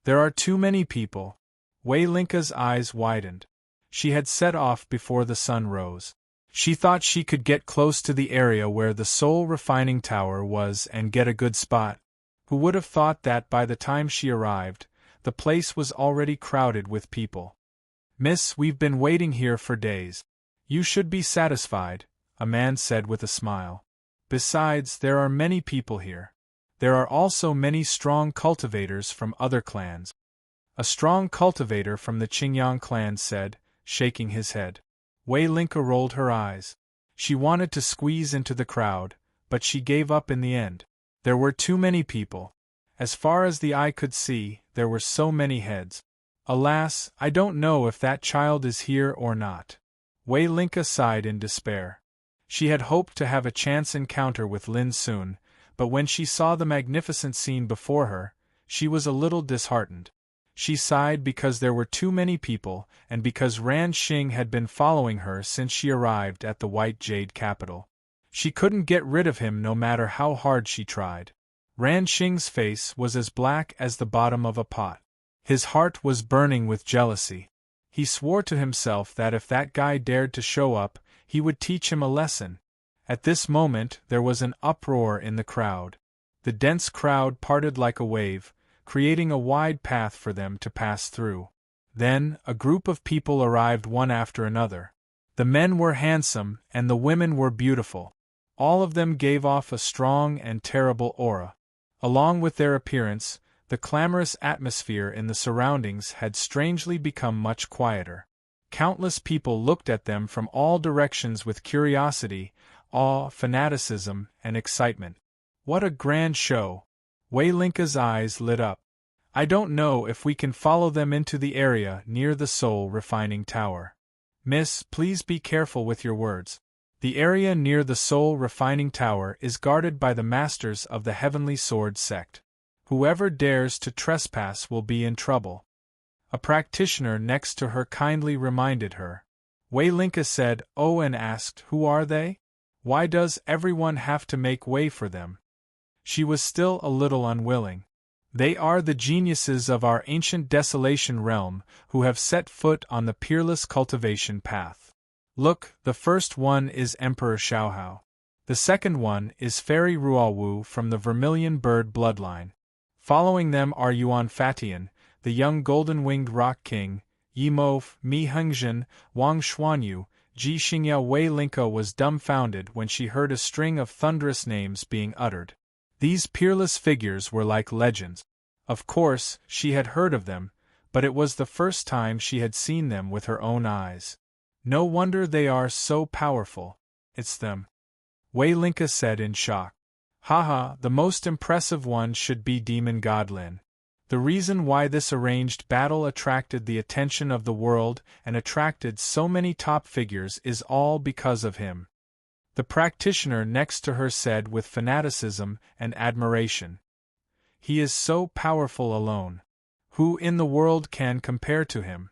There are too many people. Wei Linka's eyes widened. She had set off before the sun rose. She thought she could get close to the area where the Soul Refining Tower was and get a good spot. Who would have thought that by the time she arrived, the place was already crowded with people? "Miss, we've been waiting here for days. You should be satisfied," a man said with a smile. "Besides, there are many people here. There are also many strong cultivators from other clans." A strong cultivator from the Qingyang clan said, shaking his head. Wei Linka rolled her eyes. She wanted to squeeze into the crowd, but she gave up in the end. There were too many people. As far as the eye could see, there were so many heads. Alas, I don't know if that child is here or not. Wei Linka sighed in despair. She had hoped to have a chance encounter with Lin Sun, but when she saw the magnificent scene before her, she was a little disheartened. She sighed because there were too many people, and because Ran Xing had been following her since she arrived at the White Jade capital. She couldn't get rid of him no matter how hard she tried. Ran Xing's face was as black as the bottom of a pot. His heart was burning with jealousy. He swore to himself that if that guy dared to show up, he would teach him a lesson. At this moment there was an uproar in the crowd. The dense crowd parted like a wave, creating a wide path for them to pass through. Then, a group of people arrived one after another. The men were handsome, and the women were beautiful. All of them gave off a strong and terrible aura. Along with their appearance, the clamorous atmosphere in the surroundings had strangely become much quieter. Countless people looked at them from all directions with curiosity, awe, fanaticism, and excitement. What a grand show! Wei Linka's eyes lit up. I don't know if we can follow them into the area near the Soul Refining Tower. Miss, please be careful with your words. The area near the Soul Refining Tower is guarded by the Masters of the Heavenly Sword sect. Whoever dares to trespass will be in trouble. A practitioner next to her kindly reminded her. Wei Linka said, "Oh," and asked, "Who are they? Why does everyone have to make way for them?" She was still a little unwilling. "They are the geniuses of our ancient desolation realm, who have set foot on the peerless cultivation path. Look, the first one is Emperor Xiaohao. The second one is Fairy Ruowu from the Vermilion Bird bloodline. Following them are Yuan Fatian, the young golden-winged rock king, Yimo, Mi Hengzhen, Wang Xuanyu, Ji Xingyao." Wei Linka was dumbfounded when she heard a string of thunderous names being uttered. These peerless figures were like legends. Of course, she had heard of them, but it was the first time she had seen them with her own eyes. "No wonder they are so powerful. It's them," Wei Linka said in shock. "Haha, the most impressive one should be Demon God Lin. The reason why this arranged battle attracted the attention of the world and attracted so many top figures is all because of him," the practitioner next to her said with fanaticism and admiration. "He is so powerful alone. Who in the world can compare to him?"